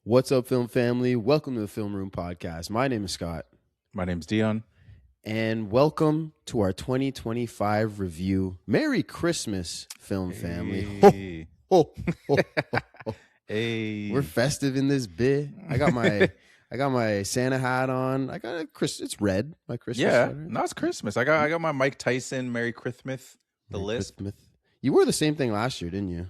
What's up, film family? Welcome to the Film Room Podcast. My name is Scott, My name's Dion. and welcome to our 2025 review. Merry Christmas, film family. Hey. Ho, ho, ho, ho. Hey. We're festive in this bit. I got my Santa hat on. I got it's red, my Christmas Yeah, sweater. no, it's Christmas. I got my Mike Tyson Merry Christmas, the Merry lisp. Christmas. You wore the same thing last year, didn't you?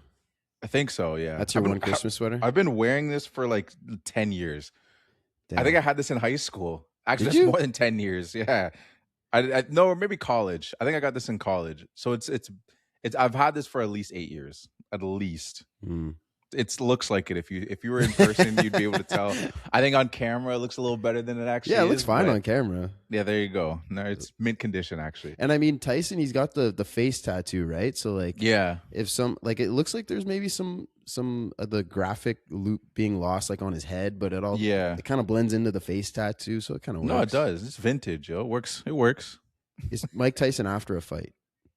I think so, yeah. That's your one Christmas sweater? I've been wearing this for like 10 years. Damn. I think I had this in high school. Actually, Did that's you? more than 10 years. Yeah. I no, or maybe college. I think I got this in college. So it's I've had this for at least 8 years. At least. Mm. It looks like it. If you were in person, you'd be able to tell. I think on camera it looks a little better than it actually is. Yeah, it looks fine on camera. Yeah, there you go. No, it's mint condition actually. And I mean, Tyson, he's got the face tattoo, right? So like, Yeah, if some like it looks like there's maybe some of the graphic loop being lost like on his head, but it kind of blends into the face tattoo, so it kind of works. No, it does. It's vintage, yo. It works. It's Mike Tyson after a fight.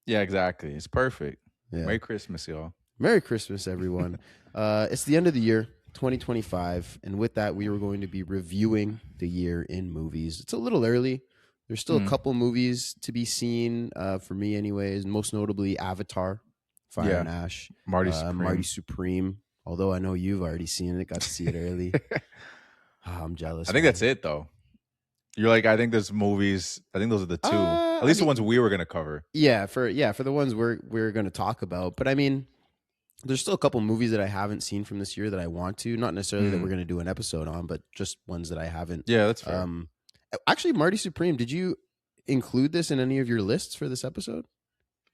Yeah, exactly. It's perfect. Yeah. Merry Christmas, y'all. Merry Christmas, everyone. It's the end of the year, 2025, and with that, we were going to be reviewing the year in movies. It's a little early. There's still a couple movies to be seen, for me anyways, most notably Avatar, Fire and Ash. Marty Supreme. Although I know you've already seen it, got to see it early. I'm jealous. I think that's it, though. You're like, I think there's movies. I think those are the two. At least the ones we were going to cover. Yeah, for the ones we're going to talk about. But I mean, there's still a couple movies that I haven't seen from this year that I want to. Not necessarily that we're going to do an episode on, but just ones that I haven't. Yeah, that's fair. Actually, Marty Supreme, did you include this in any of your lists for this episode?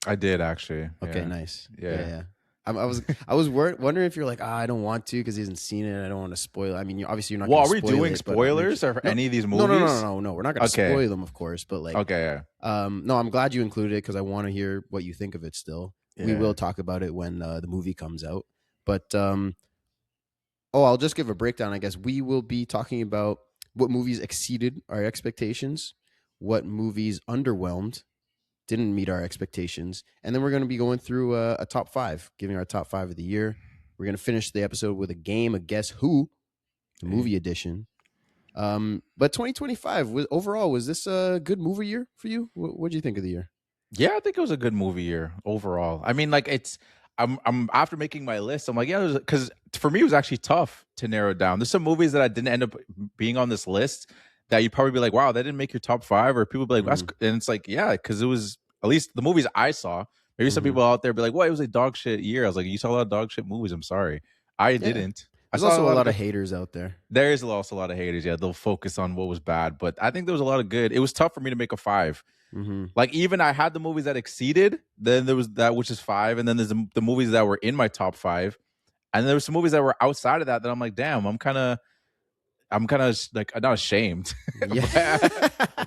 I did, actually. Okay, yeah. nice. Yeah. I was wondering if you're like, I don't want to because he hasn't seen it. I don't want to spoil it. I mean, obviously you're not. Well, gonna are we spoil doing it, spoilers for any of these movies? No. We're not going to Okay. spoil them, of course. But like, Okay. no, I'm glad you included it because I want to hear what you think of it. Still, we will talk about it when the movie comes out. But I'll just give a breakdown. I guess we will be talking about what movies exceeded our expectations, what movies underwhelmed, didn't meet our expectations, and then we're going to be going through a top five, giving our top five of the year. We're going to finish the episode with a game of Guess Who, the movie edition. But 2025 overall, was this a good movie year for you? What did you think of the year? Yeah, I think it was a good movie year overall. I mean, like I'm after making my list, I'm like, yeah, because for me it was actually tough to narrow it down. There's some movies that I didn't end up being on this list that you'd probably be like, wow, that didn't make your top five, or people be like, that's, and it's like, yeah, because it was at least the movies I saw. Maybe some people out there be like, well, it was a dog shit year. I was like, you saw a lot of dog shit movies. I'm sorry, I didn't. There's also a lot of haters out there. There is also a lot of haters. Yeah, they'll focus on what was bad, but I think there was a lot of good. It was tough for me to make a five. Like, even I had the movies that exceeded, then there was that, which is five, and then there's the movies that were in my top five, and there were some movies that were outside of that I'm like, damn, I'm kind of like, not ashamed. Yeah.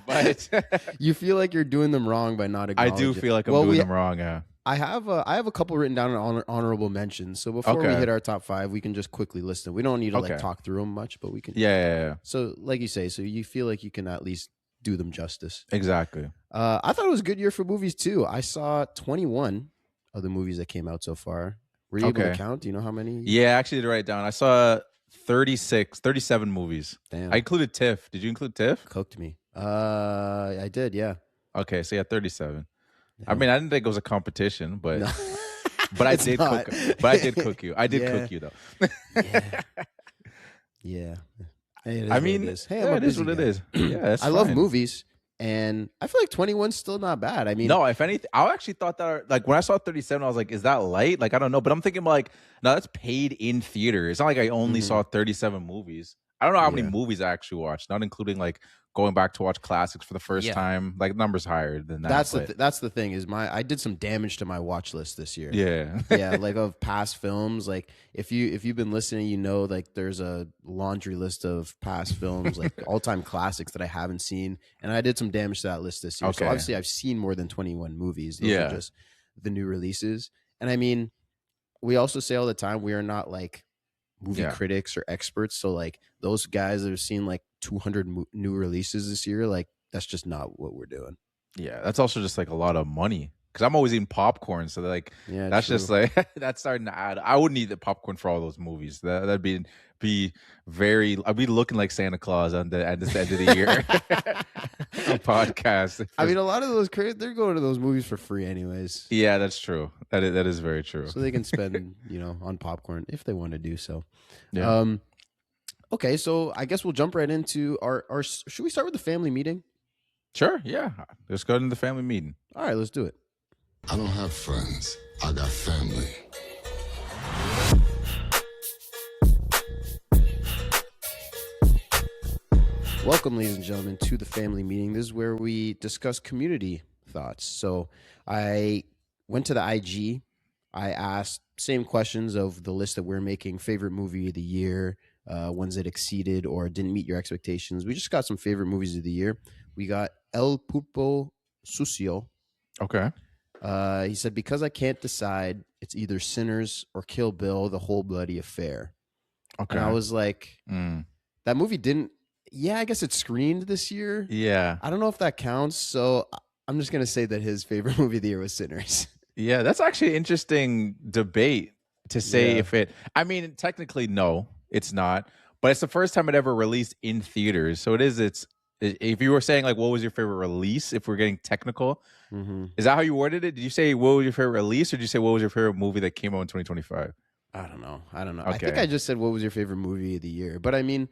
but you feel like you're doing them wrong by not acknowledging. I do feel like I'm doing them wrong. Yeah. I have a couple written down in honorable mentions. So before we hit our top five, we can just quickly list them. We don't need to like talk through them much, but we can. Yeah. So like you say, so you feel like you can at least do them justice. Exactly. I thought it was a good year for movies too. I saw 21 of the movies that came out so far. Were you able to count? Do you know how many? Yeah, I actually did write it down. I saw 37 movies. Damn. I included TIFF. Did you include TIFF? Cooked me. I did, yeah. Okay, so yeah, 37. Yeah. I mean, I didn't think it was a competition, but No. but I did cook. But I did cook you. I did cook you though. Yeah. Hey, I mean, it is. Hey, it is what it is. Yeah, that's I love movies, and I feel like 21's still not bad. I mean, no, if anything, I actually thought that, like, when I saw 37, I was like, is that light? Like, I don't know, but I'm thinking like, no, that's paid in theater. It's not like I only saw 37 movies. I don't know how many movies I actually watched, not including like going back to watch classics for the first time. Like, numbers higher than that. That's the thing is I did some damage to my watch list this year. Yeah. Yeah, like of past films. Like if you've been listening, you know, like there's a laundry list of past films, like all-time classics that I haven't seen, and I did some damage to that list this year. So obviously I've seen more than 21 movies. Those are just the new releases. And I mean, we also say all the time we are not like movie critics or experts, so like those guys that have seen like 200 new releases this year, like that's just not what we're doing. Yeah, that's also just like a lot of money because I'm always eating popcorn. So like Yeah, that's true. just like that's starting to add. I wouldn't eat the popcorn for all those movies. That'd be very. I'd be looking like Santa Claus at the end of the year on podcast. I mean, a lot of those they're going to those movies for free anyways. Yeah, that's true. That is very true. So they can spend, on popcorn if they want to do so. Yeah. Okay, so I guess we'll jump right into our. Should we start with the family meeting? Sure. Yeah. Let's go into the family meeting. All right, let's do it. I don't have friends. I got family. Welcome, ladies and gentlemen, to the family meeting. This is where we discuss community thoughts. So I went to the IG. I asked same questions of the list that we're making: favorite movie of the year, ones that exceeded or didn't meet your expectations. We just got some favorite movies of the year. We got El Pulpo Sucio. Okay. He said, because I can't decide, it's either Sinners or Kill Bill, the whole bloody affair. Okay. And I was like, that movie didn't. Yeah, I guess it screened this year. Yeah. I don't know if that counts. So I'm just going to say that his favorite movie of the year was Sinners. Yeah, that's actually an interesting debate to say Yeah. if it. I mean, technically, no, it's not. But it's the first time it ever released in theaters. So it is. If you were saying like, what was your favorite release? If we're getting technical, is that how you worded it? Did you say what was your favorite release, or did you say what was your favorite movie that came out in 2025? I don't know. Okay. I Okay. think I just said what was your favorite movie of the year. But I mean,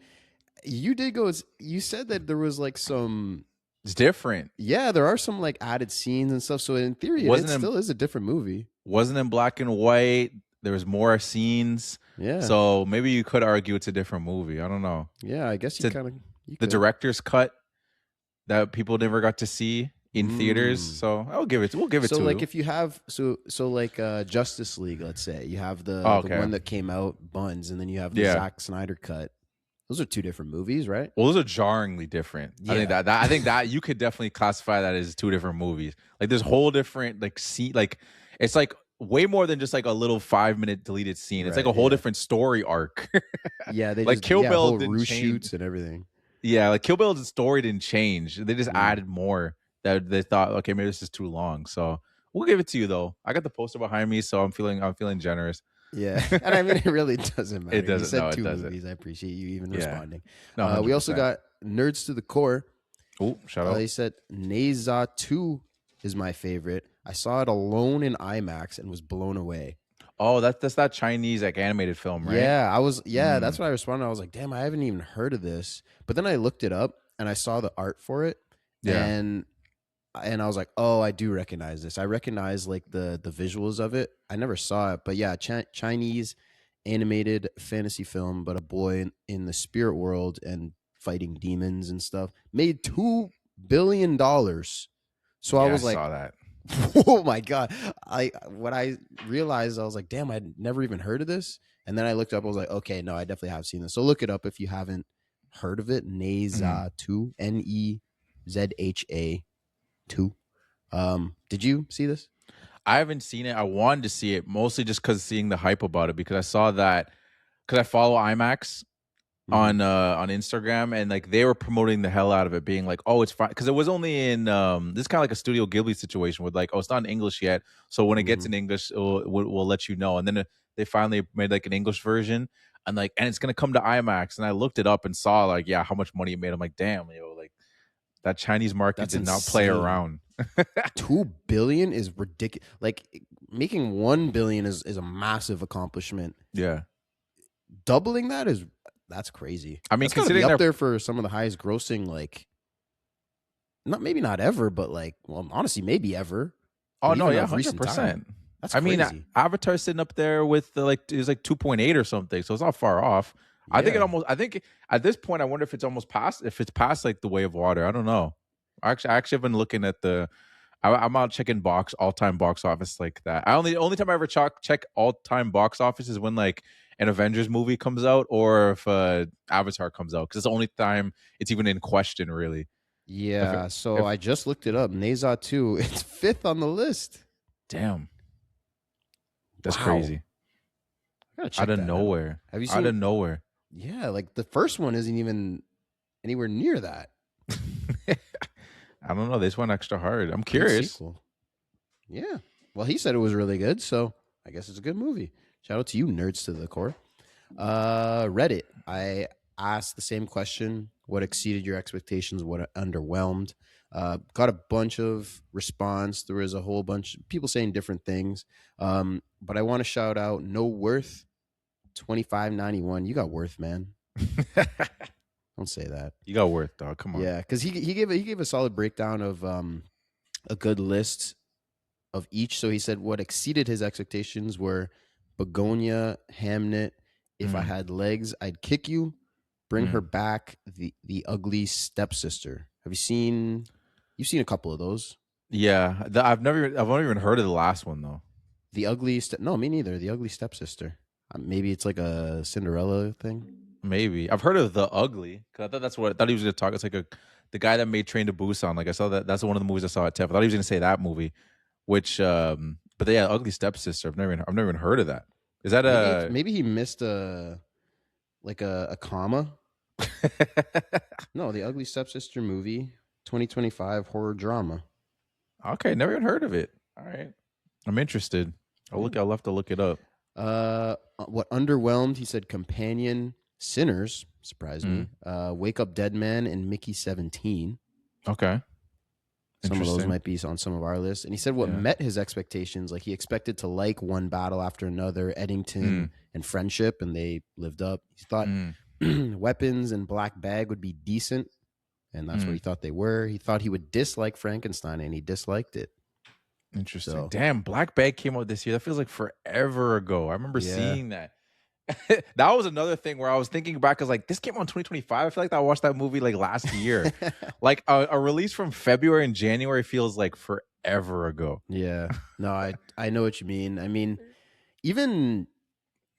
you did go. You said that there was like some. It's different. Yeah, there are some like added scenes and stuff. So in theory, it still is a different movie. Wasn't in black and white. There was more scenes. Yeah. So maybe you could argue it's a different movie. I don't know. Yeah, I guess you kind of the director's cut that people never got to see in theaters. So we'll give it to. So like if you have like Justice League, let's say you have the one that came out Buns, and then you have the Zack Snyder cut. Those are two different movies, right? Well, those are jarringly different. Yeah. I think that you could definitely classify that as two different movies. Like there's whole different like scene. Like it's like way more than just like a little 5-minute deleted scene. It's like a whole different story arc. Yeah, they like just, Kill Bill didn't change. Shoots and everything. Yeah, like Kill Bill's story didn't change. They just added more that they thought, okay, maybe this is too long. So we'll give it to you though. I got the poster behind me, so I'm feeling generous. Yeah, and I mean it really doesn't matter. It doesn't. You said no, two it doesn't. movies. I appreciate you even responding. No, we also got Nerds to the Core. Oh, shout out. They said Neza 2 is my favorite. I saw it alone in IMAX and was blown away. Oh, that's that Chinese like animated film, right? Yeah, I was. Yeah, that's what I responded. I was like, damn, I haven't even heard of this. But then I looked it up and I saw the art for it. Yeah. And I was like, oh, I do recognize this. I recognize like the visuals of it. I never saw it, but yeah, Chinese animated fantasy film, but a boy in the spirit world and fighting demons and stuff. Made $2 billion. So I was like, saw that. Oh my god! When I realized, I was like, damn, I'd never even heard of this. And then I looked up. I was like, okay, no, I definitely have seen this. So look it up if you haven't heard of it. Neza 2, Nezha 2. Did you see this? I haven't seen it. I wanted to see it mostly just because seeing the hype about it, because I saw that because I follow IMAX on Instagram, and like they were promoting the hell out of it, being like, oh, it's fine, because it was only in this is kind of like a Studio Ghibli situation with like, oh, it's not in English yet, so when it gets in English we'll let you know. And then they finally made like an English version, and it's gonna come to IMAX. And I looked it up and saw like, yeah, how much money it made. I'm like, damn, like that Chinese market did not play around. 2 billion is ridiculous. Like making 1 billion is a massive accomplishment. Yeah, doubling that's crazy. I mean, that's considering up there for some of the highest grossing, like not ever, but like, well, honestly, maybe ever. Oh no, yeah, 100%. That's crazy. I mean, Avatar's sitting up there with it was like 2.8 or something, so it's not far off. Yeah. I think at this point, I wonder if it's almost past, like The Way of Water. I don't know. I actually have been looking at I'm out checking all-time box office like that. Only time I ever check all-time box office is when like an Avengers movie comes out, or if Avatar comes out, because it's the only time it's even in question, really. Yeah, I just looked it up. Neza 2, it's 5th on the list. Damn. That's crazy. Out of nowhere. Have you seen out of nowhere? Yeah, like the first one isn't even anywhere near that. I don't know. They just went extra hard. I'm curious. Yeah. Well, he said it was really good, so I guess it's a good movie. Shout out to you, nerds to the core. Reddit. I asked the same question: what exceeded your expectations? What underwhelmed? Got a bunch of response. There was a whole bunch of people saying different things. But I want to shout out No Worth 2591. You got worth, man. Don't say that. You got worth, dog. Come on. Yeah, because he gave a solid breakdown of a good list of each. So he said what exceeded his expectations were Begonia, Hamnet, If I Had Legs, I'd Kick You, Bring Her Back, the Ugly Stepsister. Have you seen? You've seen a couple of those. Yeah, I've only even heard of the last one though. The Ugly No, me neither. The Ugly Stepsister. Maybe it's like a Cinderella thing. Maybe I've heard of The Ugly because I thought he was going to talk. It's like the guy that made Train to Busan. Like I saw that. That's one of the movies I saw at TEF. I thought he was going to say that movie, which but yeah, Ugly Stepsister. I've never even heard of that. Is that maybe he missed a comma? No, the Ugly Stepsister movie, 2025 horror drama. Okay, never even heard of it. All right, I'm interested. I'll have to look it up. What underwhelmed? He said Companion, Sinners, surprised me. Wake Up Dead Man, and Mickey 17. Okay. Some of those might be on some of our lists. And he said what met his expectations. Like he expected to like One Battle After Another, Eddington, and Friendship, and they lived up. He thought Weapons and Black Bag would be decent, and that's what he thought they were. He thought he would dislike Frankenstein, and he disliked it. Interesting. So, damn, Black Bag came out this year. That feels like forever ago. I remember seeing that. That was another thing where I was thinking back. I was like, this came out in 2025. I feel like I watched that movie like last year. Like a release from February and January feels like forever ago. Yeah. No, I know what you mean. I mean, even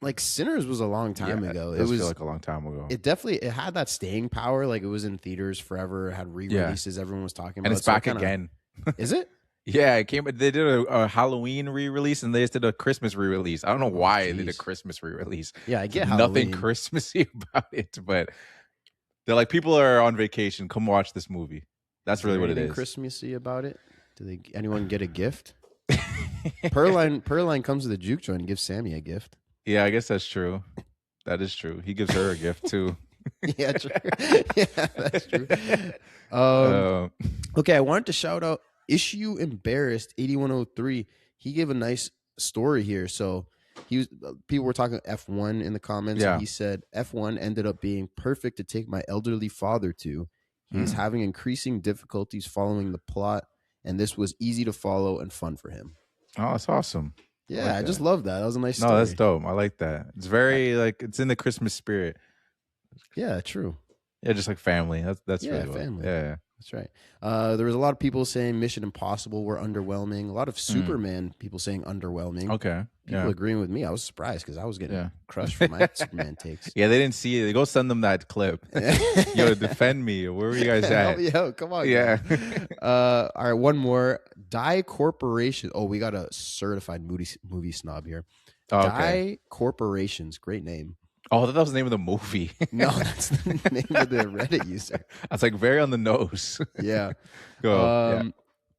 like Sinners was a long time ago. It was feel like a long time ago. It had that staying power. Like it was in theaters forever. It had re-releases. Everyone was talking about. And it's back again. Is it? Yeah, it came. They did a Halloween re-release and they just did a Christmas re-release. I don't know why they did a Christmas re-release. Yeah, I get nothing Christmassy about it, but they're like, people are on vacation. Come watch this movie. That's really what it is. Christmassy about it? Anyone get a gift? Perline comes to the juke joint and gives Sammy a gift. Yeah, I guess that's true. That is true. He gives her a gift too. Yeah, true. Yeah, that's true. Okay, I wanted to shout out Issue Embarrassed 8103. He gave a nice story here. So people were talking F1 in the comments. Yeah. And he said F1 ended up being perfect to take my elderly father to. He's having increasing difficulties following the plot, and this was easy to follow and fun for him. Oh, that's awesome. Yeah, I just love that. That was a nice story. No, that's dope. I like that. It's very like it's in the Christmas spirit. Yeah, true. Yeah, just like family. That's really family. Yeah. That's right. There was a lot of people saying Mission Impossible were underwhelming. A lot of Superman people saying underwhelming. Okay. People agreeing with me. I was surprised because I was getting crushed for my Superman takes. Yeah, they didn't see it. Go send them that clip. Yo, defend me. Where were you guys at? Yo, come on. Yeah. All right, one more. Die Corporation. Oh, we got a certified movie snob here. Oh, Die Corporations. Great name. Oh, that was the name of the movie. No, that's the name of the Reddit user. That's like very on the nose. Yeah. Go.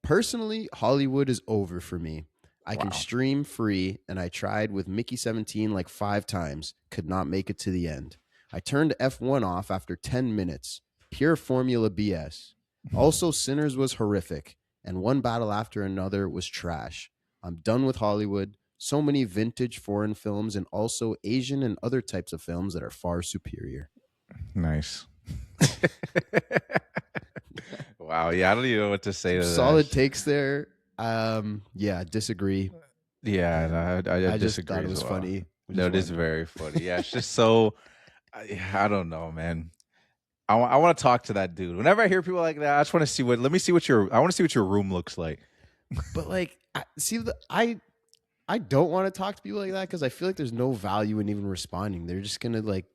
Personally, Hollywood is over for me. I can stream free, and I tried with Mickey 17 like 5 times. Could not make it to the end. I turned F1 off after 10 minutes. Pure formula BS. Also, Sinners was horrific, and One Battle After Another was trash. I'm done with Hollywood. So many vintage foreign films and also Asian and other types of films that are far superior. Nice. Wow. Yeah, I don't even know what to say to that. Solid takes there. Yeah, disagree. Yeah, I just disagree. Thought it was funny. No, it is very funny. Yeah, it's just so. I don't know, man. I want to talk to that dude. Whenever I hear people like that, I just want to see what. Let me see what I want to see what your room looks like. But like, I don't want to talk to people like that because I feel like there's no value in even responding. They're just gonna like.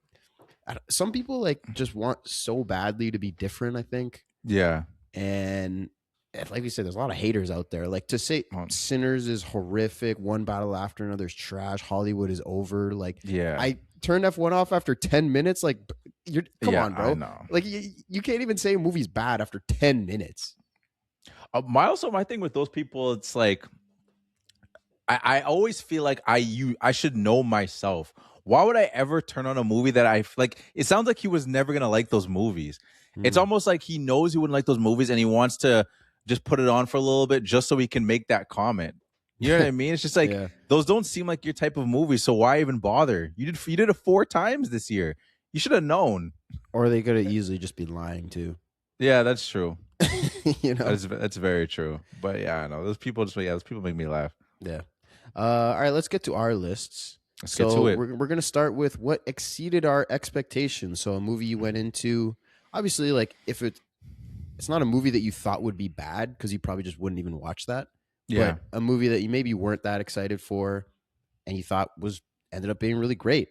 Some people like just want so badly to be different. I think. Yeah. And like we said, there's a lot of haters out there. Like to say Sinners is horrific, One Battle After Another is trash, Hollywood is over. Like, yeah, I turned F1 off after 10 minutes. Like, come on, bro. I know. Like, you can't even say a movie's bad after 10 minutes. My thing with those people, it's like I always feel like I should know myself. Why would I ever turn on a movie that like? It sounds like he was never gonna like those movies. It's Mm. almost like he knows he wouldn't like those movies, and he wants to just put it on for a little bit just so he can make that comment. You know what I mean? It's just like Yeah. those don't seem like your type of movie, so why even bother? You did it 4 times this year. You should have known. Or they could have easily just been lying too. Yeah, that's true. You know? That's very true. But yeah, I know those people those people make me laugh. Yeah. All right, let's get to our lists. Let's So get to it. we're gonna start with what exceeded our expectations. So a movie you went into, obviously, like if it's not a movie that you thought would be bad because you probably just wouldn't even watch that. Yeah. But a movie that you maybe weren't that excited for and you thought was ended up being really great.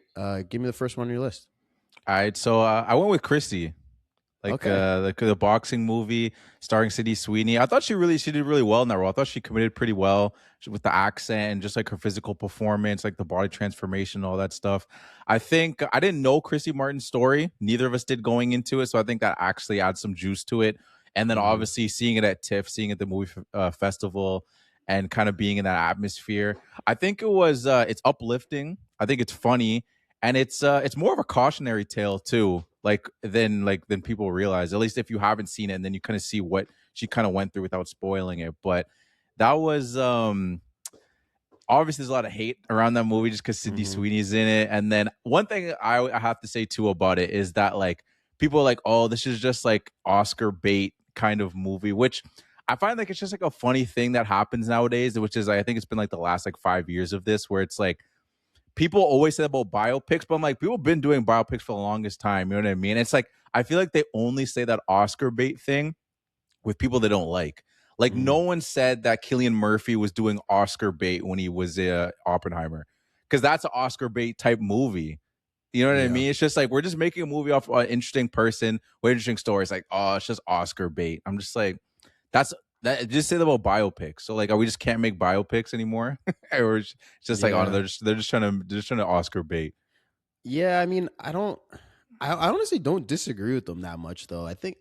Give me the first one on your list. All right, so I went with Christy. Like Okay. the boxing movie starring Sydney Sweeney. I thought she did really well in that role. I thought she committed pretty well with the accent and just like her physical performance, like the body transformation, all that stuff. I think I didn't know Chrissy Martin's story. Neither of us did going into it, so I think that actually adds some juice to it. And then Mhm. obviously seeing it at TIFF, seeing it at the movie festival, and kind of being in that atmosphere. I think it was it's uplifting. I think it's funny, and it's more of a cautionary tale too, than people realize, at least if you haven't seen it, and then you kind of see what she kind of went through without spoiling it. But that was obviously there's a lot of hate around that movie just because Sydney Mhm. Sweeney's in it. And then one thing I have to say too about it is that like people are like, oh, this is just like Oscar bait kind of movie, which I find like it's just like a funny thing that happens nowadays, which is I think it's been like the last like 5 years of this, where it's like people always say about biopics, but I'm like, people have been doing biopics for the longest time. You know what I mean? It's like I feel like they only say that Oscar bait thing with people they don't like. Like no Mhm. one said that Cillian Murphy was doing Oscar bait when he was Oppenheimer, because that's an Oscar bait type movie. You know what I Yeah. mean? It's just like we're just making a movie off an interesting person with interesting stories. Like, oh, it's just Oscar bait. I'm just like, that's that. Just say that about biopics. So like, are we just can't make biopics anymore, or it's just like, oh, no, Yeah. they're just trying to Oscar bait. Yeah, I mean, I honestly don't disagree with them that much though. I think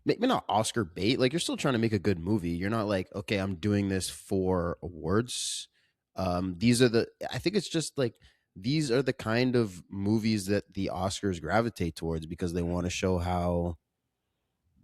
maybe not Oscar bait. Like you're still trying to make a good movie. You're not like, okay, I'm doing this for awards. These are the I think it's just like these are the kind of movies that the Oscars gravitate towards because they want to show how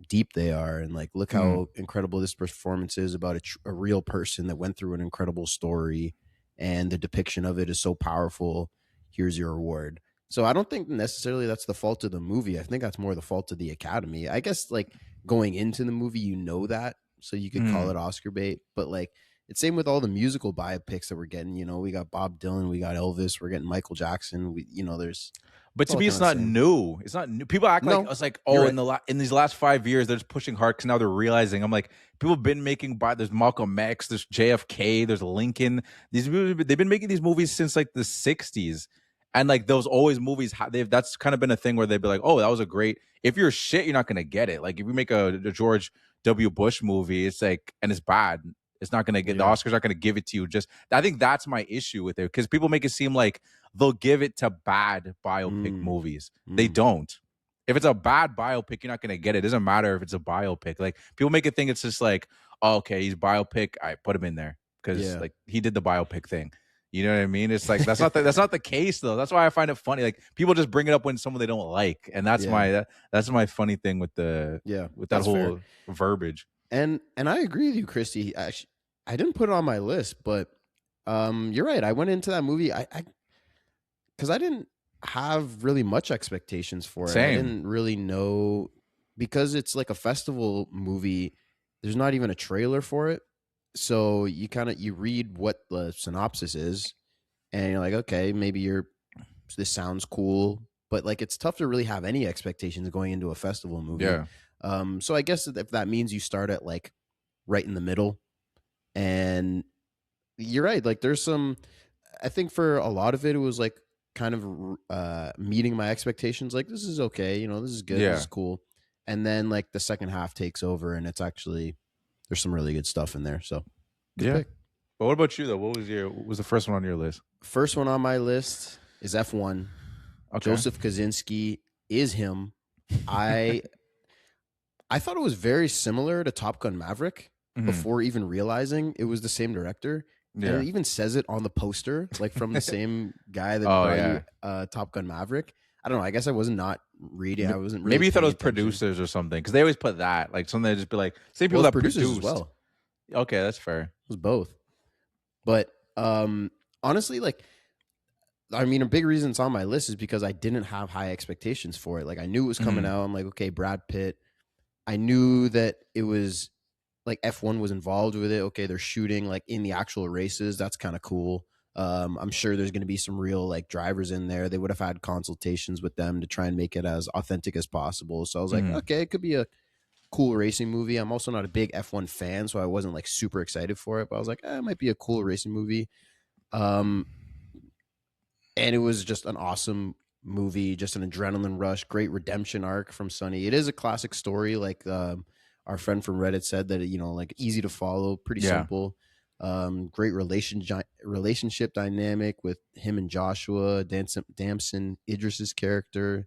deep they are and like look Mm, how incredible this performance is about a real person that went through an incredible story and the depiction of it is so powerful. Here's your award. So I don't think necessarily that's the fault of the movie. I think that's more the fault of the Academy. I guess like going into the movie you know that, so you could call mm. it Oscar bait, but like it's same with all the musical biopics that we're getting. We got Bob Dylan, we got Elvis, we're getting Michael Jackson. There's But it's to all me, kind it's of the not same. new. It's not new. People act like No, it's like, you're oh, right. in these last 5 years, they're just pushing hard because now they're realizing. I'm like, people have been making. There's Malcolm X, there's JFK, there's Lincoln. They've been making these movies since like the '60s, and like those always movies. That's kind of been a thing where they'd be like, oh, that was a great. If you're shit, you're not gonna get it. Like if you make a George W. Bush movie, it's like, and it's bad. It's not gonna get the Yeah. Oscars. Not gonna give it to you. Just I think that's my issue with it because people make it seem like they'll give it to bad biopic Mm, movies. They mm, don't. If it's a bad biopic, you're not going to get it. It doesn't matter if it's a biopic. Like people make it think it's just like, oh, okay, he's biopic. I put him in there because yeah. like he did the biopic thing. You know what I mean? It's like that's not the case though. That's why I find it funny. Like people just bring it up when someone they don't like, and Yeah. that's my funny thing with Yeah. that That's fair. whole verbiage. And I agree with you, Christy. I didn't put it on my list, but you're right. I went into that movie I because I didn't have really much expectations for it. I Same. didn't really know because it's like a festival movie. There's not even a trailer for it, so you read what the synopsis is, and you're like, okay, maybe this sounds cool, but like it's tough to really have any expectations going into a festival movie. Yeah. So I guess if that means you start at like right in the middle, and you're right, like there's some. I think for a lot of it, it was like kind of meeting my expectations. Like this is okay, this is good, this is Yeah. cool, and then like the second half takes over, and it's actually there's some really good stuff in there. So good Yeah. pick. But what about you though? What was the first one on your list? First one on my list is F1. Okay. Joseph Kosinski is him. I I thought it was very similar to Top Gun Maverick Mhm. before even realizing it was the same director. And it even says it on the poster, like from the same guy that Oh brought yeah. you Top Gun Maverick. I don't know. I guess I was not reading. I wasn't really Maybe you thought it was paying attention. producers or something, because they always put that, like something that just be like same people Well, it's that producers produced. as well. Okay, that's fair. It was both. But honestly, like, I mean, a big reason it's on my list is because I didn't have high expectations for it. Like, I knew it was coming out. I'm like, okay, Brad Pitt. I knew that it was like F1 was involved with it. Okay, they're shooting like in the actual races. That's kind of cool. I'm sure there's going to be some real like drivers in there. They would have had consultations with them to try and make it as authentic as possible. So I was like, okay, it could be a cool racing movie. I'm also not a big F1 fan, so I wasn't like super excited for it. But I was like, it might be a cool racing movie. And it was just an awesome movie, just an adrenaline rush, great redemption arc from Sonny. It is a classic story, like our friend from Reddit said, that like easy to follow, pretty simple. Great relationship dynamic with him and Joshua, Damson Idris's character,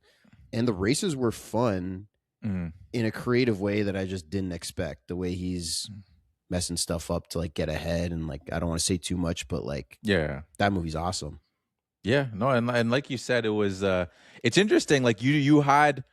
and the races were fun in a creative way that I just didn't expect. The way he's messing stuff up to like get ahead, and like I don't want to say too much, but like that movie's awesome. Yeah, no, and like you said, it was it's interesting. Like you had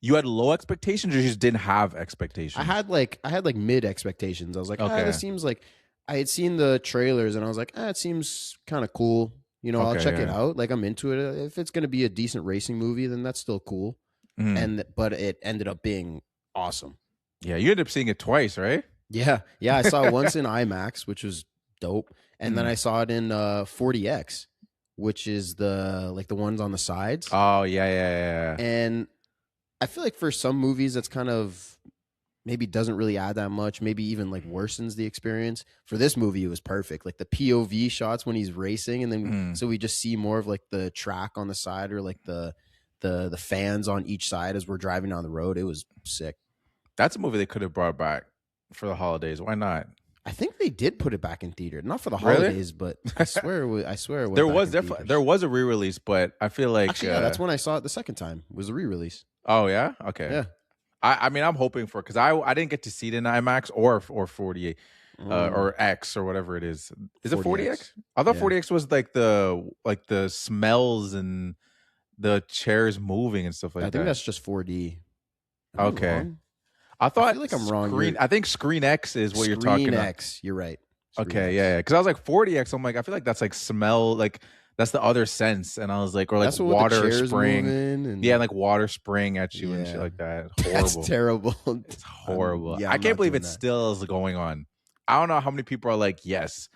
low expectations, or you just didn't have expectations? I had like mid expectations. I was like, this seems like, I had seen the trailers and I was like, it seems kind of cool. I'll check it out. Like, I'm into it. If it's going to be a decent racing movie, then that's still cool. But it ended up being awesome. Yeah, you ended up seeing it twice, right? Yeah. I saw it once in IMAX, which was dope, and then I saw it in 40X, which is the ones on the sides. Oh yeah. And I feel like for some movies that's kind of maybe doesn't really add that much, maybe even like worsens the experience. For this movie, it was perfect. Like the POV shots when he's racing, and then so we just see more of like the track on the side, or like the fans on each side as we're driving down the road. It was sick. That's a movie they could have brought back for the holidays. Why not? I think they did put it back in theater, not for the holidays, but I swear it was there was definitely a re-release, but I feel like actually, that's when I saw it the second time. It was a re-release. Oh yeah, okay. Yeah, I mean, I'm hoping for, because I didn't get to see it in IMAX or 48 or X or whatever it is. Is it 40X? I thought 40X was like the smells and the chairs moving and stuff like that. I think that's just 4D. Okay. I feel like I'm wrong. I think Screen X is what you're talking about. Screen X, you're right. Okay, yeah. Because I was like 40X. I'm like, I feel like that's like smell, like that's the other sense. And I was like, or like water spraying. Yeah, like water spraying at you and shit like that. Horrible. That's terrible. It's horrible. I can't believe it still is going on. I don't know how many people are like, yes,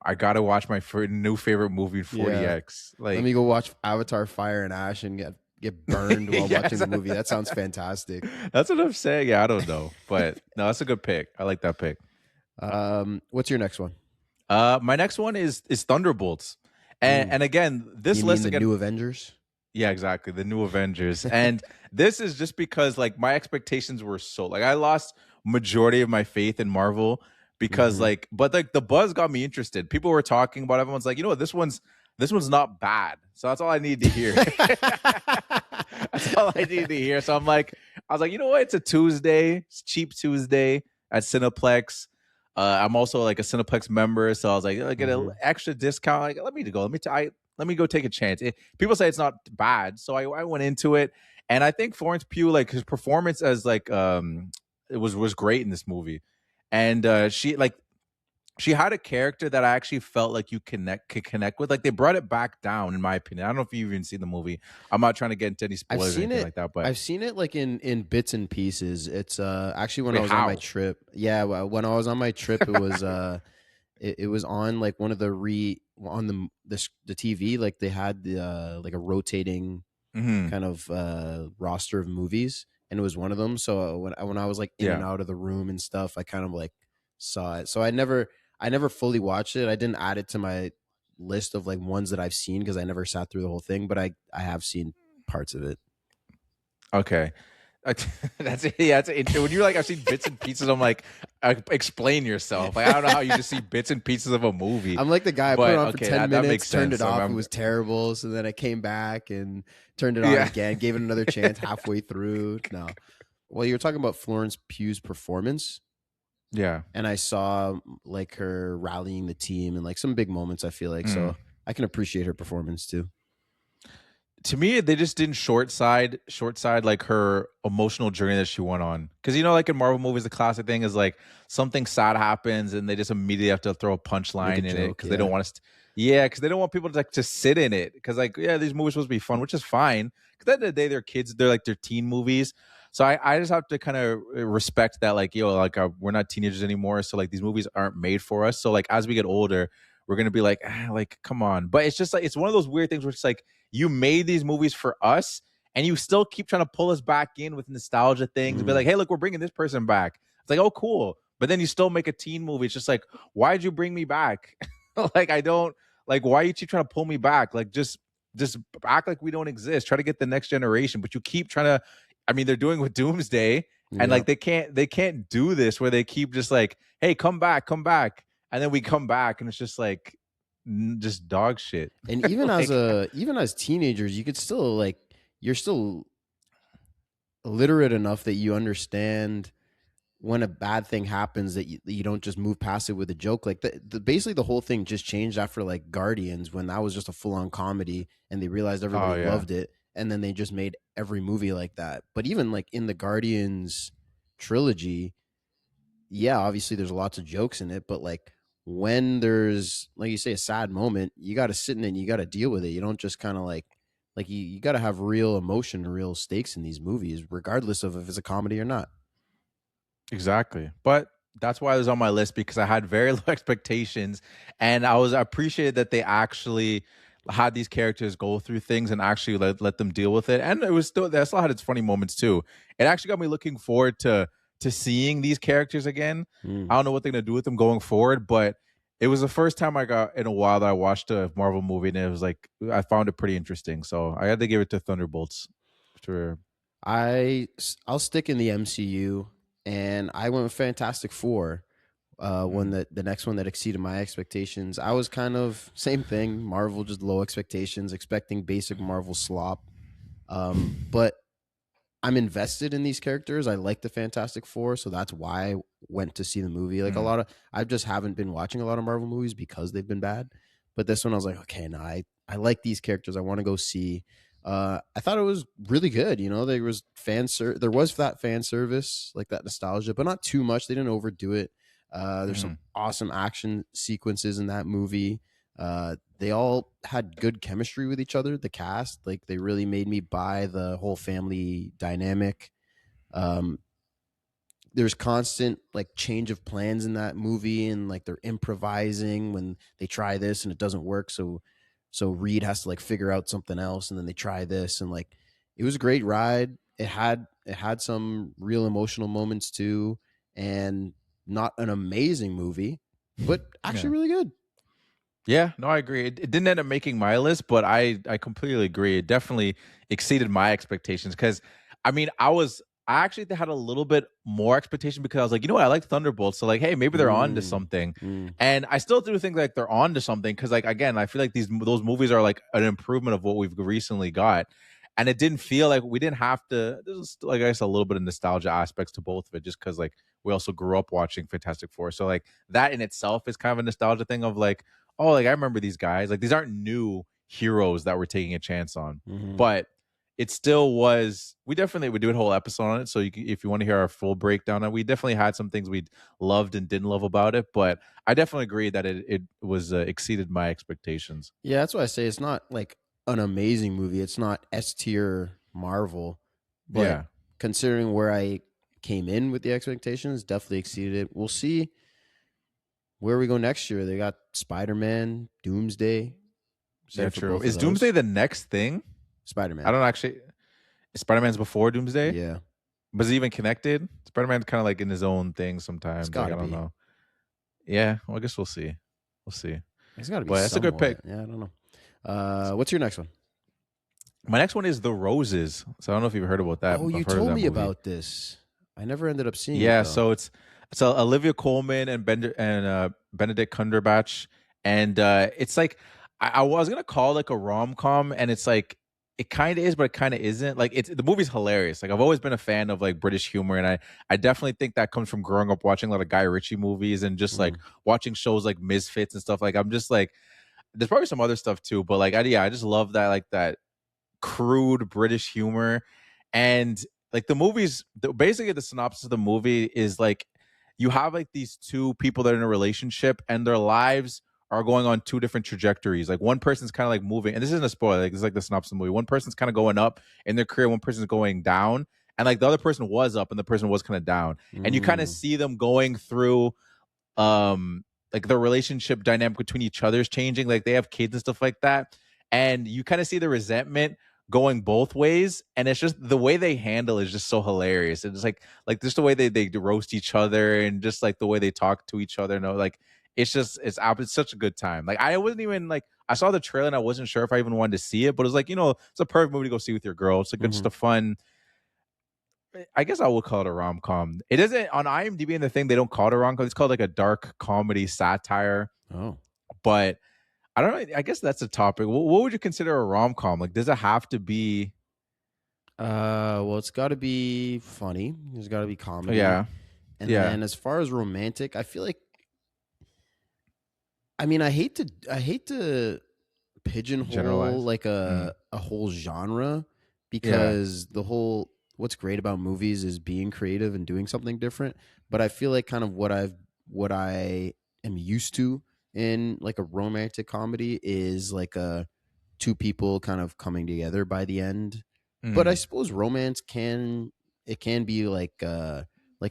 I gotta watch my new favorite movie, 40X. Like, let me go watch Avatar: Fire and Ash and get burned while watching the movie. That sounds fantastic. That's what I'm saying. Yeah, I don't know, but no, that's a good pick. I like that pick. What's your next one? My next one is Thunderbolts, and again, this list the again, New Avengers. Yeah, exactly, the New Avengers, and this is just because like my expectations were so, like, I lost majority of my faith in Marvel because but like the buzz got me interested. People were talking about it. Everyone's like, what, this one's not bad. So that's all I needed to hear. That's all I needed to hear. So I was like, you know what? It's a Tuesday. It's cheap Tuesday at Cineplex. I'm also like a Cineplex member, so I was like, I get an extra discount. Like, let me go take a chance. People say it's not bad, so I went into it, and I think Florence Pugh, like, his performance as like it was great in this movie, and she had a character that I actually felt like you could connect with. Like, they brought it back down, in my opinion. I don't know if you've even seen the movie. I'm not trying to get into any spoilers or anything like that, but I've seen it like in bits and pieces. It's actually when I was on my trip. Yeah, when I was on my trip, it was it was on like one of the TV. Like, they had the like a rotating kind of roster of movies, and it was one of them. So when I was like in and out of the room and stuff, I kind of like saw it. So I never fully watched it. I didn't add it to my list of like ones that I've seen because I never sat through the whole thing, but I have seen parts of it. Okay. That's it. Yeah, when you're like, I've seen bits and pieces, I'm like, explain yourself. Like, I don't know how you just see bits and pieces of a movie. I'm like the guy, I put it on for 10 minutes, turned it off, it was terrible. So then I came back and turned it on again, gave it another chance halfway through. No. Well, you're talking about Florence Pugh's performance. Yeah. and I saw like her rallying the team and like some big moments. I feel like Mm. so I can appreciate her performance too. To me, they just didn't short side like her emotional journey that she went on. Because like in Marvel movies, the classic thing is like something sad happens and they just immediately have to throw a Make a punchline in it joke, because they don't yeah. want us. Yeah, because they don't want people to like to sit in it. Because like these movies are supposed to be fun, which is fine. Because at the end of the day, they're kids. They're like they're teen movies. So I just have to kind of respect that. Like like we're not teenagers anymore. So like these movies aren't made for us. So like as we get older, we're gonna be like like come on. But it's just like it's one of those weird things where it's like you made these movies for us and you still keep trying to pull us back in with nostalgia things and be like, Mm. hey, look, we're bringing this person back. It's like, oh, cool. But then you still make a teen movie. It's just like, why'd you bring me back? Like, I don't like, why you keep trying to pull me back? Like, just act like we don't exist. Try to get the next generation. But you keep trying to, I mean, they're doing with Doomsday and Yeah. like they can't do this where they keep just like, hey, come back. And then we come back and it's just like, just dog shit. And even Like, even as teenagers, you could still like you're still literate enough that you understand when a bad thing happens that you don't just move past it with a joke. Like basically the whole thing just changed after like Guardians when that was just a full on comedy and they realized oh everybody yeah. loved it and then they just made every movie like that. But even like in the Guardians trilogy, yeah, obviously there's lots of jokes in it, but like when there's like you say a sad moment, you got to sit in it and you got to deal with it. You don't just kind of like you got to have real emotion and real stakes in these movies regardless of if it's a comedy or not. Exactly. But that's why it was on my list because I had very low expectations and I appreciated that they actually had these characters go through things and actually let them deal with it. And it was still that still had its funny moments too. It actually got me looking forward to seeing these characters again. I Mm. don't know what they're gonna do with them going forward, but it was the first time I got in a while that I watched a Marvel movie and it was like I found it pretty interesting. So I had to give it to Thunderbolts. Sure. I'll stick in the MCU, and I went with Fantastic Four. One Mm, that the next one that exceeded my expectations. I was kind of same thing. Marvel just low expectations, expecting basic Marvel slop. But I'm invested in these characters. I like the Fantastic Four, so that's why I went to see the movie. Like a mm, lot of, I just haven't been watching a lot of Marvel movies because they've been bad. But this one, I was like, okay, no, I like these characters. I want to go see. I thought it was really good. You know, there was that fan service, like that nostalgia, but not too much. They didn't overdo it. There's some mm. awesome action sequences in that movie. They all had good chemistry with each other. The cast, like they really made me buy the whole family dynamic. Um, there's constant like change of plans in that movie, and like they're improvising when they try this and it doesn't work. So Reed has to like figure out something else, and then they try this, and like it was a great ride. It had some real emotional moments too, and not an amazing movie, but actually Yeah. really good. Yeah, no, I agree. It didn't end up making my list, but I completely agree. It definitely exceeded my expectations because I mean, I actually had a little bit more expectation because I was like, you know what, I like Thunderbolts, so like, hey, maybe they're on to Mm, something. mm, And I still do think like they're on to something because like again, I feel like those movies are like an improvement of what we've recently got. And it didn't feel like we didn't have to. There's still, like I guess a little bit of nostalgia aspects to both of it, just because like we also grew up watching Fantastic Four, so like that in itself is kind of a nostalgia thing of like, oh, like I remember these guys. Like these aren't new heroes that we're taking a chance on, mhm. but it still was. We definitely would do a whole episode on it. So if you want to hear our full breakdown, we definitely had some things we loved and didn't love about it. But I definitely agree that it was exceeded my expectations. Yeah, that's why I say it's not like an amazing movie. It's not S tier Marvel, but Yeah, considering where I came in with the expectations, definitely exceeded it. We'll see where we go next year. They got Spider Man, Doomsday. yeah, Excited for true. both of Is Doomsday those. the next thing? Spider I Man. don't actually. Spider Man's before Doomsday. Yeah, Was he even connected? Spider Man's kind of like in his own thing it's sometimes. Like got I to don't be. know. Yeah, well, I guess we'll see. We'll see. It's got to be But that's a good pick. somewhat. Yeah, I don't know. What's your next one? My next one is The Roses. So I don't know if you've heard about that. Oh, you I've heard of told that me movie. about this. I never ended up seeing it Yeah, though. so it's Olivia Colman and Benedict Cumberbatch, and it's like I was gonna call it like a rom com, and it's like it kind of is, but it kind of isn't. Like the movie's hilarious. Like I've always been a fan of like British humor, and I definitely think that comes from growing up watching a lot of Guy Ritchie movies and just like Mm. watching shows like Misfits and stuff. Like I'm just like there's probably some other stuff too, but like I just love that like that crude British humor. And like the movies, basically the synopsis of the movie is like you have like these two people that are in a relationship and their lives are going on two different trajectories. Like one person's kind of like moving, and this isn't a spoiler, like this is like the synopsis of the movie. One person's kind of going up in their career, one person's going down, and like the other person was up and the person was kind of down. And you kind of Mm. see them going through like the relationship dynamic between each other's changing, like they have kids and stuff like that, and you kind of see the resentment going both ways, and it's just the way they handle is just so hilarious. It's like just the way they roast each other and just like the way they talk to each other. No, like it's such a good time. Like I wasn't even like I saw the trailer and I wasn't sure if I even wanted to see it, but it was like, you know, it's a perfect movie to go see with your girl. It's like just Mhm. a fun, I guess I would call it a rom com. It isn't on IMDb and the thing they don't call it a rom com. It's called like a dark comedy satire. Oh. But I don't know. I guess that's a topic. What would you consider a rom com? Like, does it have to be? Well, it's got to be funny. There's got to be comedy. Yeah, And yeah. then as far as romantic, I feel like I hate to pigeonhole Generalize. like Mm. a whole genre, Yeah. because what's great about movies is being creative and doing something different. But I feel like kind of what I am used to in like a romantic comedy is like a two people kind of coming together by the end. But I Mm. suppose romance can be like a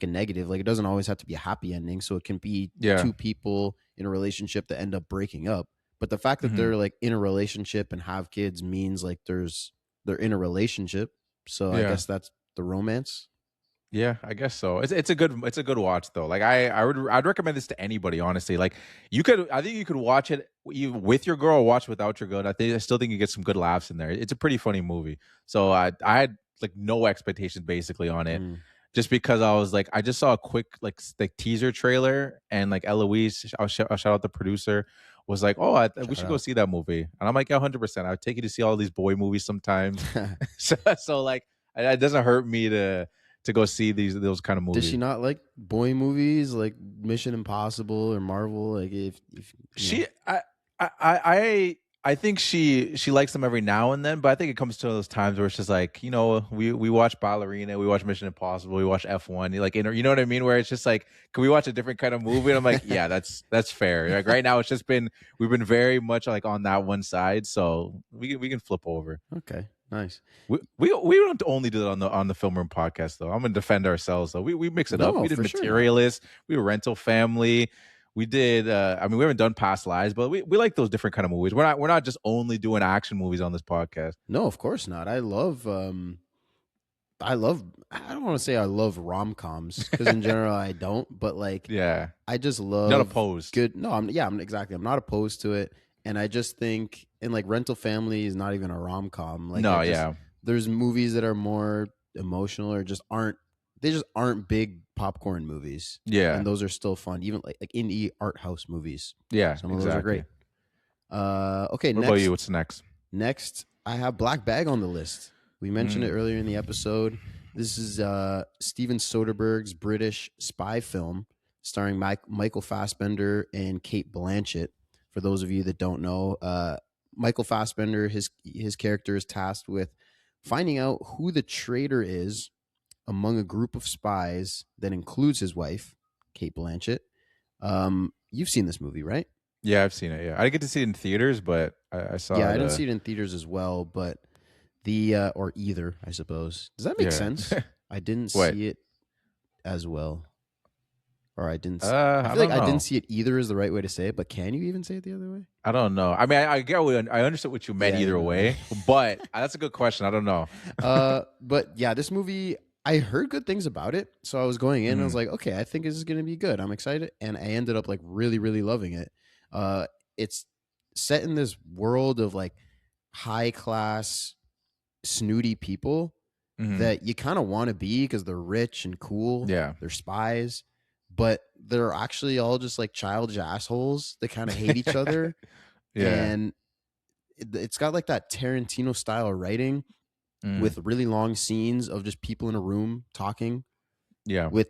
negative. Like it doesn't always have to be a happy ending. So it can be Yeah. two people in a relationship that end up breaking up. But the fact that Hmm. they're like in a relationship and have kids means like they're in a relationship. So I Yeah. guess that's the romance. Yeah, I guess so. It's a good watch though. Like I'd recommend this to anybody. Honestly, like I think you could watch it with your girl or watch it without your girl. I still think you get some good laughs in there. It's a pretty funny movie. So I had like no expectations basically on it, Mm, just because I was like I just saw a quick like teaser trailer and like Eloise, I'll shout out the producer, was like, oh, we shout should go out. see that movie, and I'm like, yeah, 100%. I'd take you to see all these boy movies sometimes. So like it doesn't hurt me to go see those kind of Does she movies. not like boy movies like Mission Impossible or Marvel? Like if you know. She I I I think she likes them every now and then, but I think it comes to those times where it's just like, you know, we watch Ballerina, we watch Mission Impossible, we watch F1, you know what I mean? Where it's just like, can we watch a different kind of movie? And I'm like, yeah, that's fair. Like right now, we've been very much like on that one side, so we can flip over. Okay, nice. We don't only do that on the Film Room podcast though. I'm gonna defend ourselves though. We mix it up. No, We did for sure not. Materialist. We were Rental Family. We did. I mean, we haven't done Past Lives, but we like those different kind of movies. We're not just only doing action movies on this podcast. No, of course not. I don't want to say I love rom-coms because in general I don't, but like Yeah, I just not love opposed. good. No, I'm exactly. I'm not opposed to it, and I just think and like Rental Family is not even a rom-com. Like No, it just yeah, there's movies that are more emotional or just aren't big popcorn movies, yeah, and those are still fun. Even like indie art house movies, yeah, some of those are exactly. great. Okay, What about you? What's next? next I have Black Bag on the list. We mentioned it Mm, earlier in the episode. This is Steven Soderbergh's British spy film starring Michael Fassbender and Kate Blanchett. For those of you that don't know, Michael Fassbender, his character is tasked with finding out who the traitor is among a group of spies that includes his wife, Kate Blanchett. You've seen this movie, right? yeah, I've seen it. Yeah, I didn't get to see it in theaters, but I saw Yeah, I it. didn't see it in theaters as well, but or either, I suppose. Does that make Yeah. sense? I didn't What? see it as well, or I didn't. I I feel like don't I didn't know. see it either is the right way to say it, but can you even say it the other way? I don't know. I mean, I understood what you meant Yeah, you either know what I mean. way, but that's a good question. I don't know. But yeah, this movie I heard good things about it, so I was going in and I was Mhm. like, okay, I think this is gonna be good. I'm excited, and I ended up like really, really loving it. It's set in this world of like high class snooty people Mhm. that you kind of want to be because they're rich and cool. Yeah. They're spies, but they're actually all just like childish assholes that kind of hate each other. Yeah. And it's got like that Tarantino style writing Mm. with really long scenes of just people in a room talking Yeah. with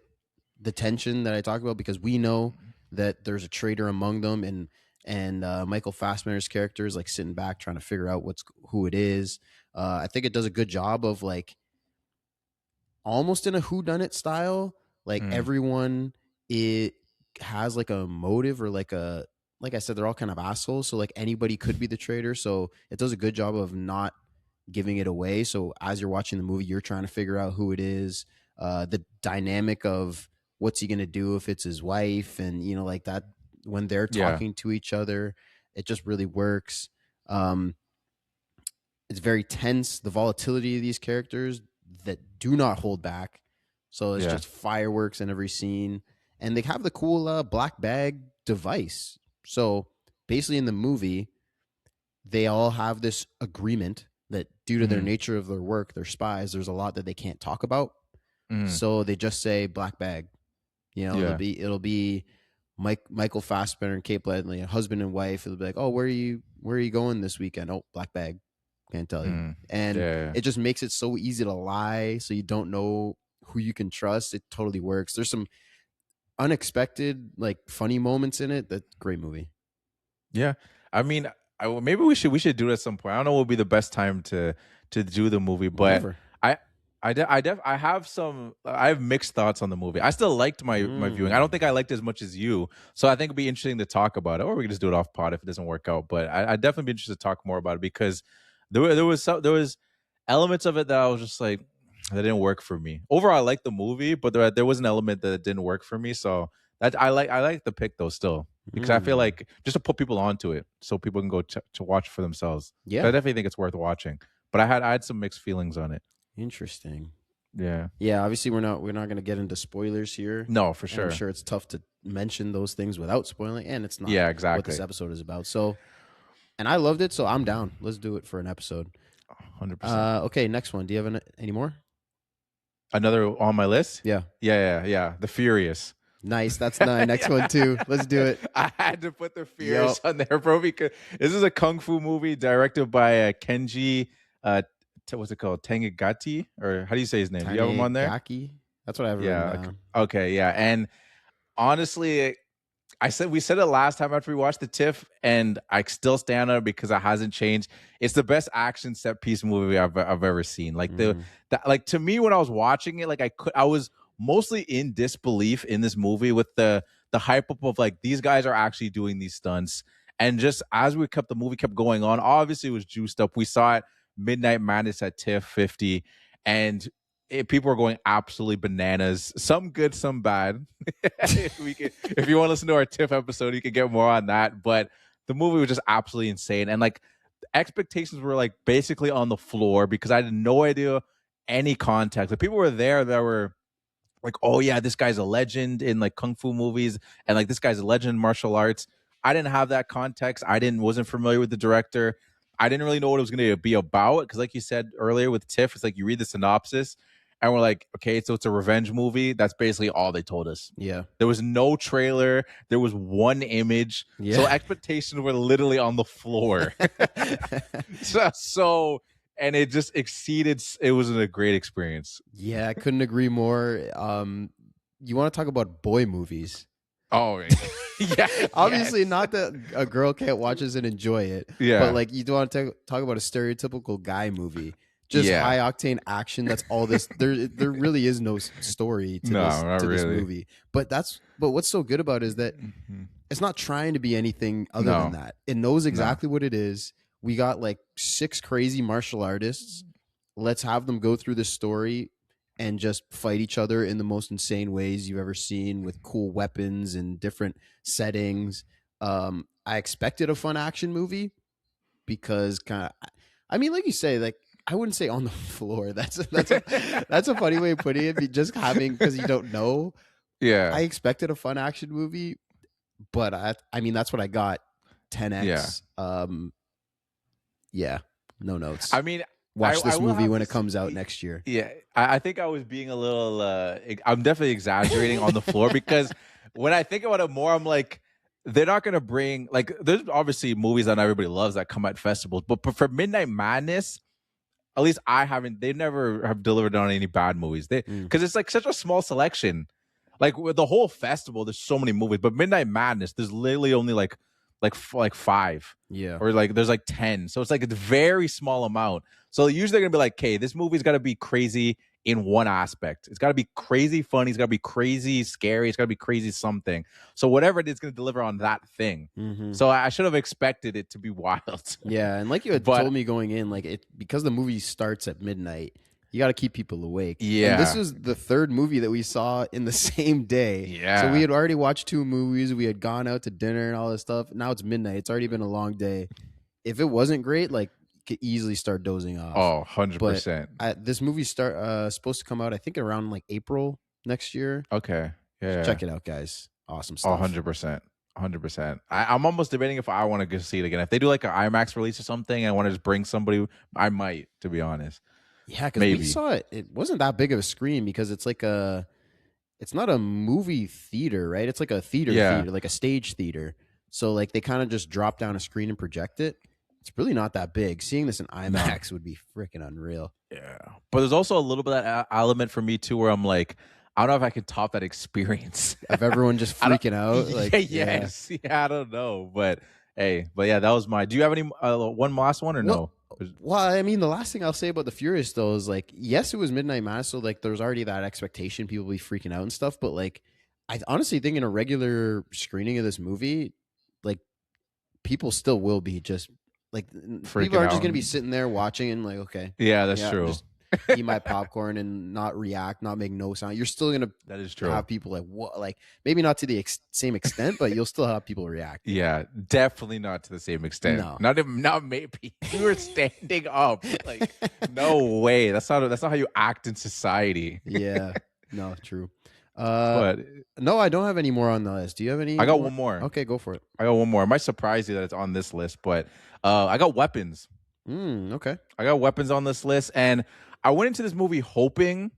the tension that I talk about, because we know that there's a traitor among them, and Michael Fassbender's character is like sitting back trying to figure out who it is. I think it does a good job of like almost in a whodunit style. Like Mm. everyone, it has like a motive, or like I said, they're all kind of assholes. So like anybody could be the traitor. So it does a good job of not giving it away. So as you're watching the movie, you're trying to figure out who it is. The dynamic of what's he gonna do if it's his wife, and like that when they're Yeah. talking to each other, it just really works. It's very tense. The volatility of these characters that do not hold back. So it's Yeah. just fireworks in every scene. And they have the cool black bag device. So basically in the movie, they all have this agreement that due to their Mm. nature of their work, they're spies, there's a lot that they can't talk about. Mm. So they just say black bag. Yeah. It'll be Michael Fassbender and Kate Blanchett, husband and wife. It'll be like, oh, where are you going this weekend? Oh, black bag. Can't tell you. Mm. And Yeah. it just makes it so easy to lie, so you don't know who you can trust. It totally works. There's some unexpected, like funny moments in it. That's a great movie. Yeah. I mean, maybe we should do it at some point. I don't know what would be the best time to do the movie, but Whatever. I have mixed thoughts on the movie. I still liked my viewing. I don't think I liked it as much as you. So I think it'd be interesting to talk about it, or we can just do it off pod if it doesn't work out. But I'd definitely be interested to talk more about it, because there was elements of it that I was just like, that didn't work for me. Overall, I liked the movie, but there was an element that didn't work for me. So that I like the pick though still, because I feel like just to put people onto it so people can go to watch for themselves. Yeah. So I definitely think it's worth watching. But I had some mixed feelings on it. Interesting. Yeah. Yeah, obviously we're not going to get into spoilers here. No, for And sure. I'm sure it's tough to mention those things without spoiling, and it's not exactly what this episode is about. So, and I loved it, so I'm down. Let's do it for an episode. 100%. Okay, next one. Do you have any more? Another on my list? Yeah. Yeah. The Furious. Nice. That's my next one too. Let's do it. I had to put the Furious on there, bro, because this is a kung fu movie directed by Kenji. What's it called? Tangigati, or how do you say his name? Do you have him on there? Tanigaki? That's what I have written down. Okay, yeah. And honestly, we said it last time after we watched the TIFF, and I still stand on it because it hasn't changed. It's the best action set piece movie I've ever seen. Like like to me, when I was watching it, like I was mostly in disbelief in this movie with the hype up of like, these guys are actually doing these stunts. And just as the movie kept going on, obviously it was juiced up. We saw it Midnight Madness at TIFF 50, and people are going absolutely bananas. Some good, some bad. If you want to listen to our TIFF episode, you can get more on that. But the movie was just absolutely insane, and like expectations were like basically on the floor because I had no idea any context. Like people were there that were like, oh yeah, this guy's a legend in like kung fu movies, and like this guy's a legend in martial arts. I didn't have that context. Wasn't familiar with the director. I didn't really know what it was going to be about, because like you said earlier with TIFF, it's like you read the synopsis and we're like, okay, so it's a revenge movie. That's basically all they told us. Yeah. There was no trailer. There was one image. Yeah. So expectations were literally on the floor. so and it just exceeded. It was a great experience. Yeah, I couldn't agree more. You want to talk about boy movies? Oh, yeah. Obviously, not that a girl can't watch this and enjoy it. Yeah. But like, you don't want to talk about a stereotypical guy movie. Just high octane action. That's all this. There really is no story to this movie. But what's so good about it is that it's not trying to be anything other than that. It knows exactly what it is. We got like 6 crazy martial artists. Let's have them go through this story and just fight each other in the most insane ways you've ever seen, with cool weapons and different settings. I expected a fun action movie because I mean, like you say, like, I wouldn't say on the floor. That's a funny way of putting it. Just having, because you don't know. Yeah. I expected a fun action movie, but I mean, that's what I got. 10x. Yeah. No notes. I mean, watch this movie when it comes out next year. Yeah, I think I was being a little. I'm definitely exaggerating on the floor, because when I think about it more, I'm like, they're not gonna bring like there's obviously movies that everybody loves that come at festivals, but for Midnight Madness, at least I haven't. They never have delivered on any bad movies. They Mm. because it's like such a small selection. Like with the whole festival, there's so many movies, but Midnight Madness, there's literally only like five, Yeah. or like there's like 10. So it's like a very small amount. So usually they're gonna be like, okay, this movie's got to be crazy in one aspect. It's got to be crazy funny. It's got to be crazy scary. It's got to be crazy something. So whatever it is, going to deliver on that thing. Mm-hmm. So I should have expected it to be wild. Yeah, and like you had told me going in, like it because the movie starts at midnight, you got to keep people awake. Yeah. And this was the third movie that we saw in the same day. Yeah. So we had already watched 2 movies. We had gone out to dinner and all this stuff. Now it's midnight. It's already been a long day. If it wasn't great, like could easily start dozing off. Oh, 100%. This movie supposed to come out, I think, around like April next year. Okay. Yeah. Check it out, guys. Awesome stuff. 100%. 100%. I'm almost debating if I want to go see it again. If they do like an IMAX release or something, and I want to just bring somebody, I might, to be honest. Yeah, because we saw it. It wasn't that big of a screen because it's like it's not a movie theater, right? It's like a theater, like a stage theater. So like they kind of just drop down a screen and project it. It's really not that big. Seeing this in IMAX would be freaking unreal. Yeah. But there's also a little bit of that element for me too, where I'm like, I don't know if I can top that experience of everyone just freaking out. Like, yes. Yeah, I don't know. But hey, yeah, that was my. Do you have any one last one or no? Well, I mean, the last thing I'll say about The Furious though is like, yes, it was Midnight Mass, so like there's already that expectation people be freaking out and stuff. But like, I honestly think in a regular screening of this movie, like people still will be just like people are just gonna be sitting there watching and like, okay, yeah, that's true. Just eat my popcorn and not react, not make no sound. You're still gonna have people like what, like maybe not to the same extent, but you'll still have people react. Yeah, definitely not to the same extent. No, not maybe. You were standing up, like no way. That's not how you act in society. Yeah, no, true. But no, I don't have any more on the list. Do you have any? I got one more. Okay, go for it. I got one more. It might surprise you that it's on this list, but I got Weapons. Okay, I got Weapons on this list, and I went into this movie hoping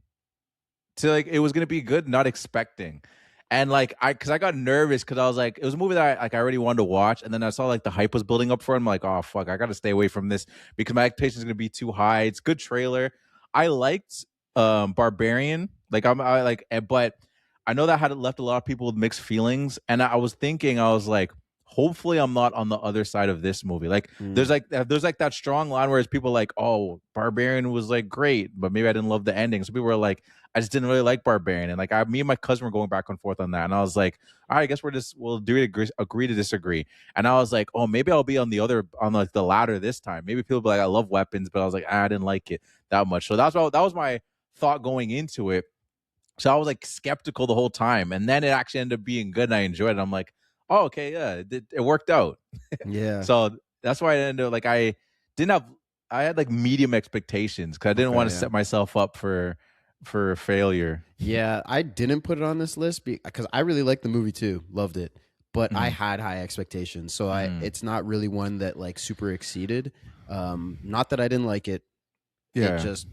to like it was gonna be good, not expecting. And like because I got nervous because I was like, it was a movie that I already wanted to watch, and then I saw like the hype was building up for it. I'm like, oh fuck, I gotta stay away from this because my expectations gonna be too high. It's a good trailer. I liked Barbarian. Like but I know that had left a lot of people with mixed feelings, and I was thinking, I was like, hopefully I'm not on the other side of this movie. Like there's like that strong line where people like, oh, Barbarian was like great, but maybe I didn't love the ending. So people were like, I just didn't really like Barbarian. And like me and my cousin were going back and forth on that. And I was like, all right, I guess we'll agree to disagree. And I was like, oh, maybe I'll be on like the latter this time. Maybe people be like, I love Weapons, but I was like, I didn't like it that much. So that was my thought going into it. So I was like skeptical the whole time. And then it actually ended up being good and I enjoyed it. I'm like, oh, okay, yeah, it worked out. Yeah. So that's why I ended up like I had like medium expectations because I didn't want to set myself up for failure. Yeah, I didn't put it on this list because I really liked the movie too, loved it, but I had high expectations, so it's not really one that like super exceeded. Not that I didn't like it. Yeah. It just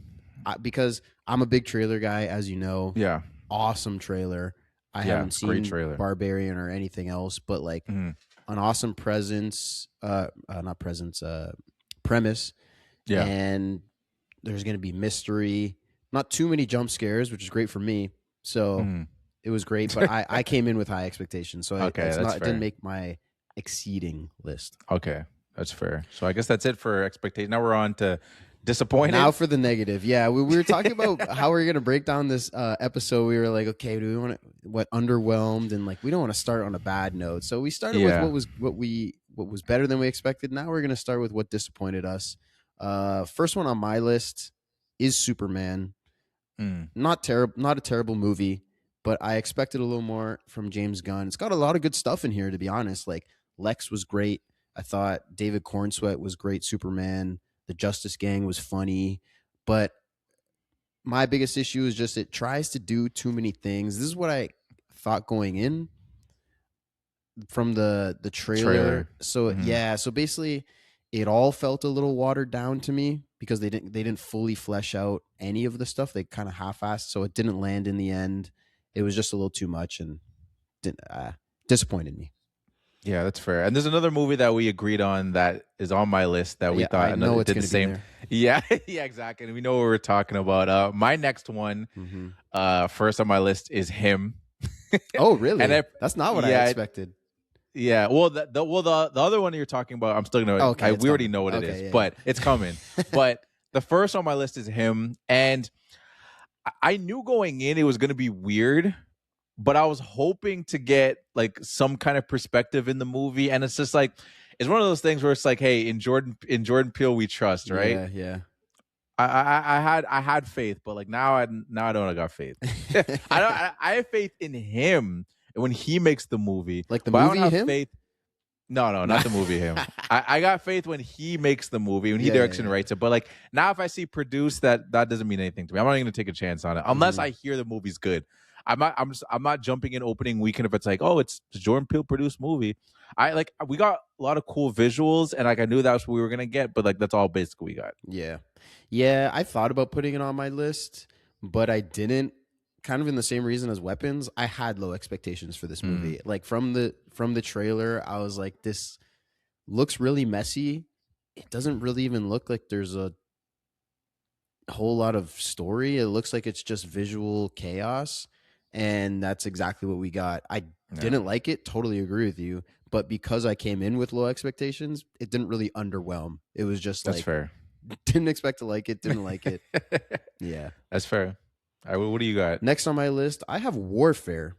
because I'm a big trailer guy, as you know. Yeah. Awesome trailer. I haven't seen Barbarian or anything else, but like an awesome premise. Yeah. And there's going to be mystery, not too many jump scares, which is great for me. So it was great, but I came in with high expectations. So it didn't make my exceeding list. Okay. That's fair. So I guess that's it for expectation. Now we're on to disappointed. Now for the negative. Yeah, we were talking about how we're going to break down this episode. We were like, okay, do we want to underwhelmed, and like we don't want to start on a bad note. So we started with what was better than we expected. Now we're going to start with what disappointed us. First one on my list is Superman. Not a terrible movie, but I expected a little more from James Gunn. It's got a lot of good stuff in here, to be honest. Like Lex was great. I thought David Cornsweet was great. Superman. The Justice Gang was funny, but my biggest issue is just it tries to do too many things. This is what I thought going in from the trailer. So so basically it all felt a little watered down to me because they didn't fully flesh out any of the stuff. They kind of half-assed, so it didn't land in the end. It was just a little too much and disappointed me. Yeah, that's fair. And there's another movie that we agreed on that is on my list that we Yeah, I thought know it it's did the going to be same. there. Yeah, yeah, exactly. And we know what we're talking about. My next one, Mm-hmm. first on my list is him. Oh, And really? That's not what I yeah, expected. yeah. Well, the other one you're talking about, I'm still gonna. Okay, it's We already coming. know what it is, Okay, but yeah, it's coming. But the first on my list is him, and I knew going in it was gonna be weird, but I was hoping to get like some kind of perspective in the movie, and it's just like it's one of those things where it's like, hey, in Jordan Peele we trust, right? yeah, yeah. I had faith, but like now I don't got faith. I have faith in him when he makes the movie, Like the but I don't movie have him? faith. No, not the movie him. I got faith when he makes the movie, when he Yeah, directs and yeah, writes it. But like now, if I see produced, that doesn't mean anything to me. I'm not even gonna take a chance on it unless hmm I hear the movie's good. I'm not jumping in opening weekend if it's like, oh, it's a Jordan Peele produced movie. We got a lot of cool visuals and like I knew that's what we were gonna get, but like that's all basically we got. yeah, yeah. I thought about putting it on my list, but I didn't. Kind of in the same reason as Weapons, I had low expectations for this Mm, movie. Like from the trailer, I was like, this looks really messy. It doesn't really even look like there's a whole lot of story. It looks like it's just visual chaos. And that's exactly what we got. I yeah, didn't like it. Totally agree with you. But because I came in with low expectations, it didn't really underwhelm. It was just that's like, fair. didn't expect to like it, didn't like it. Yeah. That's fair. All right, what do you got? Next on my list, I have Warfare.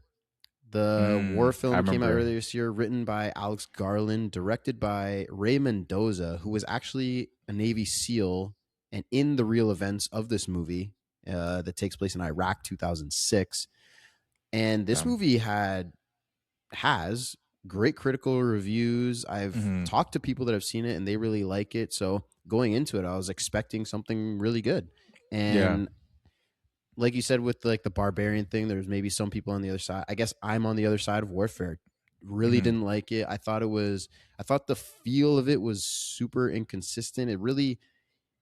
The war I film came out remember. earlier this year, written by Alex Garland, directed by Ray Mendoza, who was actually a Navy SEAL and in the real events of this movie that takes place in Iraq 2006. And this Yeah. movie has great critical reviews. I've Hmm. talked to people that have seen it and they really like it. So going into it, I was expecting something really good. Yeah. And like you said with like the barbarian thing, there's maybe some people on the other side. I guess I'm on the other side of Warfare. Really Hmm. didn't like it. I thought the feel of it was super inconsistent. It really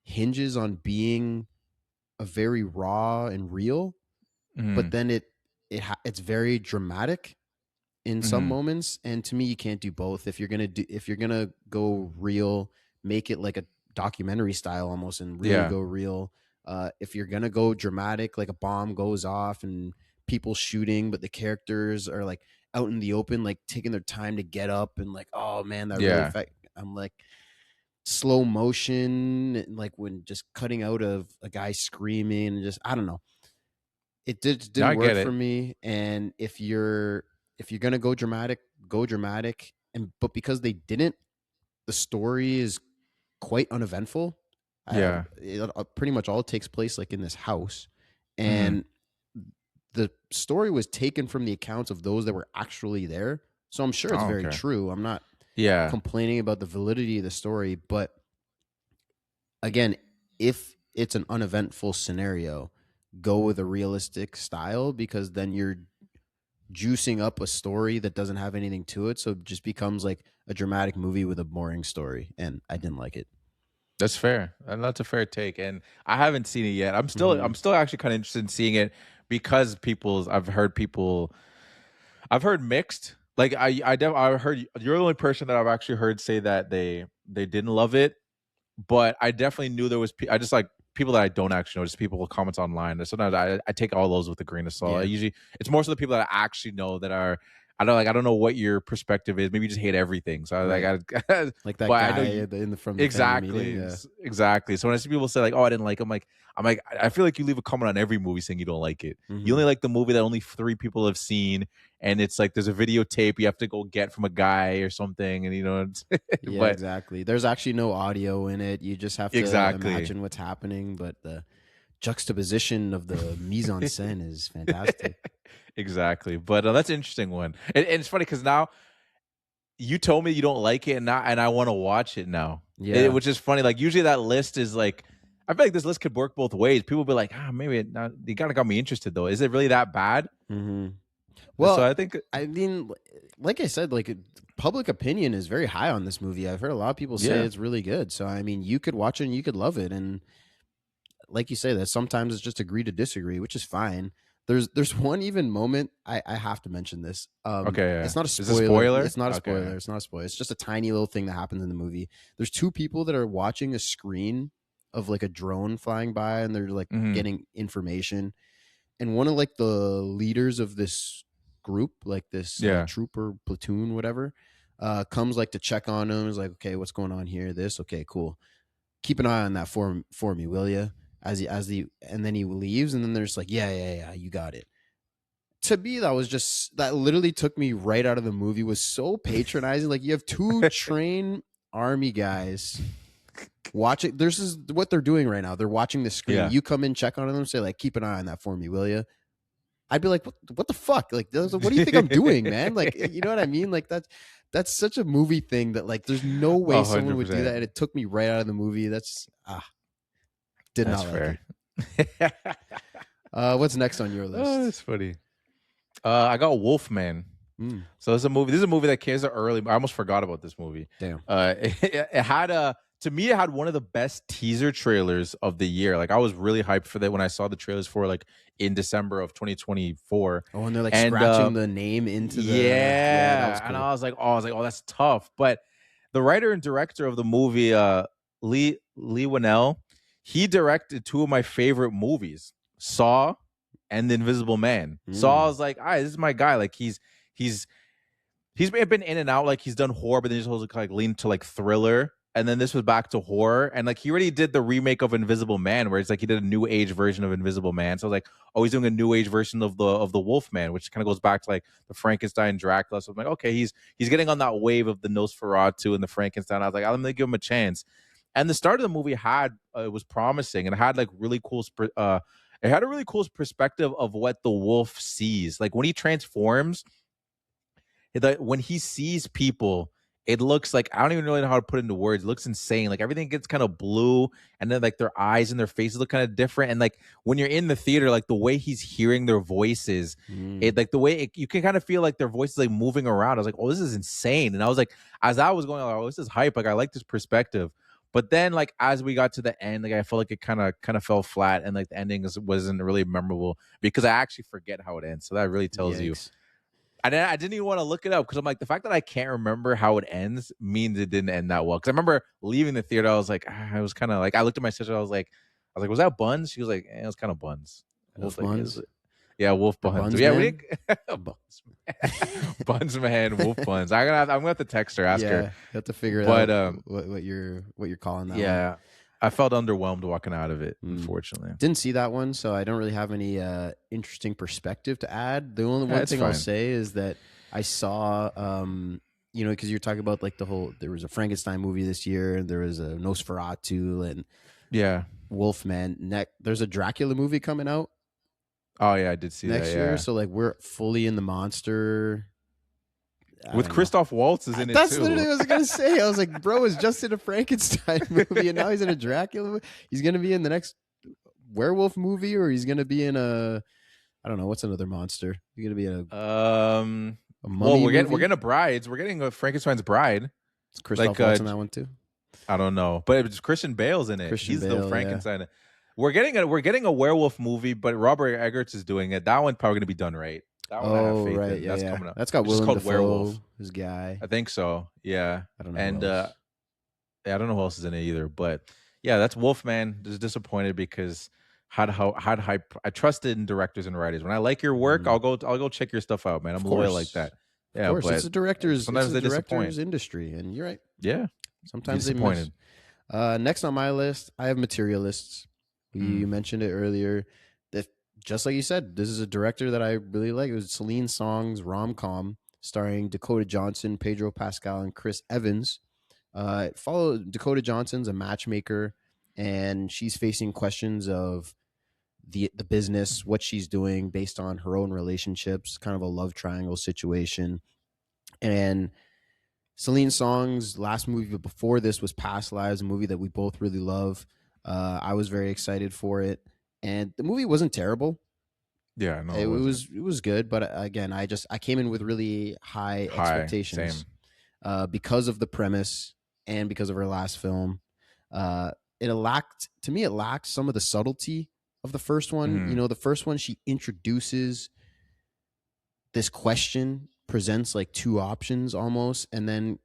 hinges on being a very raw and real, but Hmm. then it's very dramatic in some Hmm. moments, and to me you can't do both. If you're gonna go real, make it like a documentary style almost and really Yeah. go real. If you're gonna go dramatic, like a bomb goes off and people shooting but the characters are like out in the open, like taking their time to get up and like, oh man, that really Yeah. affect. I'm like slow motion, like when just cutting out of a guy screaming and just, I don't know, it No, didn't I work get for it. me. And if you're gonna go dramatic, go dramatic. And but because they didn't, the story is quite uneventful. Yeah. Pretty much all takes place like in this house, Hmm. and the story was taken from the accounts of those that were actually there. So I'm sure it's Oh, very okay. true. I'm not Yeah. complaining about the validity of the story, but again, if it's an uneventful scenario, go with a realistic style because then you're juicing up a story that doesn't have anything to it. So it just becomes like a dramatic movie with a boring story. And I didn't like it. That's fair. And that's a fair take. And I haven't seen it yet. Mm-hmm. I'm still actually kind of interested in seeing it because I've heard mixed. Like I heard you're the only person that I've actually heard say that they didn't love it, but I definitely knew there was. I just like people that I don't actually know, just people with comments online. And sometimes I take all those with a grain of salt. Yeah. It's more so the people that I actually know that are. I don't know what your perspective is. Maybe you just hate everything. So Right. Like that but I know guy you from the family meeting. exactly, Yeah. exactly. So when I see people say like, "Oh, I didn't like," I'm like, I feel like you leave a comment on every movie saying you don't like it. You Mm-hmm. only like the movie that only 3 people have seen, and it's like there's a videotape you have to go get from a guy or something, and Yeah, but exactly. There's actually no audio in it. You just have to exactly. imagine what's happening. But the juxtaposition of the mise en scène is fantastic. Exactly. But that's an interesting one. And it's funny because now you told me you don't like it, and I want to watch it now. Yeah. Which is funny. Like usually that list is like, I feel like this list could work both ways. People be like, maybe not. You kind of got me interested though. Is it really that bad? Mm-hmm. So Well, I think, I mean, like I said, like public opinion is very high on this movie. I've heard a lot of people say yeah, it's really good. So I mean, you could watch it and you could love it. And like you say, that sometimes it's just agree to disagree, which is fine. There's one even moment I have to mention this. Okay, yeah. It's not a Is it spoiler. spoiler? It's not a Okay. spoiler. It's not a spoiler. It's just a tiny little thing that happens in the movie. There's two people that are watching a screen of like a drone flying by, and they're like getting information. And one of like the leaders of this group, like this troop or platoon, whatever, comes like to check on him. Is like, okay, what's going on here? This, okay, cool. Keep an eye on that for me, will you? And then he leaves, and then there's like, yeah, you got it. To me, that literally took me right out of the movie. Was so patronizing. Like, you have two trained army guys watching. This is what they're doing right now. They're watching the screen. Yeah. You come in, check on them, say like, keep an eye on that for me, will you? I'd be like, what the fuck? Like, what do you think I'm doing, man? Like, you know what I mean? Like, that's such a movie thing that like, there's no way 100%. someone would do that. And it took me right out of the movie. That's not fair. Like it. What's next on your list? Oh, that's funny. I got Wolfman. So this is a movie that came out early. I almost forgot about this movie. Damn. It had to me, it had one of the best teaser trailers of the year. Like, I was really hyped for that when I saw the trailers for like in December of 2024. Oh, and they're like scratching the name into the that was cool. And I was like, oh, that's tough. But the writer and director of the movie, Lee Winnell, he directed two of my favorite movies, Saw and The Invisible Man. Saw, I was like, all right, this is my guy. Like, he's been in and out. Like, he's done horror, but then he's also like leaned to like thriller. And then this was back to horror. And like, he already did the remake of Invisible Man, where it's like he did a new age version of Invisible Man. So I was like, oh, he's doing a new age version of the Wolfman, which kind of goes back to like the Frankenstein Dracula. So I'm like, okay, he's getting on that wave of the Nosferatu and the Frankenstein. I was like, I'm gonna give him a chance. And the start of the movie it was promising, and it had like really cool. It had a really cool perspective of what the wolf sees. Like, when he transforms, when he sees people, it looks like, I don't even really know how to put it into words. It looks insane. Like, everything gets kind of blue, and then like their eyes and their faces look kind of different. And like, when you're in the theater, like the way he's hearing their voices, it like the way you can kind of feel like their voices like moving around. I was like, oh, this is insane. And I was like, as I was going, like, oh, this is hype. Like, I like this perspective. But then, like, as we got to the end, like, I felt like it kind of fell flat, and like the ending wasn't really memorable because I actually forget how it ends. So that really tells you. I didn't even want to look it up because I'm like, the fact that I can't remember how it ends means it didn't end that well. Because I remember leaving the theater, I was like, I was kind of like, I looked at my sister, I was like, was that buns? She was like, it was kind of buns. Wolf buns. Yeah, wolf buns. Yeah, we buns man, wolf buns. I'm gonna have to text her, ask her. You have to figure out what you're calling that. Yeah, one. I felt underwhelmed walking out of it. Unfortunately, didn't see that one, so I don't really have any interesting perspective to add. The only one thing I'll say is that I saw, because you're talking about like there was a Frankenstein movie this year, and there was a Nosferatu, and Wolfman. There's a Dracula movie coming out. Oh yeah, I did see next that year. So like, we're fully in the monster. With Christoph Waltz is in it too. That's literally what I was gonna say. I was like, bro was just in a Frankenstein movie, and now he's in a Dracula movie. He's gonna be in the next werewolf movie, or he's gonna be in I don't know, what's another monster? He's gonna be in a mummy we're getting a Brides. We're getting a Frankenstein's Bride. Is Christoph Waltz in that one too? I don't know, but it's Christian Bale's in it. He's the Frankenstein. Yeah. We're getting a werewolf movie, but Robert Eggers is doing it. That one's probably gonna be done right. That one right, that's coming up. That's got Willem Dafoe, Werewolf, his guy. I think so. Yeah, I don't know. And I don't know who else is in it either. But yeah, that's Wolfman. Just disappointed because how I trusted in directors and writers. When I like your work, I'll go check your stuff out, man. I'm loyal like that. Yeah, of course, it's a director's. Sometimes they disappoint. Industry, and you're right. Yeah, sometimes they miss. Next on my list, I have Materialists. You mentioned it earlier. Just like you said, this is a director that I really like. It was Celine Song's rom-com starring Dakota Johnson, Pedro Pascal, and Chris Evans. It followed Dakota Johnson's a matchmaker, and she's facing questions of the business, what she's doing based on her own relationships, kind of a love triangle situation. And Celine Song's last movie before this was Past Lives, a movie that we both really love. I was very excited for it. And the movie wasn't terrible. Yeah, no, it was good. But again, I came in with really high expectations because of the premise and because of her last film. It lacked some of the subtlety of the first one. Mhm. You know, the first one, she introduces this question, presents like two options almost, and then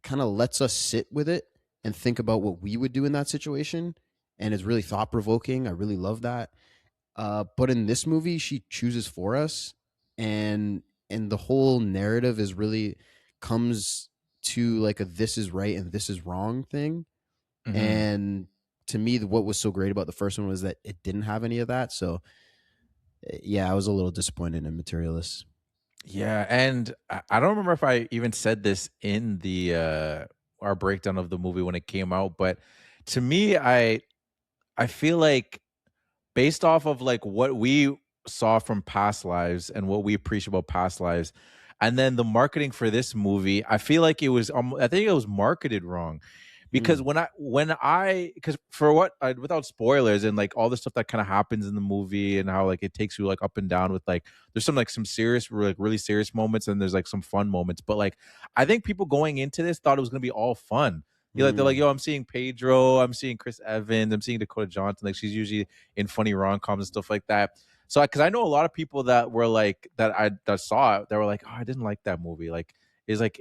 kind of lets us sit with it and think about what we would do in that situation. And it's really thought provoking. I really love that. But in this movie, she chooses for us, and the whole narrative is really comes to like a this is right and this is wrong thing. Mhm. And to me, what was so great about the first one was that it didn't have any of that. So yeah, I was a little disappointed in Materialist. Yeah, and I don't remember if I even said this in the our breakdown of the movie when it came out, but to me, I feel like based off of like what we saw from past lives and what we appreciate about past lives, and then the marketing for this movie, I feel like it was I think it was marketed wrong. Because Mm, when I because for what without spoilers and like all the stuff that kind of happens in the movie and how like it takes you like up and down with like there's some like some serious like really serious moments and there's like some fun moments, but like I think people going into this thought it was gonna be all fun. They're like, mm, yo, I'm seeing Pedro, I'm seeing Chris Evans, I'm seeing Dakota Johnson. Like she's usually in funny rom coms and stuff like that. So, because I know a lot of people that were like that saw it, that were like, oh, I didn't like that movie. Like, it's like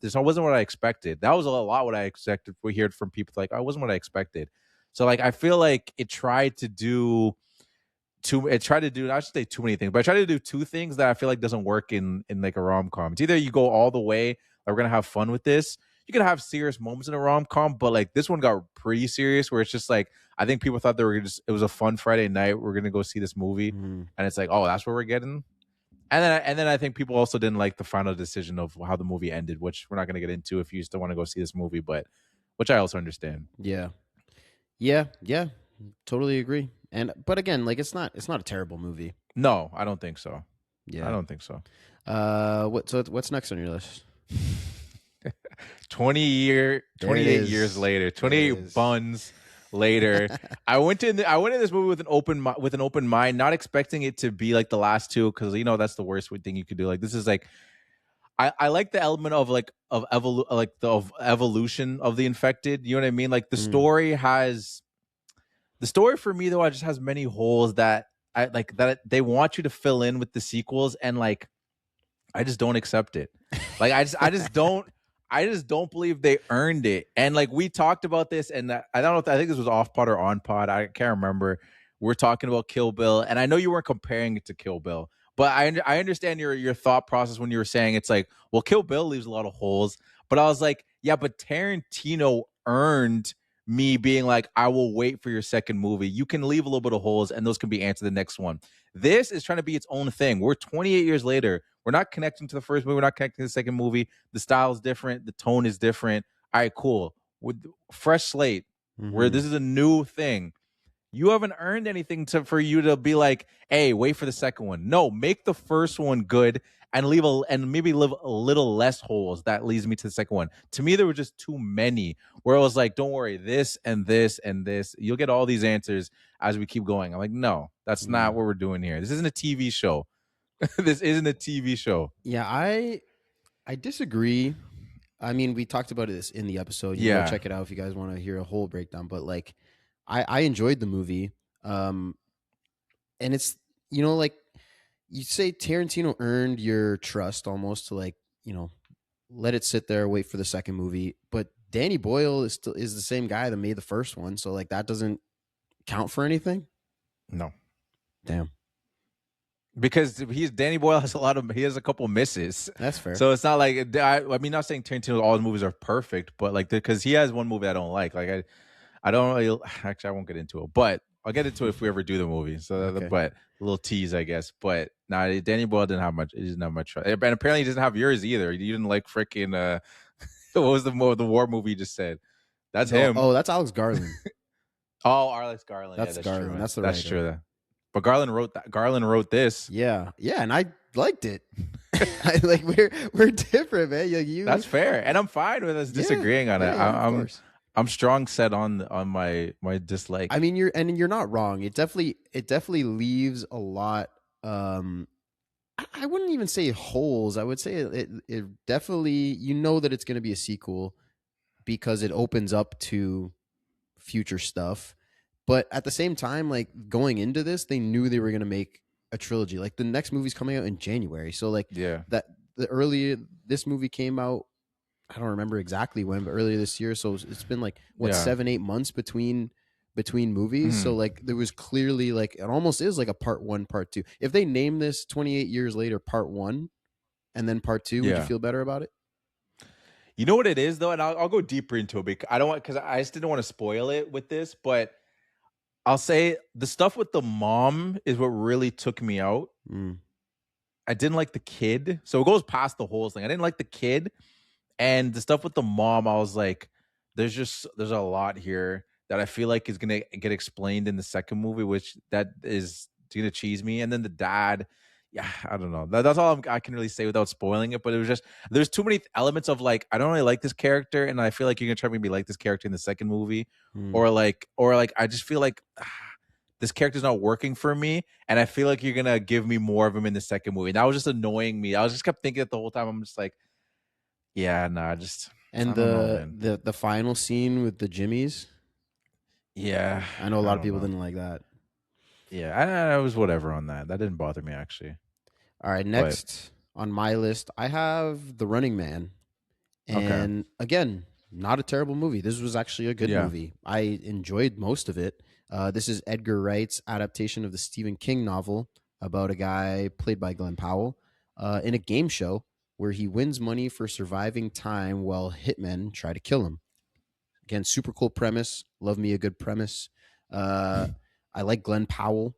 this wasn't what I expected. That was a lot what I expected. We heard from people like, oh, it wasn't what I expected. So, like, I feel like it tried to do I should say too many things, but I tried to do two things that I feel like doesn't work in like a rom com. It's either you go all the way, like, we're gonna have fun with this. You can have serious moments in a rom com, but like this one got pretty serious, where it's just like I think people thought they were just it was a fun Friday night. We're gonna go see this movie, mm. and it's like, oh, that's what we're getting. And then I think people also didn't like the final decision of how the movie ended, which we're not gonna get into if you still want to go see this movie, but which I also understand. Yeah. Yeah. Yeah. Totally agree. And but again, like it's not a terrible movie. No, I don't think so. I Yeah. don't think so. What's next on your list? 28 years is. later, There it 28 is. buns later. I went in this movie with an open mind, not expecting it to be like the last two, because that's the worst thing you could do. Like this is like I like the element of like of evolution of the infected. You know what I mean? Like Mm, the story for me though, I just has many holes that I like that they want you to fill in with the sequels, and like I just don't accept it. Like I just don't believe they earned it. And like we talked about this, and I don't know if I think this was off pod or on pod. I can't remember. We're talking about Kill Bill, and I know you weren't comparing it to Kill Bill, but I understand your thought process when you were saying it's like, well, Kill Bill leaves a lot of holes, but I was like, yeah, but Tarantino earned me being like, I will wait for your second movie. You can leave a little bit of holes, and those can be answered the next one. This is trying to be its own thing. We're 28 years later. We're not connecting to the first movie. We're not connecting to the second movie. The style is different. The tone is different. All right, cool. With fresh slate, where mm-hmm. this is a new thing. You haven't earned anything for you to be like, hey, wait for the second one. No, make the first one good and maybe leave a little less holes. That leads me to the second one. To me, there were just too many. Where I was like, don't worry, this and this and this. You'll get all these answers as we keep going. I'm like, no, that's not Mm. what we're doing here. This isn't a TV show. This isn't a TV show. Yeah, I disagree. I mean, we talked about this in the episode. You can go Yeah. check it out if you guys want to hear a whole breakdown. But like, I enjoyed the movie, um, and it's like you say Tarantino earned your trust almost to like let it sit there, wait for the second movie. But Danny Boyle is the same guy that made the first one, so like that doesn't count for anything. No. Damn, Because Danny Boyle he has a couple misses. that's fair. So it's not like I mean, not saying Tarantino all his movies are perfect, but like because he has one movie I don't like. Like I don't really actually I won't get into it, but I'll get into it if we ever do the movie. So Okay. but a little tease, I guess. But nah, Danny Boyle didn't have much. He didn't have much. And apparently he doesn't have yours either. You didn't like freaking what was the war movie you just said? That's him. Oh, that's Alex Garland. Oh, Alex Garland. Yeah, That's that's Garland. true. That's the That's writer. true. But Garland wrote that. Garland wrote this. Yeah, yeah, and I liked it. Like we're different, man. You That's fair, and I'm fine with us disagreeing on it. yeah, of course. I'm strong set on my dislike. I mean, you're not wrong. It definitely leaves a lot. I wouldn't even say holes. I would say it definitely that it's going to be a sequel because it opens up to future stuff. But at the same time, like going into this, they knew they were going to make a trilogy. Like the next movie's coming out in January. So like Yeah. that the earlier this movie came out, I don't remember exactly when, but earlier this year. So it's been like what Yeah. 7-8 months between movies. So Mhm. like there was clearly like it almost is like a part one, part two. If they name this 28 years later, part one, and then part two, would you Yeah. feel better about it? You know what it is though, and I'll go deeper into it because I don't want because I just didn't want to spoil it with this, but I'll say the stuff with the mom is what really took me out. Mm. I didn't like the kid, so it goes past the whole thing. I didn't like the kid, and the stuff with the mom. I was like, there's a lot here that I feel like is gonna get explained in the second movie, which that is gonna cheese me. And then the dad, yeah, I don't know. That's all I can really say without spoiling it. But it was just there's too many elements of like I don't really like this character, and I feel like you're gonna try to make me like this character in the second movie, Mm. or like I just feel like this character's not working for me, and I feel like you're gonna give me more of him in the second movie. And that was just annoying me. I was just kept thinking it the whole time. I'm just like, yeah, nah, just I And don't know, the man. the final scene with the Jimmies, Yeah, I know a I lot of don't people know. didn't like that. Yeah, I was whatever on that. That didn't bother me actually. All right, But next on my list, I have The Running Man. okay, And again, not a terrible movie. This was actually a good yeah, movie. I enjoyed most of it. This is Edgar Wright's adaptation of the Stephen King novel about a guy played by Glenn Powell in a game show where he wins money for surviving time while hitmen try to kill him. Again, super cool premise. Love me a good premise. Uh, I like Glenn Powell.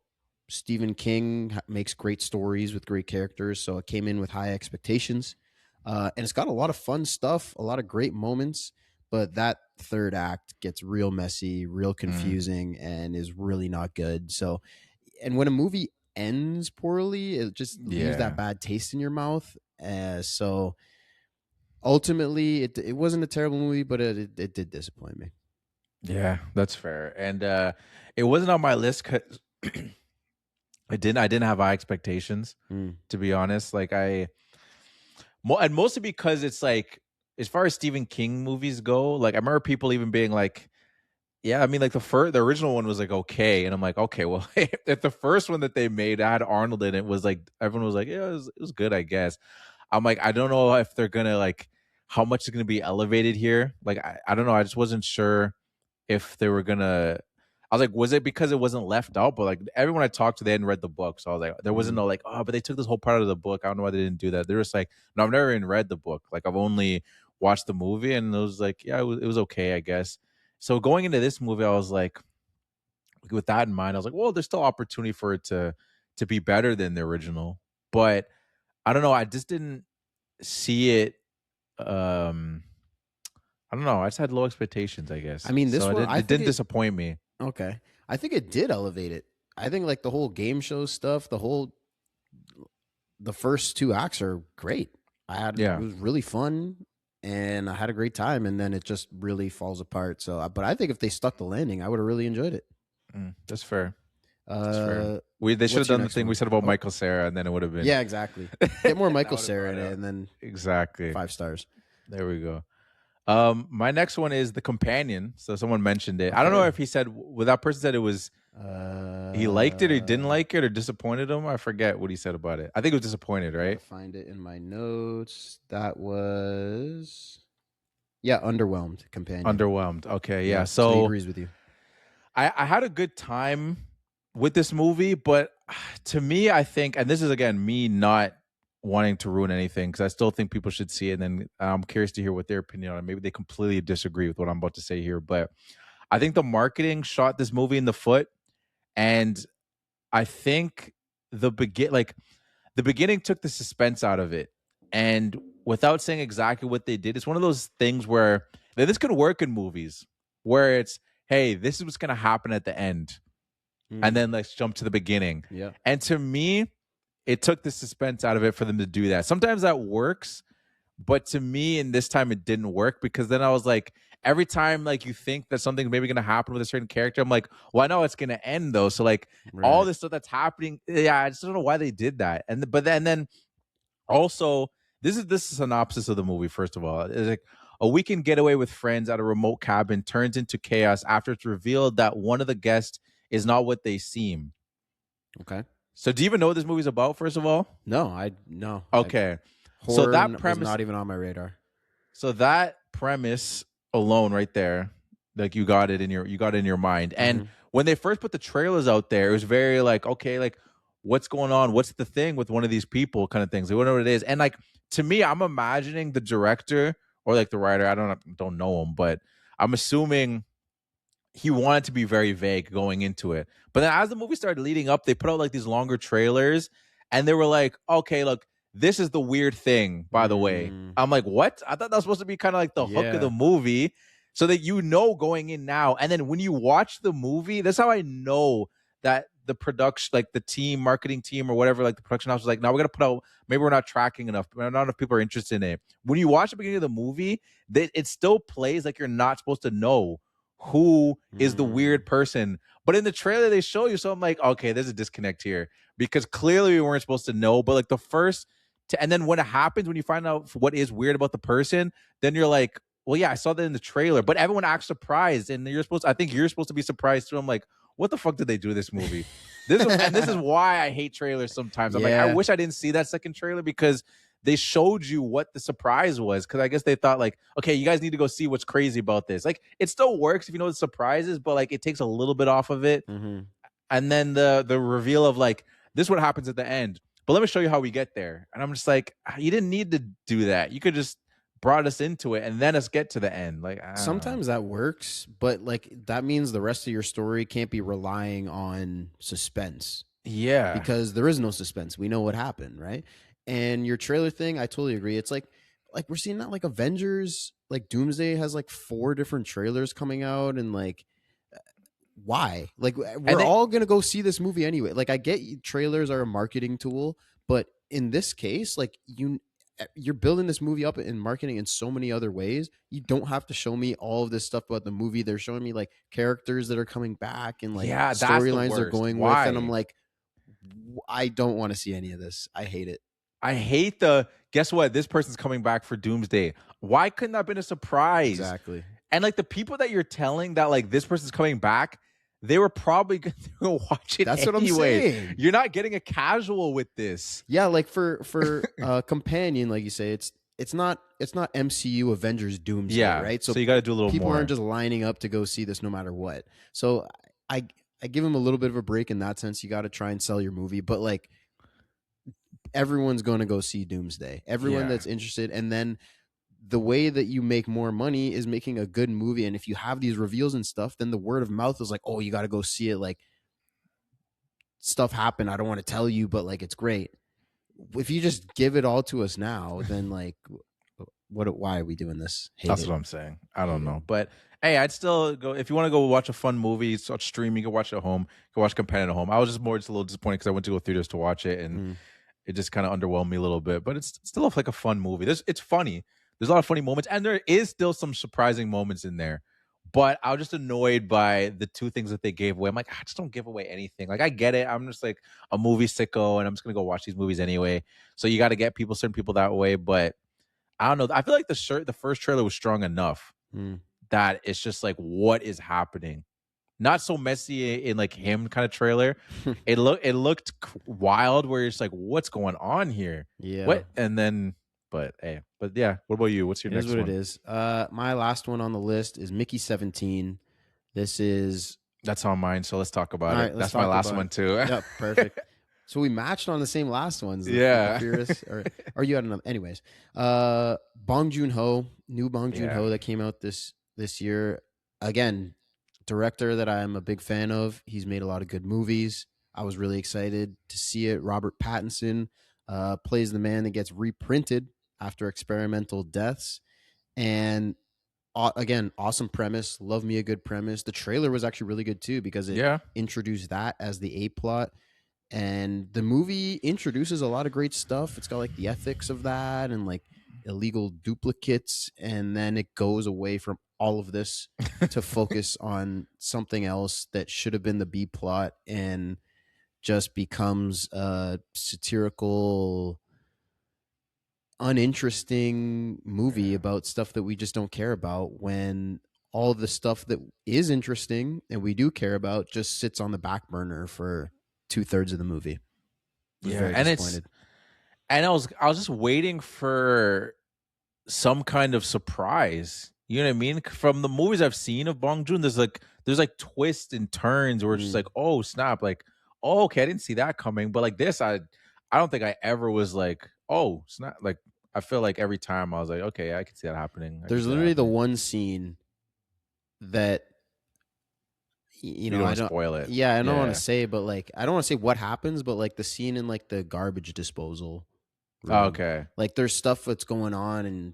Stephen King makes great stories with great characters, so it came in with high expectations. And it's got a lot of fun stuff, a lot of great moments, but that third act gets real messy, real mm, confusing, and is really not good. So, and when a movie ends poorly, it just leaves that yeah, bad taste in your mouth. So ultimately, it wasn't a terrible movie, but it did disappoint me. yeah. That's fair. And it wasn't on my list because I didn't have high expectations Mm, to be honest. Like and mostly because it's like as far as Stephen King movies go, like I remember people even being like, yeah, I mean, like the original one was like okay, and I'm like, okay, well, if the first one that they made had Arnold in it was like everyone was like, yeah, it was good, I guess. I'm like, I don't know if they're gonna like how much is gonna be elevated here. Like, I don't know. I just wasn't sure if they were gonna. I was like, was it because it wasn't left out? But like everyone I talked to, they hadn't read the book, so I was like, there wasn't mm. no like, oh, but they took this whole part of the book. I don't know why they didn't do that. They're just like, no, I've never even read the book. Like, I've only watched the movie, and it was like, yeah, it was okay, I guess. So going into this movie, I was like, with that in mind, I was like, well, there's still opportunity for it to be better than the original. But I don't know, I just didn't see it. Um, I don't know. I just had low expectations, I I guess. mean, So this one, I it think didn't it disappoint me. okay. I think it did elevate it. I think like the whole game show stuff, the first two acts are great. It Yeah, was really fun, and I had a great time, and then it just really falls apart. So, but I think if they stuck the landing, I would have really enjoyed it. that's fair. That's fair. Uh, They should have what's your done the next thing we one? said about Oh, Michael Cera, and then it would have been yeah, exactly. Get more that Michael would have Cera brought in it it, up. and then Exactly. 5 stars. There we go. My next one is The Companion. So someone mentioned it. I don't know Okay. if he said that person said it was he liked it or he didn't Uh, like it or disappointed him. I forget what he said about it. I think it was disappointed, I gotta right? find it in my notes. That was yeah, underwhelmed companion. Underwhelmed. Okay, yeah. Yeah, so he So agrees with you. I had a good time with this movie, but to me, I think, and this is again me not wanting to ruin anything because I still think people should see it. And then I'm curious to hear what their opinion on it. Maybe they completely disagree with what I'm about to say here, but I think the marketing shot this movie in the foot, and I think the beginning took the suspense out of it. And without saying exactly what they did, it's one of those things where this can work in movies where it's, hey, this is what's going to happen at the end. And Mm, then let's jump to the beginning. yeah. And to me, it took the suspense out of it for them to do that. Sometimes that works, but to me, in this time, it didn't work because then I was like, every time like you think that something's maybe gonna happen with a certain character, I'm like, well, I know it's gonna end though. So like all Right. this stuff that's happening, yeah, I just don't know why they did that. And then also this is the synopsis of the movie. First of all, it's like, A weekend getaway with friends at a remote cabin turns into chaos after it's revealed that one of the guests is not what they seem. Okay. So do you even know what this movie's about, first of all? No. Okay. So Horror that was premise, not even on my radar. so that premise alone right there, like you got it in your mind. And when they first put the trailers out there, it was very like, okay, like what's going on? What's the thing with one of these people kind of things? They wouldn't know what it is. And like to me, I'm imagining the director or like the writer, I don't know him, but I'm assuming he wanted to be very vague going into it. But then as the movie started leading up, they put out like these longer trailers and they were like, okay, look, this is the weird thing, by the way. I'm like, what? I thought that was supposed to be kind of like the hook of the movie so that you know going in now. And then when you watch the movie, that's how I know that the production, like the team, marketing team or whatever, like the production house was like, now we're going to put out, maybe we're not tracking enough. Not enough people are interested in it. When you watch the beginning of the movie, it still plays like you're not supposed to know who is the weird person. But in the trailer, they show you. So I'm like, okay, there's a disconnect here because clearly we weren't supposed to know. But like the first, and then when it happens, when you find out what is weird about the person, then you're like, well, yeah, I saw that in the trailer. But everyone acts surprised, and I think you're supposed to be surprised too. I'm like, what the fuck did they do this movie? This is why I hate trailers sometimes. I'm like, I wish I didn't see that second trailer because they showed you what the surprise was. Because I guess they thought like, okay, you guys need to go see what's crazy about this. Like, it still works if you know the surprises, but like it takes a little bit off of it. And then the reveal of like, this is what happens at the end. But let me show you how we get there. And I'm just like, you didn't need to do that. You could just brought us into it and then us get to the end. Like sometimes that works, but like that means the rest of your story can't be relying on suspense. Yeah. Because there is no suspense. We know what happened, right? And your trailer thing, I totally agree. It's like we're seeing that like Avengers, like Doomsday has like 4 different trailers coming out, and like why? Like we're all gonna go see this movie anyway. Like I get trailers are a marketing tool, but in this case, like you're building this movie up in marketing in so many other ways. You don't have to show me all of this stuff about the movie. They're showing me like characters that are coming back and like storylines they're going with, and I'm like, I don't want to see any of this. I hate it. I hate guess what? This person's coming back for Doomsday. Why couldn't that have been a surprise? Exactly. And like the people that you're telling that like this person's coming back, they were probably going to watch it. That's what I'm saying. You're not getting a casual with this. Yeah, like for companion, like you say, it's not MCU Avengers Doomsday, right? So you got to do a little people more. People aren't just lining up to go see this no matter what. So I give them a little bit of a break in that sense. You got to try and sell your movie, but like everyone's going to go see Doomsday. Everyone that's interested, and then the way that you make more money is making a good movie. And if you have these reveals and stuff, then the word of mouth is like, oh, you got to go see it. Like stuff happened. I don't want to tell you, but like, it's great. If you just give it all to us now, then like, why are we doing this? That's what I'm saying. I don't know. But hey, I'd still go, if you want to go watch a fun movie, watch streaming, you can watch it at home, you can watch Companion at home. I was just a little disappointed because I went to go theaters to watch it and it just kind of underwhelmed me a little bit, but it's still like a fun movie. It's funny. There's a lot of funny moments, and there is still some surprising moments in there. But I was just annoyed by the 2 things that they gave away. I'm like, I just don't give away anything. Like, I get it. I'm just like a movie sicko, and I'm just gonna go watch these movies anyway. So you got to get certain people that way. But I don't know. I feel like the first trailer was strong enough that it's just like, what is happening? Not so messy in like him kind of trailer. It looked wild where it's like, what's going on here? Yeah. What? And then. But yeah, what about you? What's your next one? It is. My last one on the list is Mickey 17. That's on mine, so let's talk about it. That's my last one too. Yep, perfect. So we matched on the same last ones. Yeah. Or you had another. Anyways, Bong Joon-ho, new Bong Joon-ho that came out this year. Again, director that I'm a big fan of. He's made a lot of good movies. I was really excited to see it. Robert Pattinson plays the man that gets reprinted after experimental deaths. And again, awesome premise. Love me a good premise. The trailer was actually really good too because it introduced that as the A plot. And the movie introduces a lot of great stuff. It's got like the ethics of that and like illegal duplicates. And then it goes away from all of this to focus on something else that should have been the B plot and just becomes a satirical uninteresting movie about stuff that we just don't care about, when all the stuff that is interesting and we do care about just sits on the back burner for 2/3 of the movie. Was Yeah, very disappointed. I was just waiting for some kind of surprise. You know what I mean? From the movies I've seen of Bong Joon, there's like twists and turns where it's just like, oh snap, like, oh okay, I didn't see that coming. But like this, I don't think I ever was like, oh snap. Like I feel like every time I was like, okay, I can see that happening. There's literally the one scene that You don't I want to don't. spoil it. Yeah, I don't want Yeah. to say, but like I don't want to say what happens, but like the scene in like the garbage disposal Oh, room, okay. like there's stuff that's going on and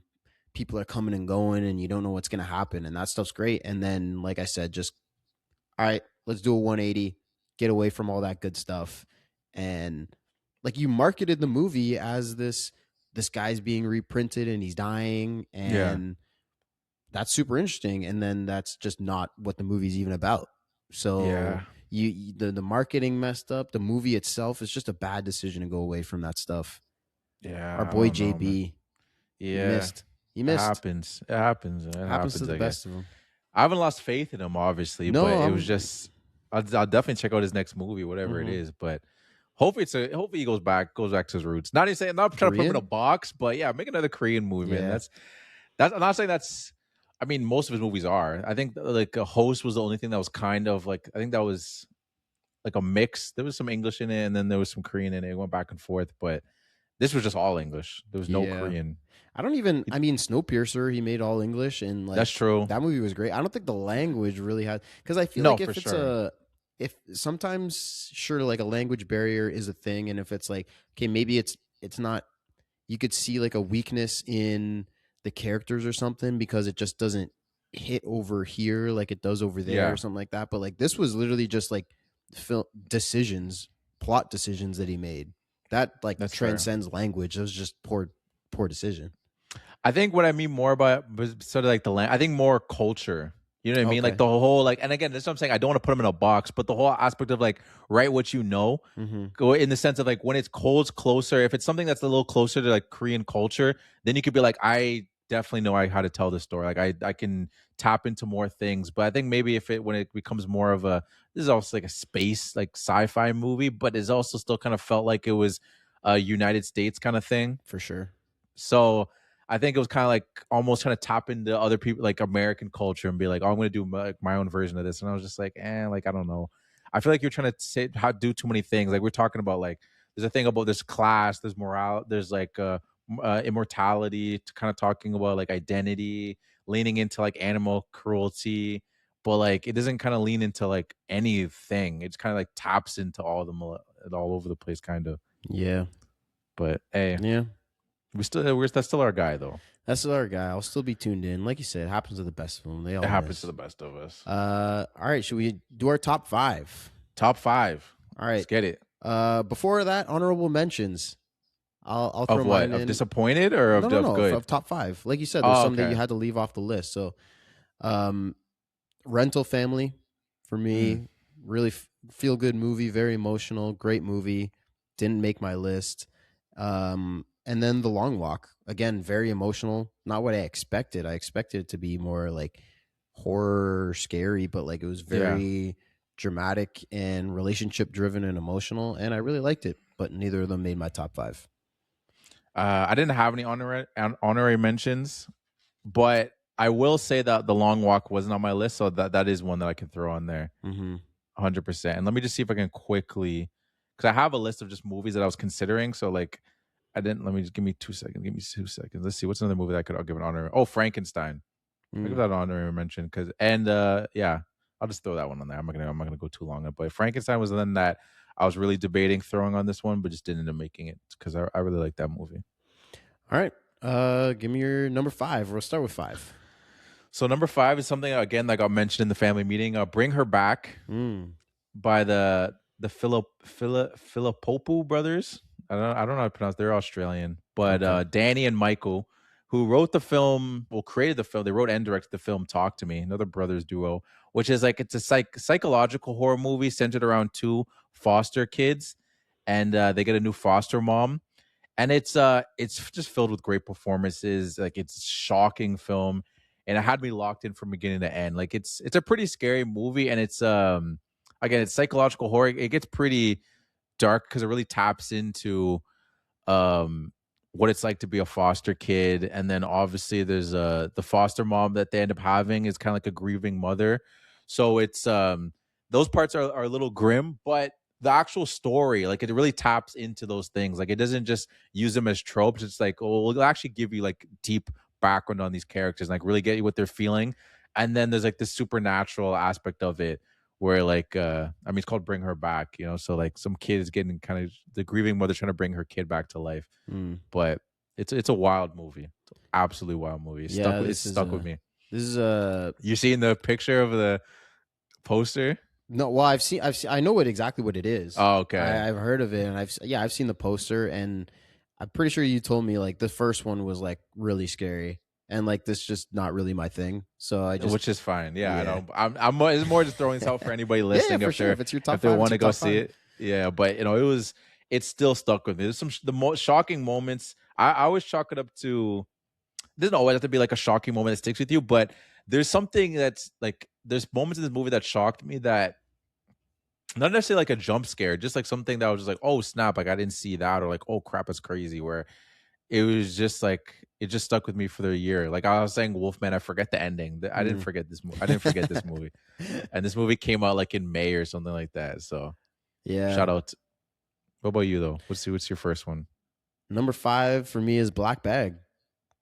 people are coming and going, and you don't know what's gonna happen, and that stuff's great. And then, like I said, just all right, let's do a 180, get away from all that good stuff, and like you marketed the movie as this guy's being reprinted and he's dying, Yeah. and that's super interesting, and then that's just not what the movie's even about. So Yeah. the marketing messed up. The movie itself is just a bad decision to go away from that stuff. Our Yeah. I boy don't know, man. JB, he Yeah. missed. He It missed. happens. It happens. It Happens to happens, the I guess. best of them. I haven't lost faith in him, obviously, No, but it was I'm. just I'll definitely check out his next movie, whatever it Mhm. is. But hopefully he goes back to his roots. Not even saying, not trying to put him in a Korean? box, but yeah, make another Korean movie, man. Yeah, That's I'm not saying that's, I mean, most of his movies are. I think like a host was the only thing that was kind of like, I think that was like a mix. There was some English in it and then there was some Korean in it. It went back and forth, but this was just all English. There was no yeah. Korean. I don't even. I mean, Snowpiercer, he made all English, and That's like true. that movie was great. I don't think the language really had, because I feel No, like for if it's sure. if sometimes sure like a language barrier is a thing, and if it's like okay, maybe it's not, you could see like a weakness in the characters or something because it just doesn't hit over here like it does over there or Yeah, something like that. But like this was literally just like film decisions, plot decisions that he made that like that's fair. transcends language. It was just poor decision. I think what I mean more about was sort of like I think more culture. You know what I mean? Like Okay. the whole like, and again, this is what I'm saying. I don't want to put them in a box, but the whole aspect of like write what you know, Mm-hmm. go in the sense of like when it's cold, closer. If it's something that's a little closer to like Korean culture, then you could be like, I definitely know how to tell this story. Like I can tap into more things. But I think maybe if it when it becomes more of a, this is also like a space like sci-fi movie, but it's also still kind of felt like it was a United States kind of thing. For sure. So I think it was kind of like almost trying to tap into other people, like American culture, and be like, "Oh, I'm going to do my own version of this." And I was just like, like I don't know. I feel like you're trying to say how do too many things. Like we're talking about, like there's a thing about this class, there's morale, there's like immortality, to kind of talking about like identity, leaning into like animal cruelty, but like it doesn't kind of lean into like anything. It's kind of like taps into all the all over the place, kind of. Yeah. But hey, Yeah. that's still our guy though. That's our guy. I'll still be tuned in. Like you said, it happens to the best of them. They all It happens miss. to the best of us. All right. Should we do our top five? Top five. All Let's right. get it. Before that, honorable mentions. I'll throw Of what? mine Of in. disappointed or No, of, no, of no. good? Of top five. Like you said, there's Oh, some that you okay. had to leave off the list. So, um, Rental Family for me, really feel good movie, very emotional, great movie. Didn't make my list. And then The Long Walk, again, very emotional. Not what I expected. I expected it to be more like horror, scary, but like it was Yeah. very dramatic and relationship driven and emotional, and I really liked it. But neither of them made my top five. I didn't have any honorary mentions, but I will say that The Long Walk wasn't on my list, so that is one that I can throw on there, Mm-hmm. 100%. And let me just see if I can quickly, because I have a list of just movies that I was considering. So like, I didn't. Let me just give me 2 seconds. Give me 2 seconds. Let's see what's another movie that I'll give an honor. Oh, Frankenstein. I'll give that an honorary mention because, and yeah, I'll just throw that one on there. I'm not gonna go too long on it. But Frankenstein was the one that I was really debating throwing on this one, but just didn't end up making it because I really like that movie. All right. Give me your number five. We'll start with five. So number five is something again like I mentioned in the family meeting. Bring Her Back by the Philippopu brothers. I don't know how to pronounce. They're Australian, but Okay. Danny and Michael, who wrote the film, created the film. They wrote and directed the film "Talk to Me," another brothers duo, which is like it's a psychological horror movie centered around two foster kids, and they get a new foster mom. and it's just filled with great performances. Like, it's a shocking film, and it had me locked in from beginning to end. Like, it's a pretty scary movie, and it's again, it's psychological horror. It gets pretty dark because it really taps into um what it's like to be a foster kid, and then obviously there's the foster mom that they end up having is kind of like a grieving mother. So it's those parts are a little grim, but the actual story, like, it really taps into those things. Like, it doesn't just use them as tropes. It's like, oh, it'll actually give you like deep background on these characters, like really get you what they're feeling. And then there's like the supernatural aspect of it, where like I mean, it's called Bring Her Back, you know, so like some kid is getting kind of the grieving mother trying to bring her kid back to life. But it's a wild movie. It's an absolutely wild movie. It's stuck with me. This is a You seen the picture of the poster? no. Well, I know exactly what it is. Oh, okay. I've heard of it, and I've seen the poster, and I'm pretty sure you told me like the first one was like really scary, and like this just not really my thing. So I just Which is fine. Yeah, I Yeah. don't. I'm more, it's more just throwing this out for anybody listening. for if sure. they're If it's your top if they five, want to it's your go top see five. it. Yeah, but it's still stuck with me. There's the most shocking moments. I always chalk it up to. Doesn't always have to be like a shocking moment that sticks with you, but there's something that's like there's moments in this movie that shocked me, that not necessarily like a jump scare, just like something that was just like, oh snap, like I didn't see that, or like, oh crap, it's crazy. Where it was just like it just stuck with me for the year. Like I was saying, Wolfman, I forget the ending. I didn't forget this movie. I didn't forget this movie, and this movie came out like in May or something like that. So Yeah. shout out. What about you though? What's your first one? Number 5 for me is Black Bag.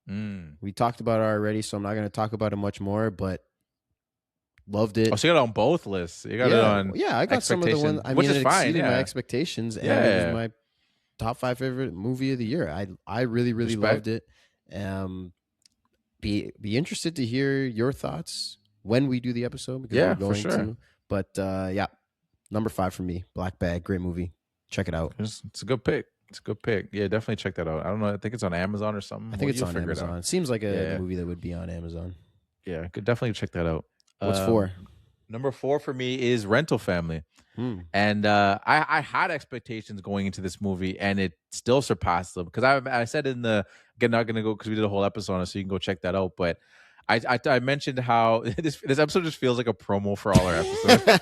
Mm. We talked about it already, so I'm not going to talk about it much more, but loved it. Oh, so you got it on both lists. You got it on I got some of the ones. I which mean, is it fine. exceeded Yeah, my expectations, and yeah, it was my top 5 favorite movie of the year. I really Respect. loved it. Be interested to hear your thoughts when we do the episode, because Yeah, we're for going sure. to. But yeah, number 5 for me, Black Bag, great movie. Check it out. It's a good pick. It's a good pick. Yeah, definitely check that out. I don't know. I think it's on Amazon or something. I think it's You'll on figure it out. Amazon. It seems like a Yeah. movie that would be on Amazon. Yeah, could definitely check that out. What's 4? Number 4 for me is Rental Family. And I had expectations going into this movie, and it still surpassed them, because I said in the, again, not gonna go because we did a whole episode on it, so you can go check that out. But I mentioned how this episode just feels like a promo for all our episodes.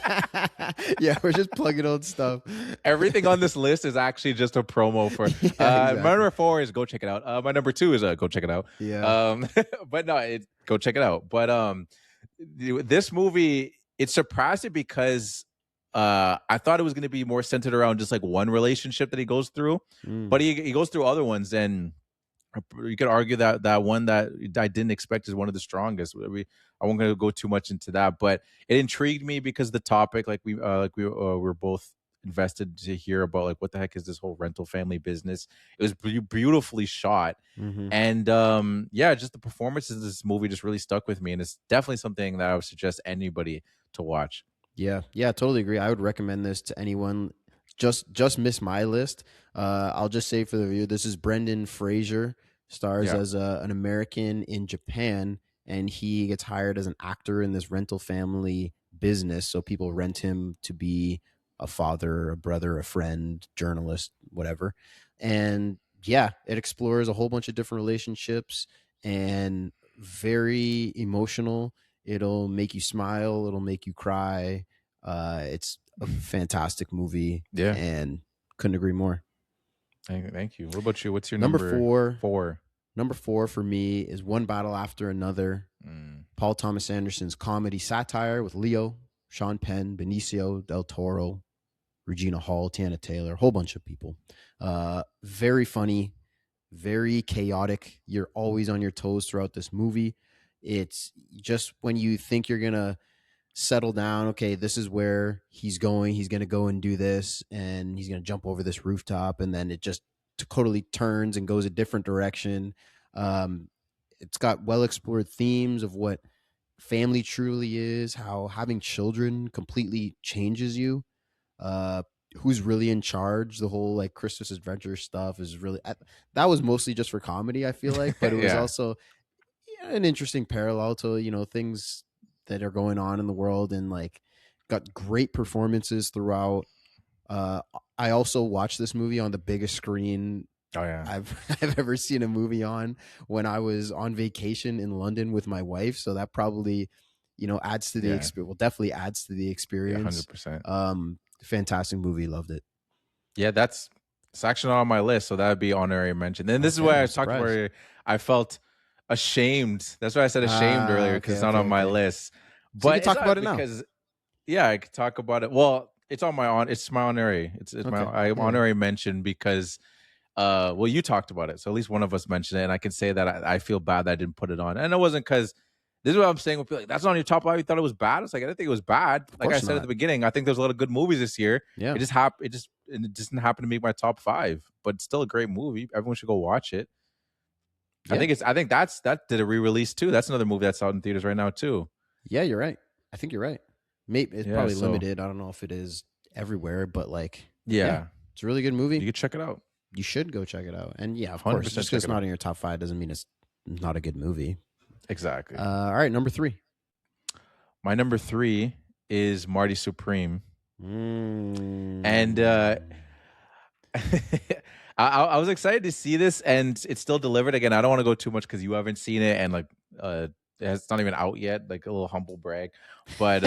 Yeah, we're just plugging old stuff. Everything on this list is actually just a promo for. Exactly. My number 4 is go check it out. My number 2 is go check it out. Yeah. But no, go check it out. But this movie, it surpassed it because I thought it was going to be more centered around just like one relationship that he goes through, but he goes through other ones, and you could argue that one that I didn't expect is one of the strongest. I won't going to go too much into that, but it intrigued me because the topic, like we were both invested to hear about, like, what the heck is this whole rental family business. It was beautifully shot, and yeah, just the performances of this movie just really stuck with me, and it's definitely something that I would suggest anybody to watch. Yeah, totally agree. I would recommend this to anyone. Just miss my list. I'll just say for the review, this is Brendan Fraser, stars as an American in Japan, and he gets hired as an actor in this rental family business. So people rent him to be a father, a brother, a friend, journalist, whatever. And yeah, it explores a whole bunch of different relationships, and very emotional. It'll make you smile. It'll make you cry. It's a fantastic movie. Yeah. And couldn't agree more. Thank you. What about you? What's your Number number 4? Number 4 for me is One Battle After Another. Paul Thomas Anderson's comedy satire with Leo, Sean Penn, Benicio del Toro, Regina Hall, Tiana Taylor, a whole bunch of people. Very funny, very chaotic. You're always on your toes throughout this movie. It's just when you think you're going to settle down, okay, this is where he's going. He's going to go and do this, and he's going to jump over this rooftop, and then it just totally turns and goes a different direction. It's got well-explored themes of what family truly is, how having children completely changes you, who's really in charge. The whole like Christmas Adventure stuff is really, that was mostly just for comedy, I feel like, but it was also an interesting parallel to, things that are going on in the world, and like got great performances throughout. I also watched this movie on the biggest screen Oh yeah. I've ever seen a movie on when I was on vacation in London with my wife. So that probably, adds to the experience. Well, definitely adds to the experience. 100%. Fantastic movie. Loved it. Yeah, it's actually not on my list, so that would be honorary mention. And this is why I talked about it. I felt ashamed. That's why I said ashamed earlier, because it's not on my list. So But you can talk about it now. Yeah, I could talk about it. Well, it's on it's my honorary. It's my honorary mention because you talked about it, so at least one of us mentioned it, and I can say that I feel bad that I didn't put it on. And it wasn't because this is what I'm saying. With people like, that's not on your top 5. You thought it was bad? It's like, I didn't think it was bad. Like I said at the beginning, I think there's a lot of good movies this year. Yeah, it just didn't happen to make my top 5, but it's still a great movie. Everyone should go watch it. Yeah. I think that did a re-release too. That's another movie that's out in theaters right now too. Yeah, you're right. I think you're right. Maybe it's probably limited. I don't know if it is everywhere, but like, it's a really good movie. You can check it out. You should go check it out. And yeah, of course, just because it's not in your top 5 doesn't mean it's not a good movie. Exactly. All right, number 3. My number 3 is Marty Supreme. And I was excited to see this, and it's still delivered. Again, I don't want to go too much because you haven't seen it, and like it's not even out yet. Like a little humble brag, but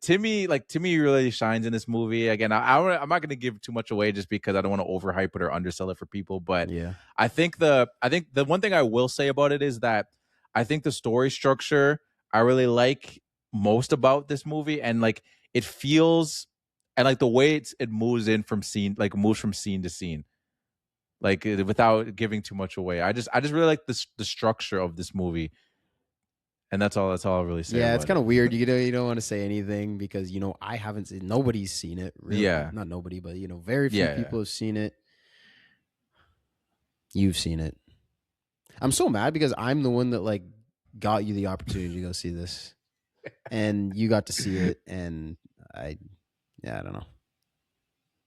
Timmy really shines in this movie. Again, I'm not going to give too much away just because I don't want to overhype it or undersell it for people. But yeah, I think the one thing I will say about it is that I think the story structure I really like most about this movie, and like it feels, and like the way it moves from scene to scene, like without giving too much away. I just really like the structure of this movie. And that's all I'll really say. Yeah, it's kind of weird. You don't want to say anything because I haven't seen. Nobody's seen it. Really. Yeah, not nobody, but very few people have seen it. You've seen it. I'm so mad because I'm the one that like got you the opportunity to go see this, and you got to see it, and I don't know.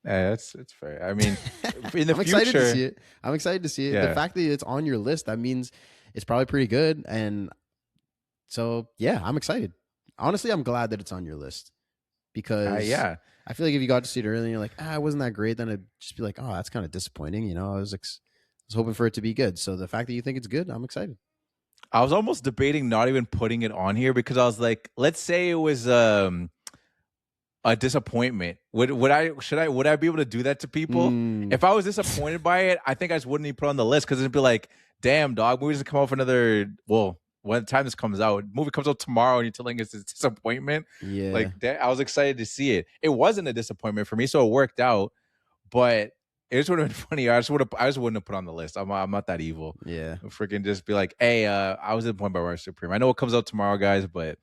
Yeah, it's fair. I mean, in the I'm future, excited to see it. I'm excited to see it. Yeah. The fact that it's on your list, that means it's probably pretty good, and. So, yeah, I'm excited. Honestly, I'm glad that it's on your list because I feel like if you got to see it early and you're like, it wasn't that great, then it'd just be like, oh, that's kind of disappointing. I was hoping for it to be good. So the fact that you think it's good, I'm excited. I was almost debating not even putting it on here because I was like, let's say it was a disappointment. Would I be able to do that to people? If I was disappointed by it, I think I just wouldn't even put it on the list because it'd be like, damn, dog, movies come out for another, when the time this comes out, movie comes out tomorrow and you're telling us it's a disappointment. Yeah. Like that, I was excited to see it. It wasn't a disappointment for me, so it worked out. But it just would have been funny. I just wouldn't have put on the list. I'm not that evil. Yeah. Freaking just be like, hey, I was disappointed by Marty Supreme. I know it comes out tomorrow, guys, but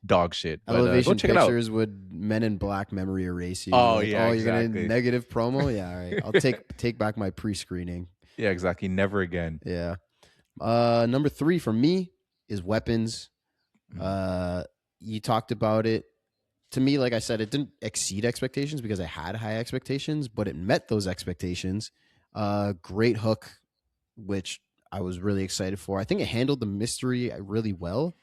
dog shit. Elevation Pictures would Men in Black memory erase you. Oh, like, yeah, you're gonna negative promo? Yeah, all right. I'll take back my pre-screening. Yeah, exactly. Never again. Yeah. Number 3 for me is Weapons. You talked about it. To me, like I said, it didn't exceed expectations because I had high expectations, but it met those expectations. Great hook, which I was really excited for. I think it handled the mystery really well.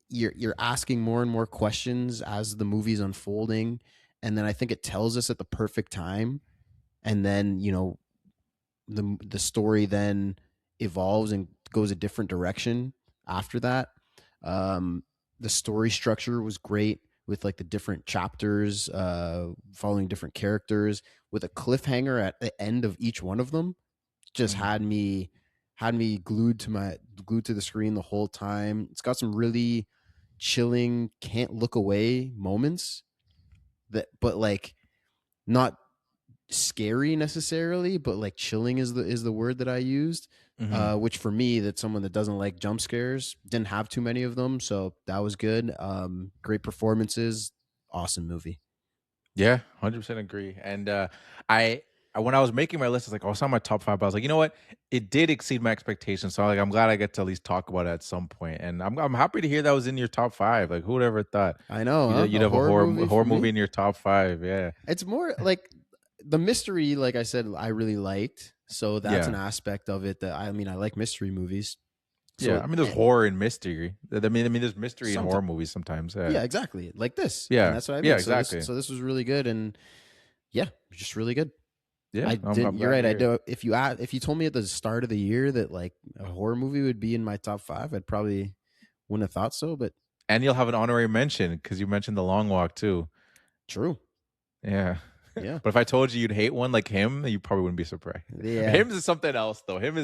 You're asking more and more questions as the movie's unfolding, and then I think it tells us at the perfect time, and then the story then evolves and goes a different direction after that. The story structure was great with like the different chapters following different characters with a cliffhanger at the end of each one of them. Just had me glued to the screen the whole time. It's got some really chilling, can't look away moments but like not scary necessarily, but like chilling is the word that I used. Which for me, that's someone that doesn't like jump scares, didn't have too many of them, so that was good. Great performances, awesome movie. Yeah, 100% agree. And I when I was making my list, I was like, it's not my top 5, but I was like, you know what, it did exceed my expectations, so I'm glad I get to at least talk about it at some point. And I'm happy to hear that was in your top 5. Like, who would ever thought? I know you'd have a horror movie in your top 5. Yeah, it's more like the mystery, like I said, I really liked. So that's an aspect of it that I like mystery movies. So, I mean, there's horror and mystery. I mean, there's mystery in horror movies sometimes. Yeah, exactly. Like this. Yeah, and that's what I mean. Yeah, exactly. So this was really good, and Yeah, just really good. Yeah, I didn't. You're glad right. to I hear it. do. If you told me at the start of the year that like a horror movie would be in my top 5, I'd probably wouldn't have thought so. But And you'll have an honorary mention because you mentioned The Long Walk too. true. Yeah. Yeah. But if I told you you'd hate one like him, you probably wouldn't be surprised. Yeah. Him is something else though. Him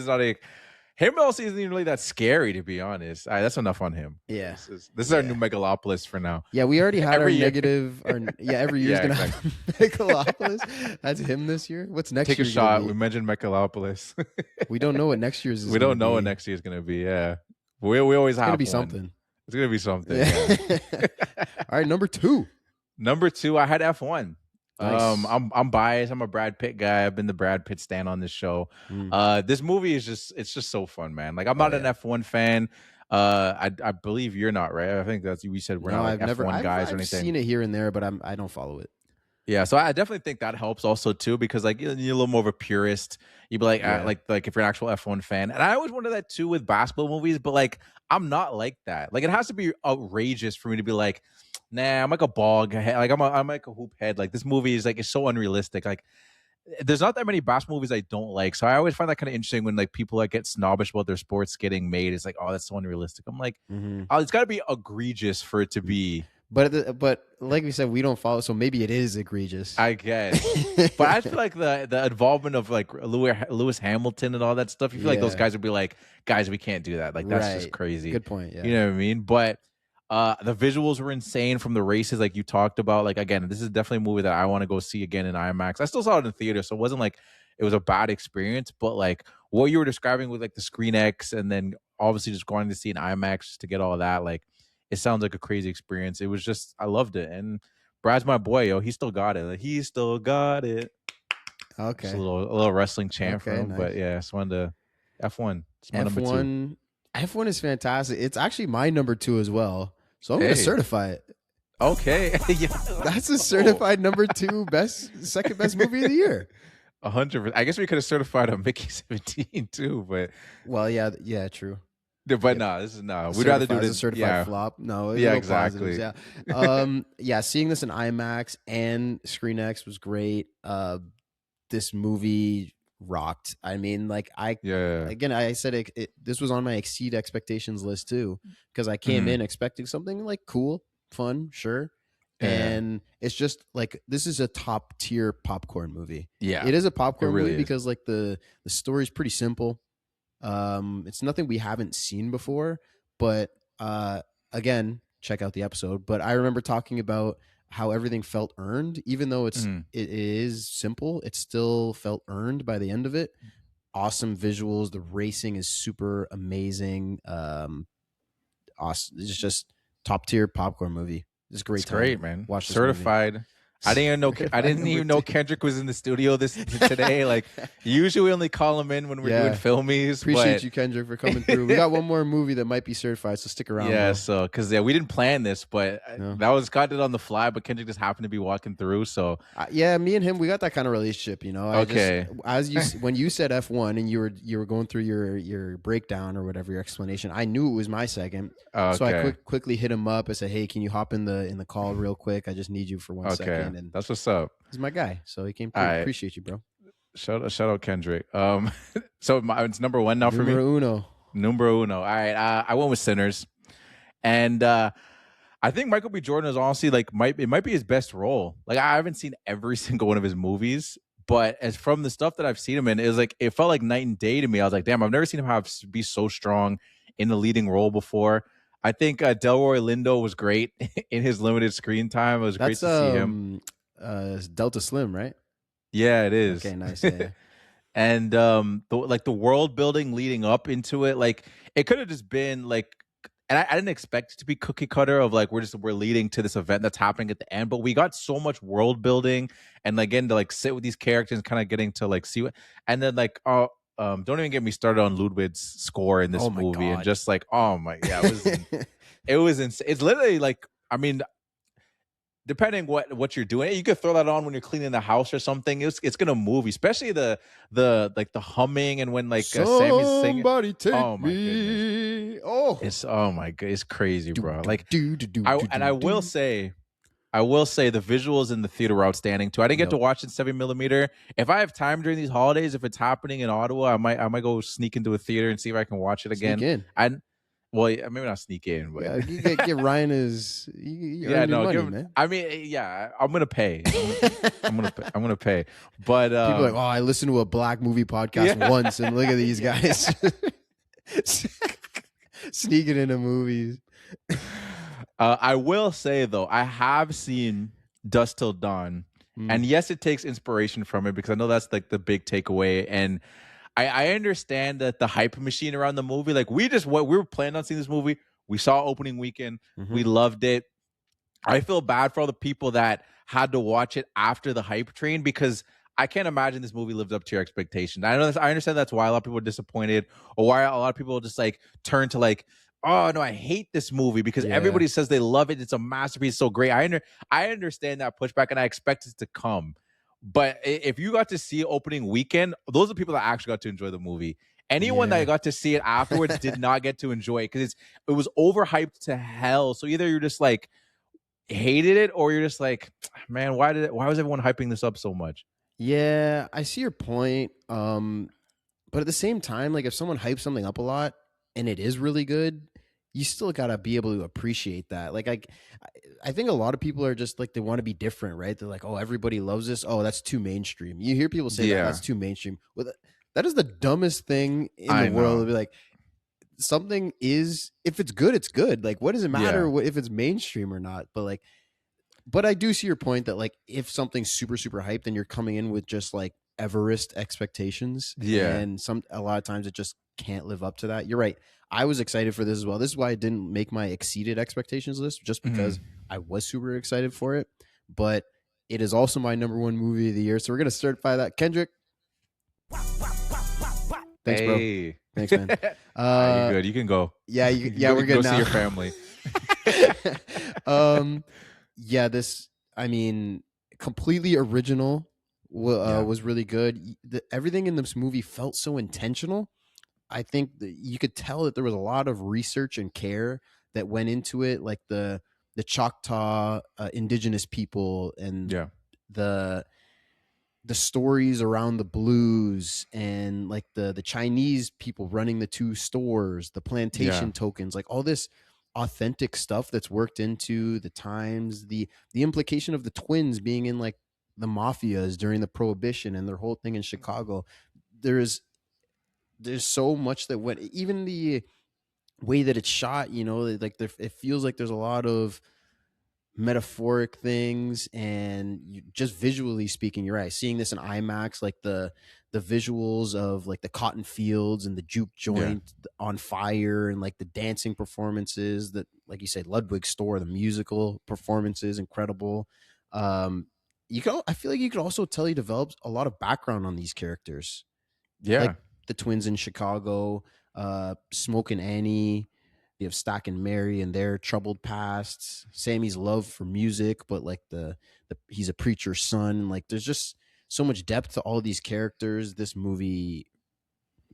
also isn't even really that scary, to be honest. All right, that's enough on him. Yeah. This is our new megalopolis for now. Yeah, we already had Every our year. negative. Every year's Yeah, gonna exactly. have Megalopolis. That's him this year. What's next Take a year? shot. We mentioned megalopolis. We don't know what next year's is. We don't know what be. next year's gonna be. Yeah, we always have. It's gonna be one. something. It's gonna be something. Yeah. Yeah. All right, number 2. Number 2, I had F1. Nice. I'm biased. I'm a Brad Pitt guy. I've been the Brad Pitt stan on this show. This movie is just so fun, man. Like I'm not an F1 fan. I believe you're not, right? I think that's we said we're not like F1 guys or anything. I've seen it here and there, but I don't follow it. Yeah, so I definitely think that helps also too because like you're a little more of a purist. You'd be like like if you're an actual F1 fan, and I always wonder that too with basketball movies. But like I'm not like that. Like it has to be outrageous for me to be like, nah, I'm like a bog head. Like I'm like a hoop head. Like this movie is like it's so unrealistic. Like there's not that many basketball movies I don't like. So I always find that kind of interesting when like people like get snobbish about their sports getting made. It's like, oh, that's so unrealistic. I'm like, oh, it's got to be egregious for it to be. But like we said, we don't follow, so maybe it is egregious. I guess, but I feel like the involvement of like Lewis Hamilton and all that stuff. You feel like those guys would be like, guys, we can't do that. Like that's just crazy. Good point. Yeah, you know what I mean. But the visuals were insane from the races, like you talked about. Like again, this is definitely a movie that I want to go see again in IMAX. I still saw it in theater, so it wasn't like it was a bad experience. But like what you were describing with like the Screen X, and then obviously just going to see an IMAX just to get all that, like. It sounds like a crazy experience. It was just, I loved it. And Brad's my boy, yo. He still got it. Like, he still got it. Okay. Just a little wrestling chant for him. Nice. But yeah, just wanted to F1. It's my number 2. F1 is fantastic. It's actually my number 2 as well. So I'm going to certify it. Okay. Yeah. That's a certified number 2 second best movie of the year. 100%. I guess we could have certified a Mickey 17 too, but. Well, yeah, true. But no, this is no. We'd rather do this a certified flop. No, yeah, exactly. Yeah, seeing this in IMAX and Screen X was great. This movie rocked. I mean, like again, I said this was on my exceed expectations list too because I came in expecting something like cool, fun, sure. And it's just like this is a top tier popcorn movie. Yeah, it is a popcorn movie because like the story's pretty simple. It's nothing we haven't seen before, but again, check out the episode. But I remember talking about how everything felt earned, even though it is simple. It still felt earned by the end of it. Awesome visuals. The racing is super amazing. Awesome. It's just top tier popcorn movie. It's great. It's great, man. Watch this certified. Movie. I didn't even know Kendrick was in the studio today. Like usually we only call him in when we're doing filmies. Appreciate you, Kendrick, for coming through. We got one more movie that might be certified, so stick around. Yeah, so because we didn't plan this, but that was got it on the fly. But Kendrick just happened to be walking through. So me and him, we got that kind of relationship, you know. When you said F1 and you were going through your breakdown or whatever your explanation, I knew it was my second. So I quickly hit him up. I said, "Hey, can you hop in the call real quick? I just need you for 1 second." And that's what's up. He's my guy, so he came through. Right. Appreciate you, bro. Shout out Kendrick. So it's number 1 now for me. Numero uno. All right, I went with Sinners, and I think Michael B. Jordan is honestly like it might be his best role. Like I haven't seen every single one of his movies, but as from the stuff that I've seen him in, it felt like night and day to me. I was like, damn, I've never seen him be so strong in the leading role before. I think Delroy Lindo was great in his limited screen time. It was great to see him. Delta Slim, right? Yeah, it is. Okay, nice. Yeah. And the world building leading up into it, like it could have just been like, and I didn't expect it to be cookie cutter of like we're leading to this event that's happening at the end, but we got so much world building and again to like sit with these characters and kind of getting to like see what, and then like don't even get me started on Ludwig's score in this movie. God. And just like, oh my, yeah, it was insane. It's literally like, I mean, depending what you're doing, you could throw that on when you're cleaning the house or something. It's gonna move, especially the like the humming and when like Sammy's singing. Somebody take oh my me. Goodness. Oh my god, it's crazy, bro. Like I will say, I will say the visuals in the theater were outstanding too. I didn't get to watch it 7 millimeter. If I have time during these holidays, if it's happening in Ottawa, I might go sneak into a theater and see if I can watch it Sneak again. in. Well, yeah, maybe not sneak in, but Yeah, you get Ryan his. You yeah, earn your no, money, man. I mean, yeah, I'm gonna pay. I'm gonna pay. But people are like, oh, I listened to a black movie podcast once, and look at these guys sneaking into movies. I will say though, I have seen Dust Till Dawn, and yes, it takes inspiration from it because I know that's like the big takeaway. And I understand that the hype machine around the movie, like we were planning on seeing this movie. We saw opening weekend, we loved it. I feel bad for all the people that had to watch it after the hype train because I can't imagine this movie lived up to your expectations. I understand that's why a lot of people are disappointed, or why a lot of people just like turn to like, oh no, I hate this movie because everybody says they love it. It's a masterpiece, so great. I understand that pushback, and I expect it to come. But if you got to see opening weekend, those are people that actually got to enjoy the movie. Anyone that got to see it afterwards did not get to enjoy it because it was overhyped to hell. So either you're just like hated it, or you're just like, man, why was everyone hyping this up so much? Yeah, I see your point. But at the same time, like if someone hypes something up a lot and it is really good, you still gotta be able to appreciate that. Like I think a lot of people are just like they want to be different, right? They're like, oh, everybody loves this. Oh, that's too mainstream. You hear people say that that's too mainstream. That is the dumbest thing in the world. To be like, something is, if it's good, it's good. Like, what does it matter if it's mainstream or not? But I do see your point that like if something's super super hyped, then you're coming in with just like Everest expectations. And a lot of times it just can't live up to that. You're right. I was excited for this as well. This is why I didn't make my exceeded expectations list, just because I was super excited for it. But it is also my number one movie of the year. So we're gonna certify that. Kendrick. Thanks, bro. Thanks, man. You're good. You can go. Yeah, we're good go now. See your family. Yeah, this, I mean, completely original was really good. Everything in this movie felt so intentional. I think that you could tell that there was a lot of research and care that went into it, like the Choctaw indigenous people and the stories around the blues, and like the Chinese people running the two stores, the plantation tokens, like all this authentic stuff that's worked into the times, the implication of the twins being in like the mafias during the Prohibition and their whole thing in Chicago. There's so much that went, even the way that it's shot, like it feels like there's a lot of metaphoric things, and just visually speaking, you're right, seeing this in IMAX, like the visuals of like the cotton fields and the juke joint on fire, and like the dancing performances that, like you said, Ludwig store, the musical performances, incredible. I feel like you could also tell he develops a lot of background on these characters, like the twins in Chicago, Smoke and Annie. You have Stack and Mary and their troubled pasts, Sammy's love for music, but like the he's a preacher's son. Like there's just so much depth to all these characters. This movie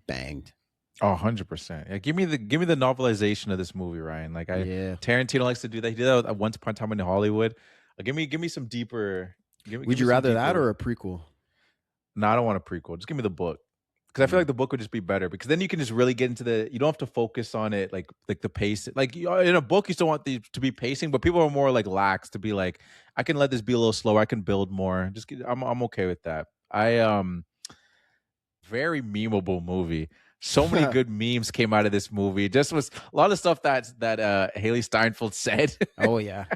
banged. Oh, 100%. Yeah, give me the novelization of this movie, Ryan. Like Tarantino likes to do that. He did that at Once Upon a Time in Hollywood. Give me some deeper. Would you rather that or a prequel? No, I don't want a prequel. Just give me the book. Because I feel like the book would just be better, because then you can just really get into you don't have to focus on it like the pace. Like in a book, you still want to be pacing, but people are more like lax to be like, I can let this be a little slower. I can build more. I'm okay with that. Very memeable movie. So many good memes came out of this movie. Just was a lot of stuff that Haley Steinfeld said. Oh yeah.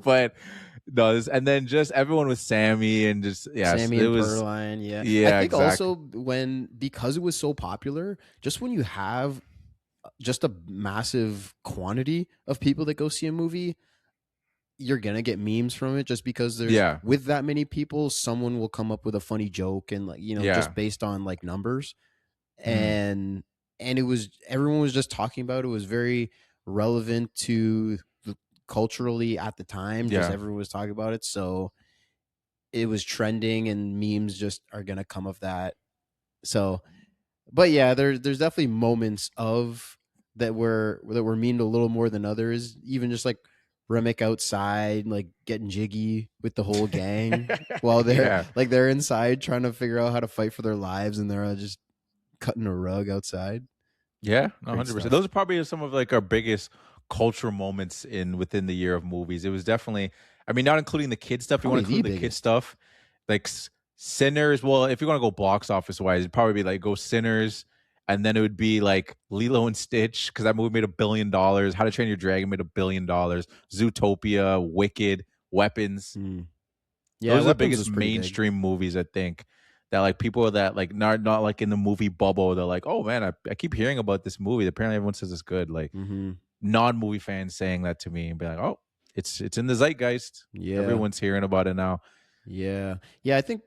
But no, and then just everyone with Sammy and just Sammy and Pearline, I think also because it was so popular, just when you have just a massive quantity of people that go see a movie, you're gonna get memes from it, just because there's with that many people, someone will come up with a funny joke, and like just based on like numbers, and it was, everyone was just talking about it. It was very relevant to culturally at the time, just everyone was talking about it, so it was trending, and memes just are gonna come of that. So, but yeah, there's definitely moments of that were memed a little more than others, even just like Remick outside, like getting jiggy with the whole gang while Yeah. they're inside trying to figure out how to fight for their lives, and they're just cutting a rug outside. Yeah, Great 100%. stuff. Those are probably some of like our biggest cultural moments within the year of movies. It was definitely, I mean, not including the kid stuff. You want Probably to the include the kid biggest. stuff, like Sinners. Well, if you want to go box office wise, it'd probably be like go Sinners, and then it would be like Lilo and Stitch because that movie made $1 billion. How to Train Your Dragon made $1 billion. Zootopia, Wicked, Weapons. Yeah, Those are the Weapons biggest was pretty big. mainstream movies, I think, that like people that like not like in the movie bubble. They're like, oh man, I keep hearing about this movie. Apparently, everyone says it's good. Like non-movie fans saying that to me and be like, oh, it's in the zeitgeist. Yeah. Everyone's hearing about it now. Yeah. I think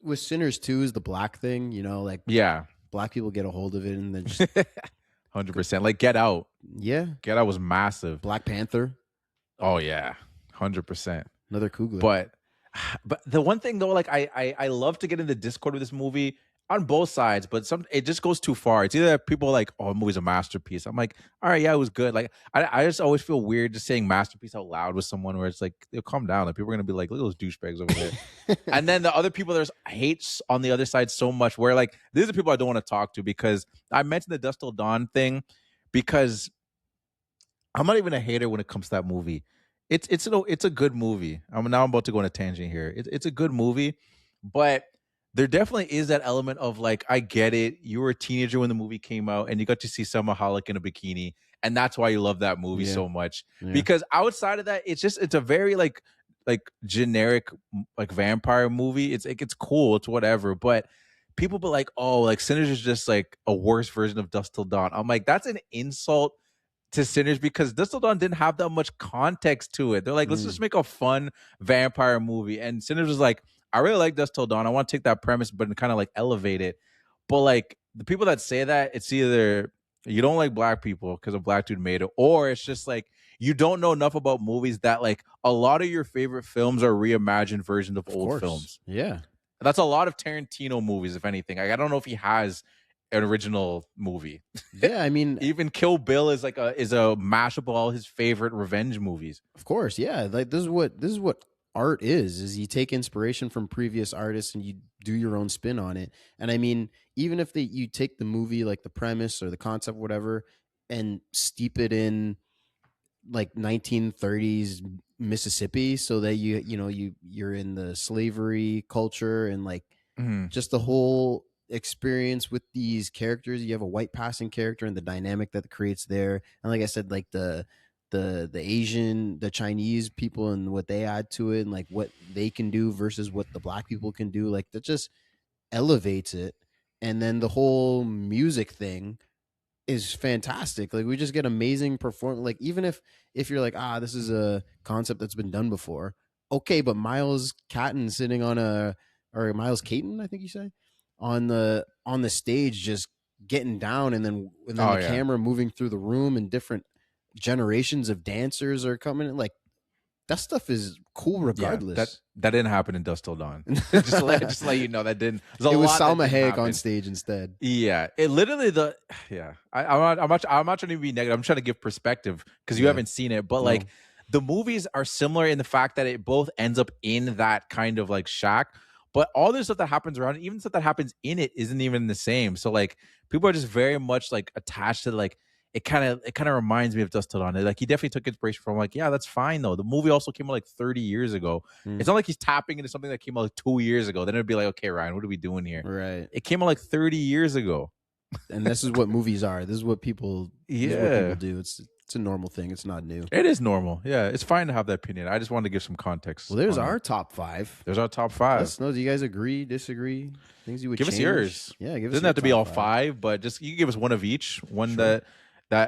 with Sinners 2 is the black thing. Like Yeah, black people get a hold of it and then just 100%. Like Get Out. yeah. Get Out was massive. Black Panther, Oh yeah, 100%. another Coogler. But the one thing though, like I love to get in the Discord with this movie on both sides, but it just goes too far. It's either that people are like, oh, the movie's a masterpiece. I'm like, all right, yeah, it was good. Like I just always feel weird just saying masterpiece out loud with someone where it's like, calm down. Like people are gonna be like, look at those douchebags over there. And then the other people, there's hates on the other side so much where like these are people I don't want to talk to because I mentioned the Dust Till Dawn thing because I'm not even a hater when it comes to that movie. It's a good movie. I'm about to go on a tangent here. It's a good movie, but there definitely is that element of like, I get it. You were a teenager when the movie came out, and you got to see Selma Hayek in a bikini, and that's why you love that movie so much. Yeah. Because outside of that, it's a very like generic like vampire movie. It's like it's cool, it's whatever, but people be like, oh, like Sinners is just like a worse version of Dust Till Dawn. I'm like, that's an insult to Sinners because Dust Till Dawn didn't have that much context to it. They're like, let's just make a fun vampire movie. And Sinners was like, I really like Dust Till Dawn. I want to take that premise, but kind of like elevate it. But like the people that say that, it's either you don't like black people because a black dude made it, or it's just like you don't know enough about movies that like a lot of your favorite films are reimagined versions of old films. Yeah. That's a lot of Tarantino movies, if anything. Like, I don't know if he has an original movie. Yeah, I mean, even Kill Bill is like a mashup of all his favorite revenge movies. Of course, yeah. Like this is what art is you take inspiration from previous artists and you do your own spin on it. And I mean, even if you take the movie, like the premise or the concept, whatever, and steep it in like 1930s Mississippi, so that you're in the slavery culture and like just the whole experience with these characters. You have a white passing character and the dynamic that creates there, and like I said, like the Asian, the Chinese people and what they add to it, and like what they can do versus what the black people can do, like that just elevates it. And then the whole music thing is fantastic. Like we just get amazing perform. Like even if you're like, this is a concept that's been done before, okay, but Miles Catton sitting on or Miles Caton, I think you say, on the stage just getting down, and then the camera moving through the room and different generations of dancers are coming in, like that stuff is cool regardless. Yeah, that didn't happen in Dust Till Dawn. just let you know that didn't. It was Salma Hayek on stage instead. Yeah, it literally I'm not trying to be negative. I'm trying to give perspective because you haven't seen it, but like the movies are similar in the fact that it both ends up in that kind of like shack, but all the stuff that happens around it, even stuff that happens in it, isn't even the same. So like people are just very much like attached to like. It kind of reminds me of Dust Till Dawn. Like he definitely took inspiration from like, yeah, that's fine though. The movie also came out like 30 years ago. It's not like he's tapping into something that came out like 2 years ago. Then it'd be like, okay, Ryan, what are we doing here? Right. It came out like 30 years ago. And this is what movies are. This is what people do. It's a normal thing. It's not new. It is normal. Yeah, it's fine to have that opinion. I just wanted to give some context. Well, there's our top 5. There's our top 5. Let us know. Do you guys agree, disagree? Things you would give change? us yours. Yeah, give us. Doesn't have to be all 5, but just you can give us one of each. One that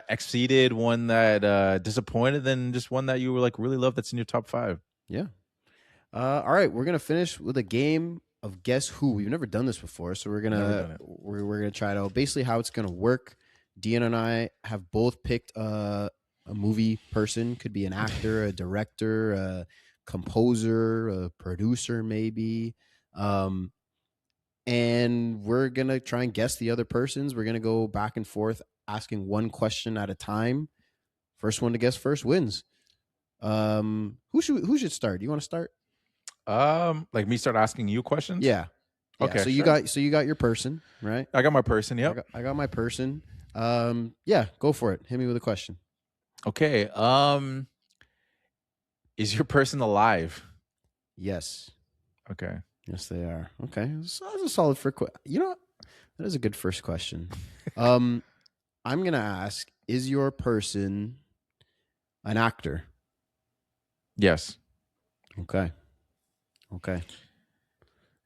exceeded, one that disappointed, then just one that you were like really love that's in your top 5. Yeah. All right, we're gonna finish with a game of Guess Who. We've never done this before, so we're gonna try it out. Basically, how it's gonna work. Dean and I have both picked a movie person. Could be an actor, a director, a composer, a producer, maybe. And we're gonna try and guess the other person's. We're gonna go back and forth, asking one question at a time. First one to guess first wins. Who should start? Do you want to start? Like me start asking you questions? Yeah. Yeah. Okay, So sure. you got your person, right? I got my person. Yep. I got my person. Yeah, go for it. Hit me with a question. Okay. Is your person alive? Yes. Okay. Yes, they are. Okay. So that's a solid you know what? That is a good first question. I'm going to ask, is your person an actor? Yes. Okay. Okay.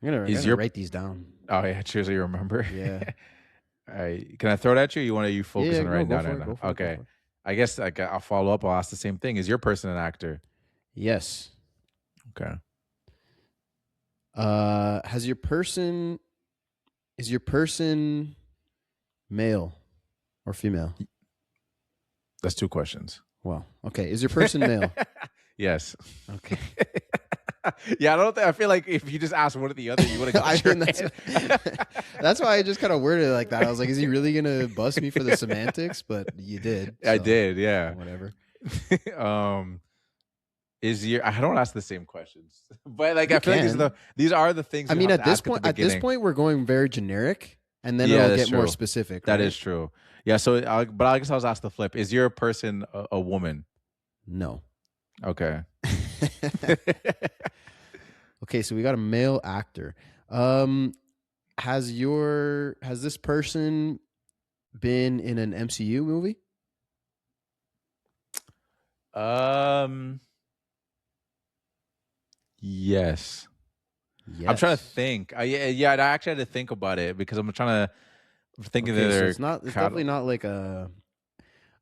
I'm gonna write these down. Oh yeah, cheers. You remember? Yeah. All right. Can I throw it at you? Or you want to focus Yeah, on no, writing go down for right it. now? Go for it. Go Okay. for it. I guess I'll follow up. I'll ask the same thing. Is your person an actor? Yes. Okay. Is your person male or female? That's two questions. Well, okay. Is your person male? Yes. Okay. Yeah, I feel like if you just asked one or the other, you would have got your that's why I just kind of worded it like that. I was like, is he really gonna bust me for the semantics? But you did. I did, yeah. Whatever. I don't ask the same questions, but like You I feel can. like these are the things. I mean, at this point, we're going very generic, and then it'll get more specific. Right? That is true. Yeah. So, but I guess I was asked the flip. Is your person a woman? No. Okay. Okay, so we got a male actor. Has this person been in an MCU movie? Yes. Yes. I'm trying to think. I actually had to think about it because I'm trying to think of so their. it's definitely not like an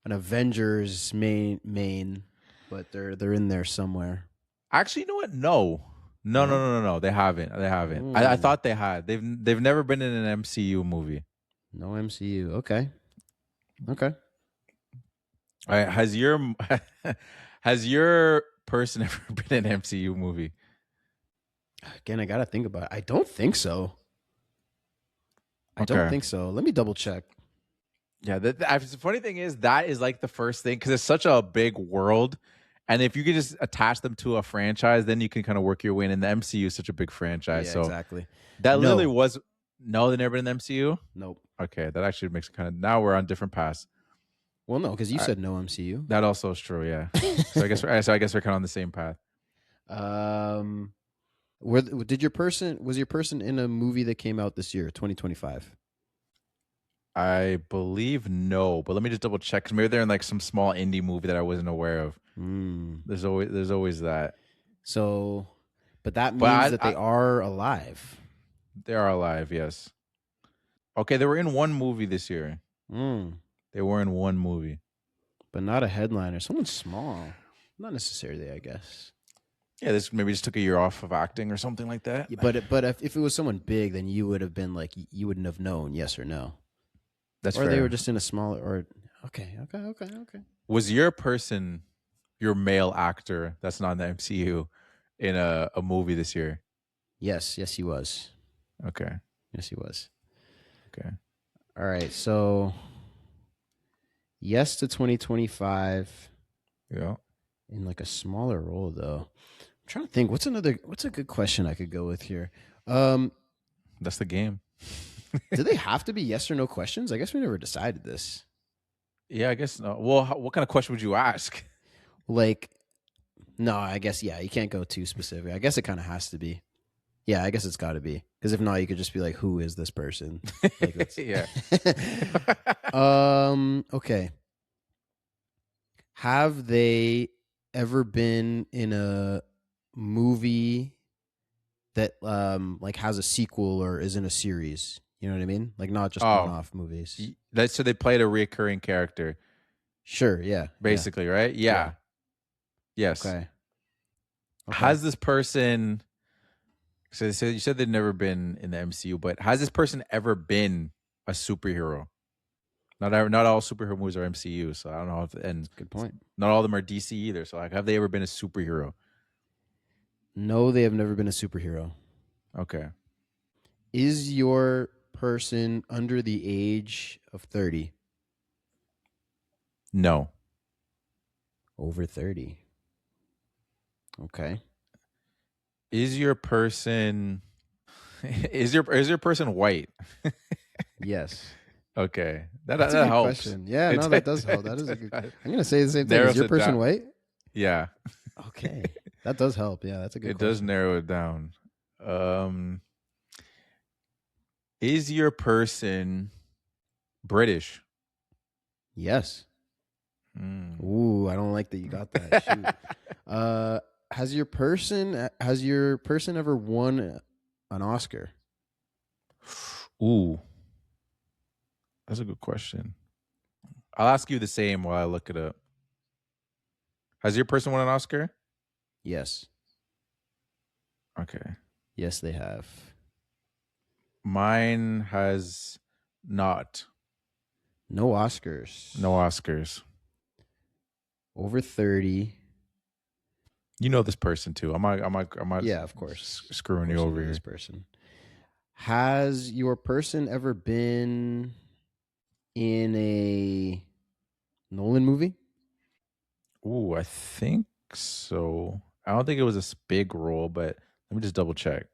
Avengers main, but they're in there somewhere. Actually, you know what? No. They haven't. I thought they had. They've never been in an MCU movie. No MCU. Okay. Okay. All right. Has your person ever been in an MCU movie? Again, I gotta think about it. I don't think so. I don't think so. Let me double check. Yeah, the funny thing is that is like the first thing because it's such a big world, and if you could just attach them to a franchise, then you can kind of work your way in. And the MCU is such a big franchise, Yeah, so exactly. That literally was they never been in the MCU. Nope. Okay, that actually makes it kind of now we're on different paths. Well, no, because you said no MCU. That also is true. Yeah. so I guess we're kind of on the same path. Was your person in a movie that came out this year, 2025? I believe no, but let me just double check because maybe they're in like some small indie movie that I wasn't aware of. There's always that. So, but that means that they are alive. They are alive, yes. Okay, they were in one movie this year. They were in one movie, but not a headliner. Someone small, not necessarily, I guess. Yeah, this maybe just took a year off of acting or something like that. Yeah, but if it was someone big, then you would have been like you wouldn't have known, yes or no. That's or fair. They were just in a smaller. Or okay. Was your person, your male actor that's not in the MCU, in a movie this year? Yes, he was. Okay. Yes, he was. Okay. All right. So, yes to 2025. Yeah. In like a smaller role, though. I'm trying to think. What's a good question I could go with here? That's the game. Do they have to be yes or no questions? I guess we never decided this. Yeah, I guess no. Well, what kind of question would you ask? Like, no, I guess, yeah, you can't go too specific. I guess it kind of has to be. Yeah, I guess it's got to be. Because if not, you could just be like, who is this person? Like, yeah. Okay. Have they ever been in a movie that like has a sequel or is in a series? You know what I mean? Like not just one-off movies. So they played a recurring character. Sure, yeah. Basically, right? Yeah. Yes. Okay. Has this person so you said they've never been in the MCU, but has this person ever been a superhero? Not all superhero movies are MCU, so I don't know if and good point. Not all of them are DC either. So like have they ever been a superhero? No, they have never been a superhero. Okay. Is your person under the age of 30? No. Over 30. Okay. Is your person is your person white? Yes. Okay, that That's a that good helps. question. Yeah, no, that does help. That is a good. I'm gonna say the same thing. Is narrows your it person down. white? Yeah, Okay, that does help. Yeah, that's a good it does question. narrow it down. Um, is your person British? Yes. Mm. Ooh, I don't like that you got that. Shoot. Uh, has your person ever won an Oscar? Ooh, that's a good question. I'll ask you the same while I look it up. Has your person won an Oscar? Yes. Okay. Yes, they have. Mine has not. No Oscars. No Oscars. Over 30. You know this person too. I'm not Yeah, of course. screwing Of you course you over know here. this person. Has your person ever been in a Nolan movie? Ooh, I think so. I don't think it was a big role, but let me just double check.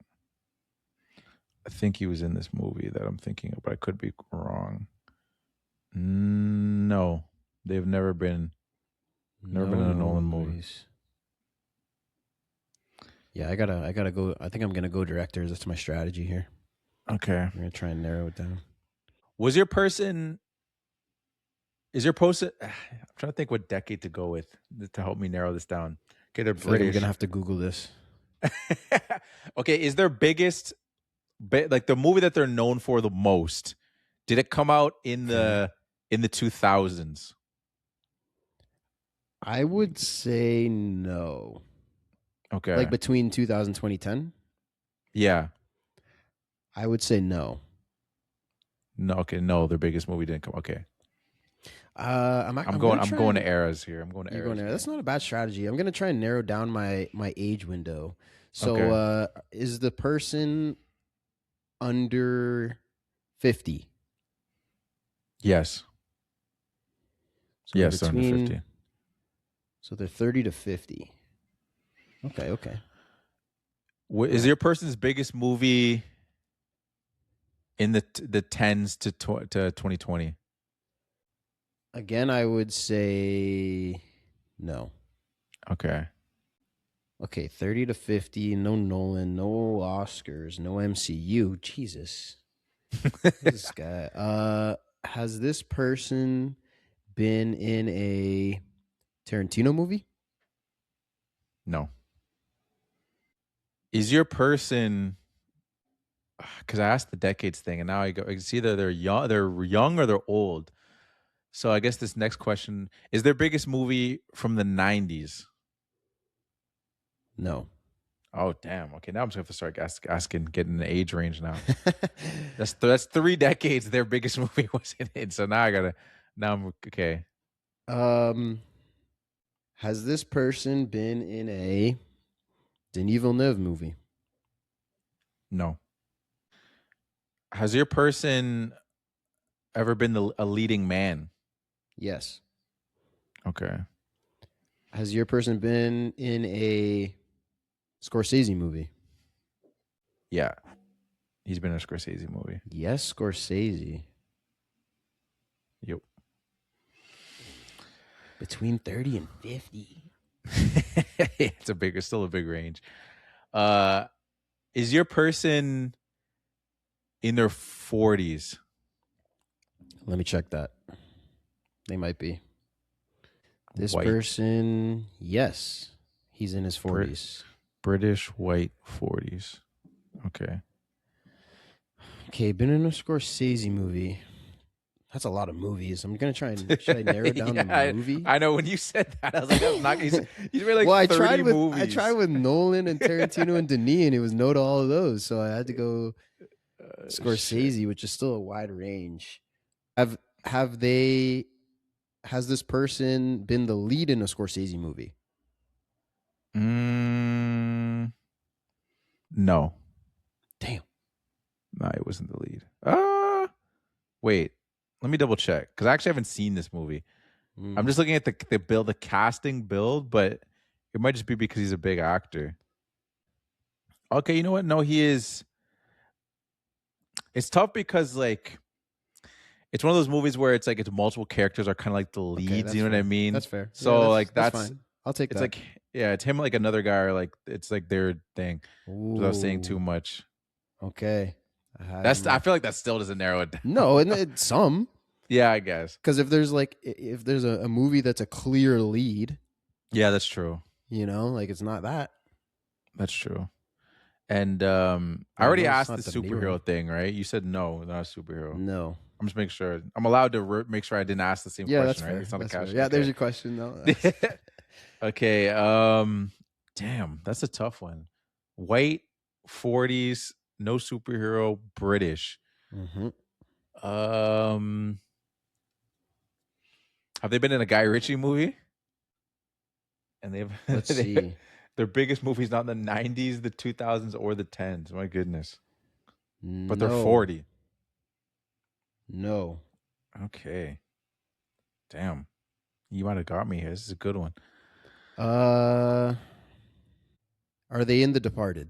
I think he was in this movie that I'm thinking of, but I could be wrong. No, they've never been No in a Nolan Nolan movie. movies. Yeah, I gotta go. I think I'm gonna go directors. That's my strategy here. Okay. I'm gonna try and narrow it down. Was your person? Is your person? I'm trying to think what decade to go with to help me narrow this down. Okay, they're I feel like I'm British. gonna have to Google this. Okay, is their biggest, like the movie that they're known for the most? Did it come out in Okay. the 2000s? I would say no. Like Okay. between 2000 2010, Yeah. I would say no. No. Okay. No, their biggest movie didn't come. Okay. I'm gonna I'm try going to and eras here. I'm going to you're going eras there. here. That's not a bad strategy. I'm gonna try and narrow down my age window. So, Okay. is the person under 50? Yes. So they're Yes, they're under between. 50. So they're 30 to 50. Okay. Okay. Is your person's biggest movie in the tens to 2020? Again, I would say no. Okay. Okay, 30 to 50, no Nolan, no Oscars, no MCU. Jesus. This guy. Has this person been in a Tarantino movie? No. Is your person? Because I asked the decades thing, and now I go. It's either they're young or they're old. So I guess this next question is their biggest movie from the 90s. No. Oh damn! Okay, now I'm just gonna have to start asking, getting an age range now. That's 3 decades. Their biggest movie was in it. So now I gotta. Now I'm okay. um, has this person been in a Denis Villeneuve movie? No. Has your person ever been a leading man? Yes. Okay. Has your person been in a Scorsese movie? Yeah, he's been in a Scorsese movie. Yes, Scorsese. Yep. Between 30 and 50. It's still a big range. Uh, is your person in their 40s? Let me check that. They might be. This White. person, yes, he's in his 40s. British white 40s. Okay. Okay, been in a Scorsese movie. That's a lot of movies. I'm gonna try and should I narrow down Yeah, the movie? I know when you said that, I was like, that's not. He's made like Well, 30 movies. I tried with Nolan and Tarantino and Denis, and it was no to all of those. So I had to go Scorsese, which is still a wide range. Have they? Has this person been the lead in a Scorsese movie? No. Damn. No, it wasn't the lead. Wait. Let me double check because I actually haven't seen this movie. I'm just looking at the build, the casting build, but It might just be because he's a big actor. Okay, you know what? No, he is. It's tough because like it's one of those movies where it's like it's multiple characters are kind of like the leads. You know what I mean? That's fair. So Yeah, like that's fine. I'll take it's that. like yeah, it's him like another guy or like it's like their thing. Ooh. Without saying too much. Okay. I feel like that still doesn't narrow it down. No, and some. Yeah, I guess. Because if there's a movie that's a clear lead. Yeah, that's true. You know, like it's not that. That's true. And I already asked the superhero thing, right? You said no, not a superhero. No. I'm just making sure. I'm allowed to make sure I didn't ask the same question, that's right? fair. It's not that's a cash. fair. Yeah, there's your question though. Okay. Damn, that's a tough one. White, 40s, no superhero, British. Mm-hmm. Have they been in a Guy Ritchie movie? And they've let's see. Their biggest movies not in the 90s, the 2000s, or the 10s. My goodness. But they're 40. No. Okay. Damn. You might have got me here. This is a good one. Are they in The Departed?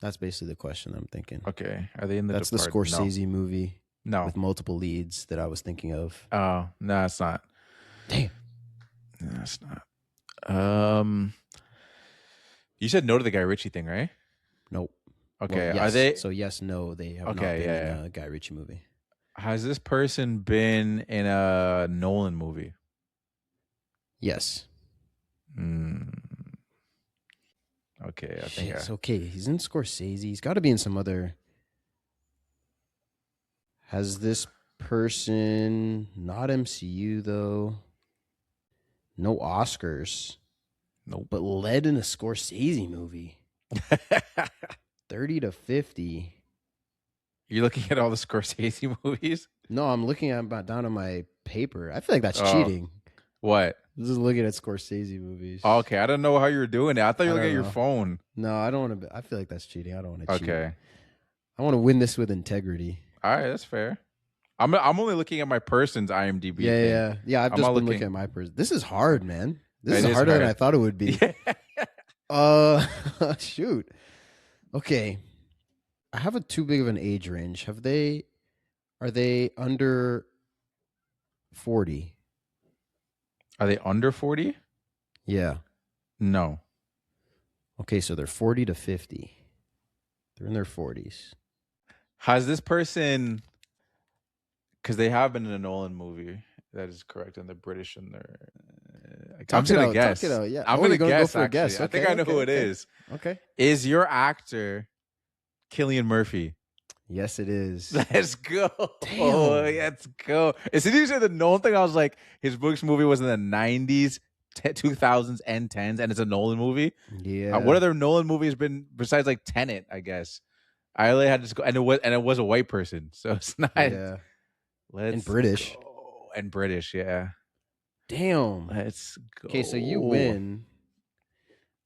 That's basically the question I'm thinking. Okay. Are they in The Departed? That's the Scorsese movie. No. With multiple leads that I was thinking of. Oh, no, it's not. Damn. No, it's not. You said no to the Guy Ritchie thing, right? Nope. Okay. Well, yes. Are they? So yes, no, they have not been in a Guy Ritchie movie. Has this person been in a Nolan movie? Yes. Okay, I think it's okay. He's in Scorsese. He's got to be in some other. Has this person not MCU though? No Oscars. Nope. But led in a Scorsese movie. 30 to 50. You're looking at all the Scorsese movies? No, I'm looking at down on my paper. I feel like that's cheating. What? Just looking at Scorsese movies. Oh, okay, I don't know how you were doing it. I thought you were looking at your phone. No, I don't want to. I feel like that's cheating. I don't want to cheat. Okay. I want to win this with integrity. All right, that's fair. I'm only looking at my person's IMDb. Yeah. I've just been looking at my person. This is hard, man. This is harder than I thought it would be. Shoot. Okay. I have a too big of an age range. Are they under 40? Are they under 40? Yeah. No. Okay, so they're 40 to 50. They're in their 40s. Has this person, because they have been in a Nolan movie, that is correct, and they're British and they're. I'm just gonna guess. Yeah. I'm gonna guess. Go for a guess. I think I know who it is. Okay. Is your actor Cillian Murphy? Yes, it is. Let's go. Damn. Let's go. As soon as you said the Nolan thing, I was like, his books movie was in the 90s, 2000s, and 10s, and it's a Nolan movie. Yeah. What other Nolan movies been besides like Tenet? I guess I really had to go, and it was a white person, so it's not. Yeah. And British. And British, yeah. Damn. Let's go. Okay, so you win.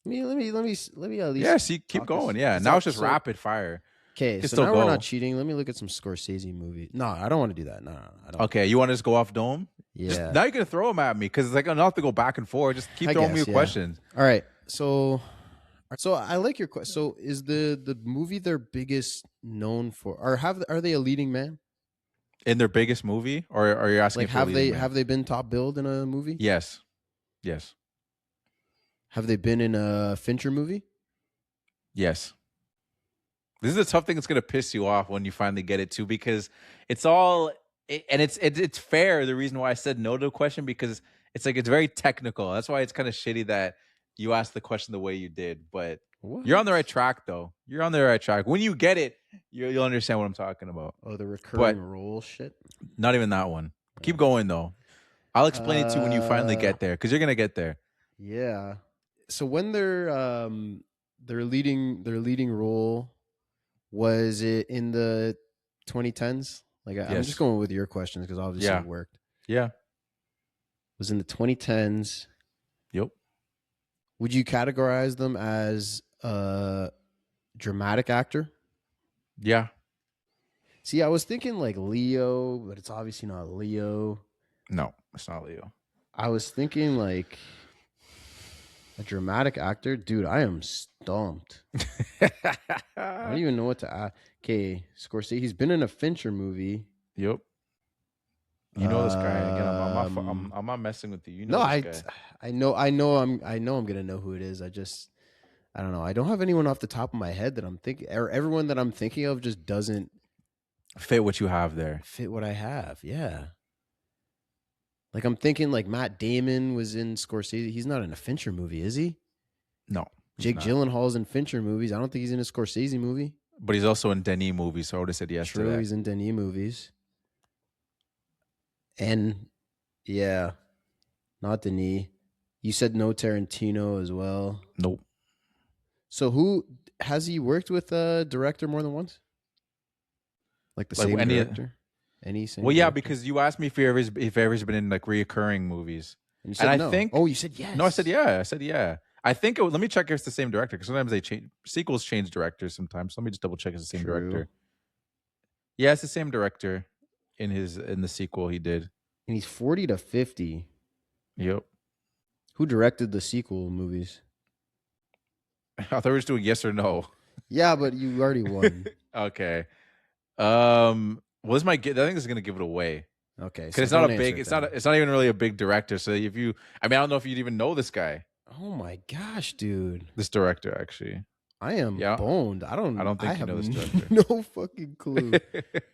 Let me at least. Yeah, see, keep going. Yeah, now it's just rapid fire. Okay, so now we're not cheating. Let me look at some Scorsese movie. No, I don't want to do that. No, I don't. Okay, you want to just go off dome? Yeah. Just, now you're gonna throw them at me because it's like enough to go back and forth. Just keep throwing me questions. All right. So I like your question. So is the movie their biggest known for, or are they a leading man in their biggest movie, or are you asking? Like have they been top billed in a movie? Yes. Have they been in a Fincher movie? Yes. This is a tough thing that's going to piss you off when you finally get it too, because it's all, and it's fair. The reason why I said no to the question, because it's like, it's very technical. That's why it's kind of shitty that you asked the question the way you did, but you're on the right track though. You're on the right track. When you get it, you'll understand what I'm talking about. Oh, the recurring role shit? Not even that one. Keep going though. I'll explain it to you when you finally get there, because you're going to get there. Yeah. So when their leading role, was it in the 2010s? Like I'm just going with your questions because obviously it worked. Yeah. Was in the 2010s. Yep. Would you categorize them as a dramatic actor? Yeah. See, I was thinking like Leo, but it's obviously not Leo. No, it's not Leo. I was thinking like A dramatic actor? Dude, I am stumped. I don't even know what to ask. Okay, Scorsese. He's been in a Fincher movie. Yep. You know this guy. Again, Um, I'm not messing with you. You No, know this guy. I know I'm gonna know who it is. I don't know. I don't have anyone off the top of my head that I'm thinking, or everyone that I'm thinking of just doesn't Fit what you have there. fit what I have. Yeah. Like I'm thinking like Matt Damon was in Scorsese. He's not in a Fincher movie, is he? No. Jake Gyllenhaal's in Fincher movies. I don't think he's in a Scorsese movie. But he's also in Denis movies, so I would have said yes to True, that. he's in Denis movies. And yeah, not Denis. You said no Tarantino as well. Nope. So who has he worked with a director more than once? Like the same director? Any same Well, yeah, director? because you asked me if ever's been in like reoccurring movies. And you said I no. think you said yes. No, I said yeah. I said yeah. I think let me check if it's the same director because sometimes they change sequels change directors sometimes. So let me just double check it's the same True. director. Yeah, it's the same director in the sequel he did. And he's 40 to 50. Yep. Who directed the sequel movies? I thought we were just doing yes or no. Yeah, but you already won. Okay. Well, this might get. I think this is gonna give it away. Okay, Because it's not a big. It's not even really a big director. So if you, I mean, I don't know if you'd even know this guy. Oh my gosh, dude! This director actually. I am boned. I don't think you know this director. No fucking clue.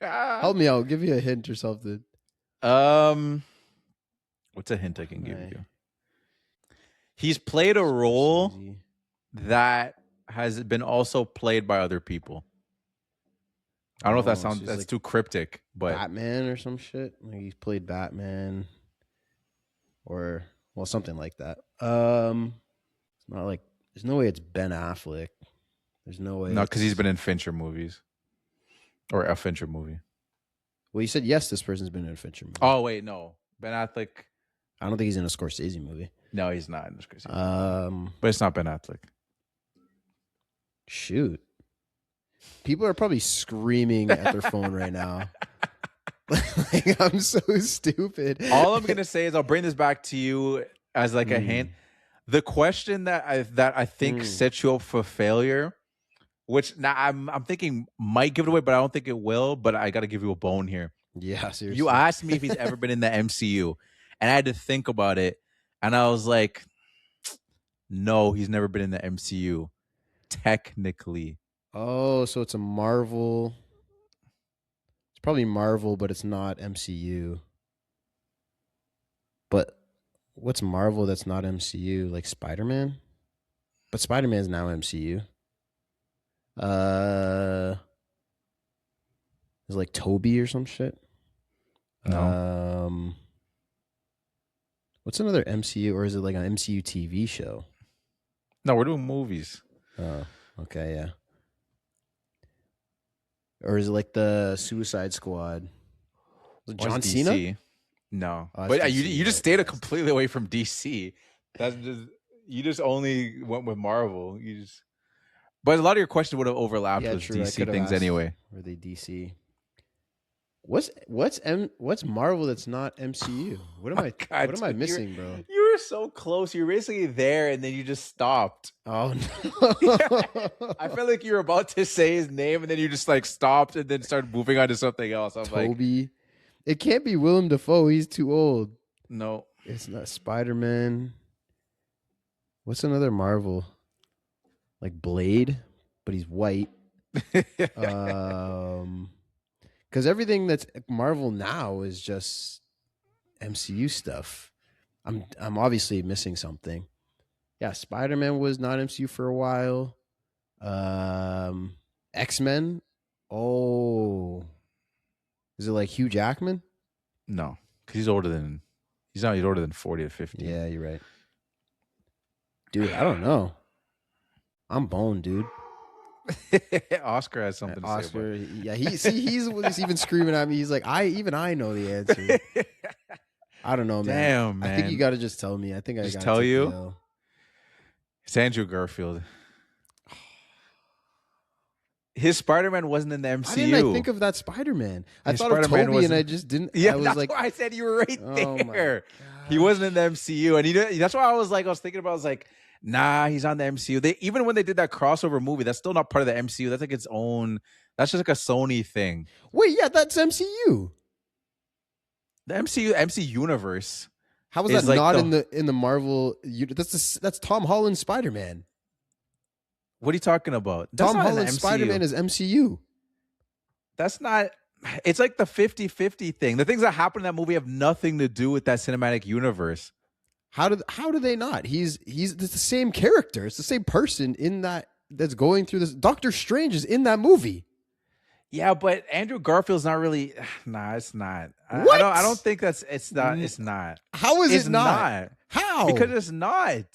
Help me out. Give me a hint or something. What's a hint I can give you? He's played a role that has been also played by other people. I don't know if that's like too cryptic, but Batman or some shit. Like he's played Batman, or something like that. It's not like there's no way it's Ben Affleck. There's no way. No, because he's been in Fincher movies, or a Fincher movie. Well, you said yes. This person's been in a Fincher movie. Oh wait, no, Ben Affleck. I don't think he's in a Scorsese movie. No, he's not in a Scorsese movie. But it's not Ben Affleck. Shoot. People are probably screaming at their phone right now. Like, I'm so stupid. All I'm gonna say is I'll bring this back to you as like a hint. The question that I think sets you up for failure, which now I'm thinking might give it away, but I don't think it will. But I got to give you a bone here. Yeah, seriously. You asked me if he's ever been in the MCU, and I had to think about it, and I was like, no, he's never been in the MCU. Technically. Oh, so it's a Marvel. It's probably Marvel, but it's not MCU. But what's Marvel that's not MCU? Like Spider-Man? But Spider-Man is now MCU. Is like Toby or some shit? No. What's another MCU, or is it like an MCU TV show? No, we're doing movies. Oh, okay, yeah. Or is it like the Suicide Squad? Was it John Cena? No, Oh, but that's you DC, just right? stayed completely away from DC. That's just you just only went with Marvel. But a lot of your question would have overlapped with true. I DC could have things asked, anyway. Were they DC? What's Marvel that's not MCU? What am I missing, bro? You were so close. You're basically there, and then you just stopped. Oh no! I felt like you were about to say his name, and then you just like stopped, and then started moving on to something else. I'm like, Toby. It can't be Willem Dafoe. He's too old. no. It's not Spider-Man. What's another Marvel? Like Blade, but he's white. Because everything that's Marvel now is just MCU stuff. I'm obviously missing something. Yeah, Spider-Man was not MCU for a while. X-Men. Oh, is it like Hugh Jackman? No, because he's older than 40 to 50. Yeah, you're right. Dude, I don't know. I'm boned, dude. Oscar has something to say Oscar, about it. yeah, he's even screaming at me. He's like, I know the answer. I don't know, man. Damn, man. I think you got to just tell me. I think I Just gotta tell take the you? L. It's Andrew Garfield. His Spider-Man wasn't in the MCU. Why didn't I think of that Spider-Man? I His thought of Spider-Man Toby, and wasn't- I just didn't. Yeah, I was that's like, why I said you were right oh my there. He wasn't in the MCU, and that's why I was thinking about. I was like, Nah, he's on the MCU. Even when they did that crossover movie, that's still not part of the MCU. That's like its own. That's just like a Sony thing. Wait, yeah, that's MCU. The MC universe. How is that like not in the Marvel? That's Tom Holland's Spider-Man. What are you talking about? That's Tom Holland's Spider-Man is MCU. That's not. It's like the 50-50 thing. The things that happen in that movie have nothing to do with that cinematic universe. How do they not? It's the same character. It's the same person in that's going through this. Doctor Strange is in that movie. Yeah, but Andrew Garfield's not really. Nah, it's not. What? I don't think that's. It's not. It's not. How is it not? How? Because it's not.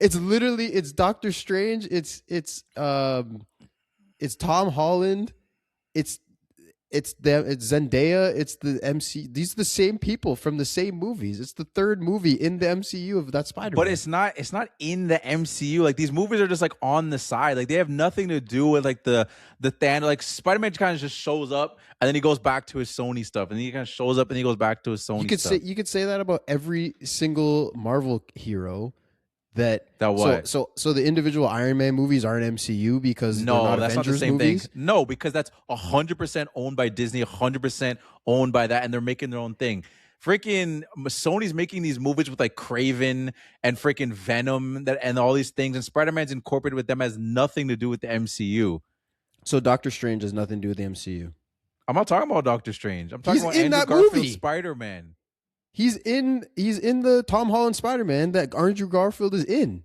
It's literally Doctor Strange. It's Tom Holland. It's Zendaya. It's the MC. These are the same people from the same movies. It's the third movie in the MCU of that Spider-Man. But it's not in the MCU. Like these movies are just like on the side. Like they have nothing to do with like the Thanos. Like Spider-Man kind of just shows up and then he goes back to his Sony stuff, and then he kind of shows up and he goes back to his Sony stuff. You could say that about every single Marvel hero. That what? So the individual Iron Man movies aren't MCU because they're not that's Avengers not the same movies? thing. No, because that's 100% owned by Disney, 100% owned by that, and they're making their own thing. Freaking Sony's making these movies with like Kraven and freaking Venom and all these things, and Spider-Man's incorporated with them, has nothing to do with the MCU. So Doctor Strange has nothing to do with the MCU. I'm not talking about Doctor Strange. I'm talking about Andrew Garfield's Spider-Man. He's in the Tom Holland Spider-Man that Andrew Garfield is in.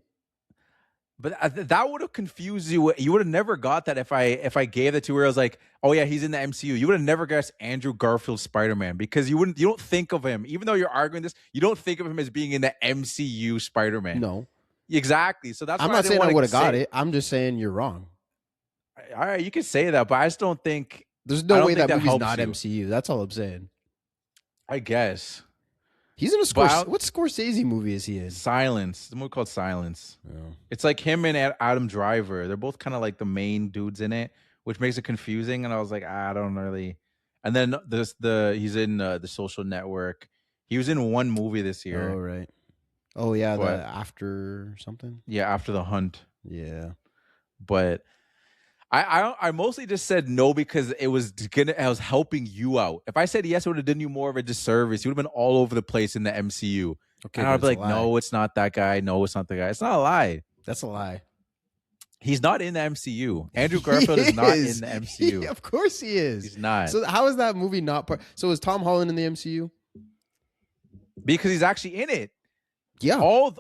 But that would have confused you. You would have never got that if I gave it to where I was like, oh yeah, he's in the MCU. You would have never guessed Andrew Garfield's Spider-Man because you don't think of him, even though you're arguing this, you don't think of him as being in the MCU Spider-Man. No. Exactly. So that's I'm not saying I would have got it. I'm just saying you're wrong. All right, you can say that, but I just don't think there's no way that movie's not MCU. That's all I'm saying. I guess. He's in a what Scorsese movie is he in? Silence. It's a movie called Silence. Oh. It's like him and Adam Driver. They're both kind of like the main dudes in it, which makes it confusing. And I was like, I don't really. And then he's in The Social Network. He was in one movie this year. Oh right. Oh yeah, the After something. Yeah, After the Hunt. Yeah, but I mostly just said no because I was helping you out. If I said yes, it would have done you more of a disservice. You would have been all over the place in the MCU. Okay, and I'd be like, no, it's not that guy. No, it's not the guy. It's not a lie. That's a lie. He's not in the MCU. Andrew Garfield is not in the MCU. Of course he is. He's not. So how is that movie not part? So is Tom Holland in the MCU? Because he's actually in it. Yeah. All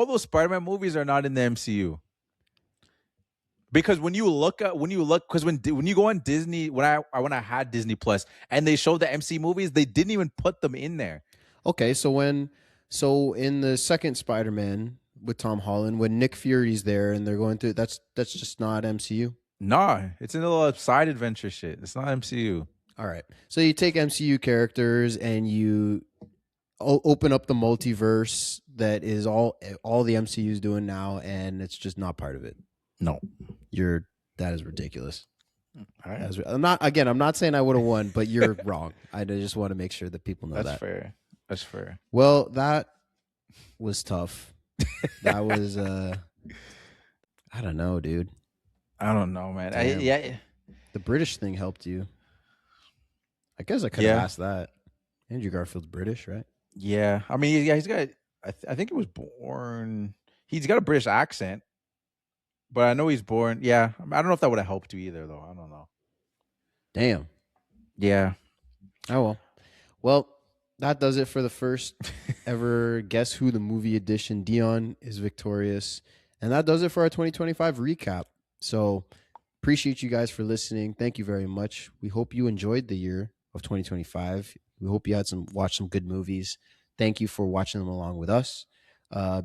those Spider-Man movies are not in the MCU. Because when you go on Disney, when I had Disney Plus and they showed the MC movies, they didn't even put them in there. Okay, so in the second Spider-Man with Tom Holland, when Nick Fury's there and they're going through, that's just not MCU. Nah, it's in a little side adventure shit. It's not MCU. All right, so you take MCU characters and you open up the multiverse that is all the MCU's doing now, and it's just not part of it. No, that is ridiculous. All right. I'm not saying I would have won, but you're wrong. I just want to make sure that people know That's fair. That's fair. Well, that was tough. That was I don't know, dude. I don't know, man. The British thing helped you. I guess I could have asked that. Andrew Garfield's British, right? Yeah. I mean, he's got I think he was born. He's got a British accent. But I know he's born. Yeah. I don't know if that would have helped you either, though. I don't know. Damn. Yeah. Oh, well, that does it for the first ever Guess Who the Movie edition. Dion is victorious. And that does it for our 2025 recap. So appreciate you guys for listening. Thank you very much. We hope you enjoyed the year of 2025. We hope you had watched some good movies. Thank you for watching them along with us.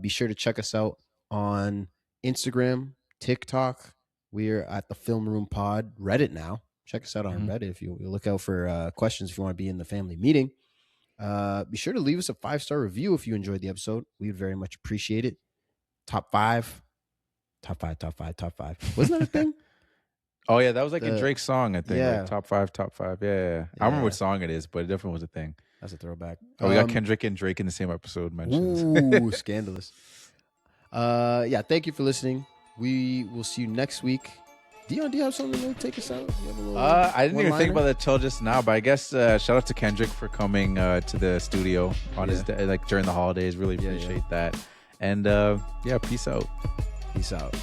Be sure to check us out on Instagram, TikTok. We're at the Film Room Pod. Reddit now. Check us out on Reddit if you look out for questions if you want to be in the family meeting. Be sure to leave us a 5-star review if you enjoyed the episode. We would very much appreciate it. Top five. Wasn't that a thing? Oh yeah, that was like a Drake song, I think. Yeah. Like top five. Yeah. I remember what song it is, but it definitely was a thing. That's a throwback. Oh, we got Kendrick and Drake in the same episode mentions. Ooh, scandalous. Yeah, thank you for listening. We will see you next week. Dion, do you have something to take us out? You have a little I didn't even think one-liner? about it till just now, but I guess shout out to Kendrick for coming to the studio on his like during the holidays. Really appreciate that. And yeah, peace out. Peace out.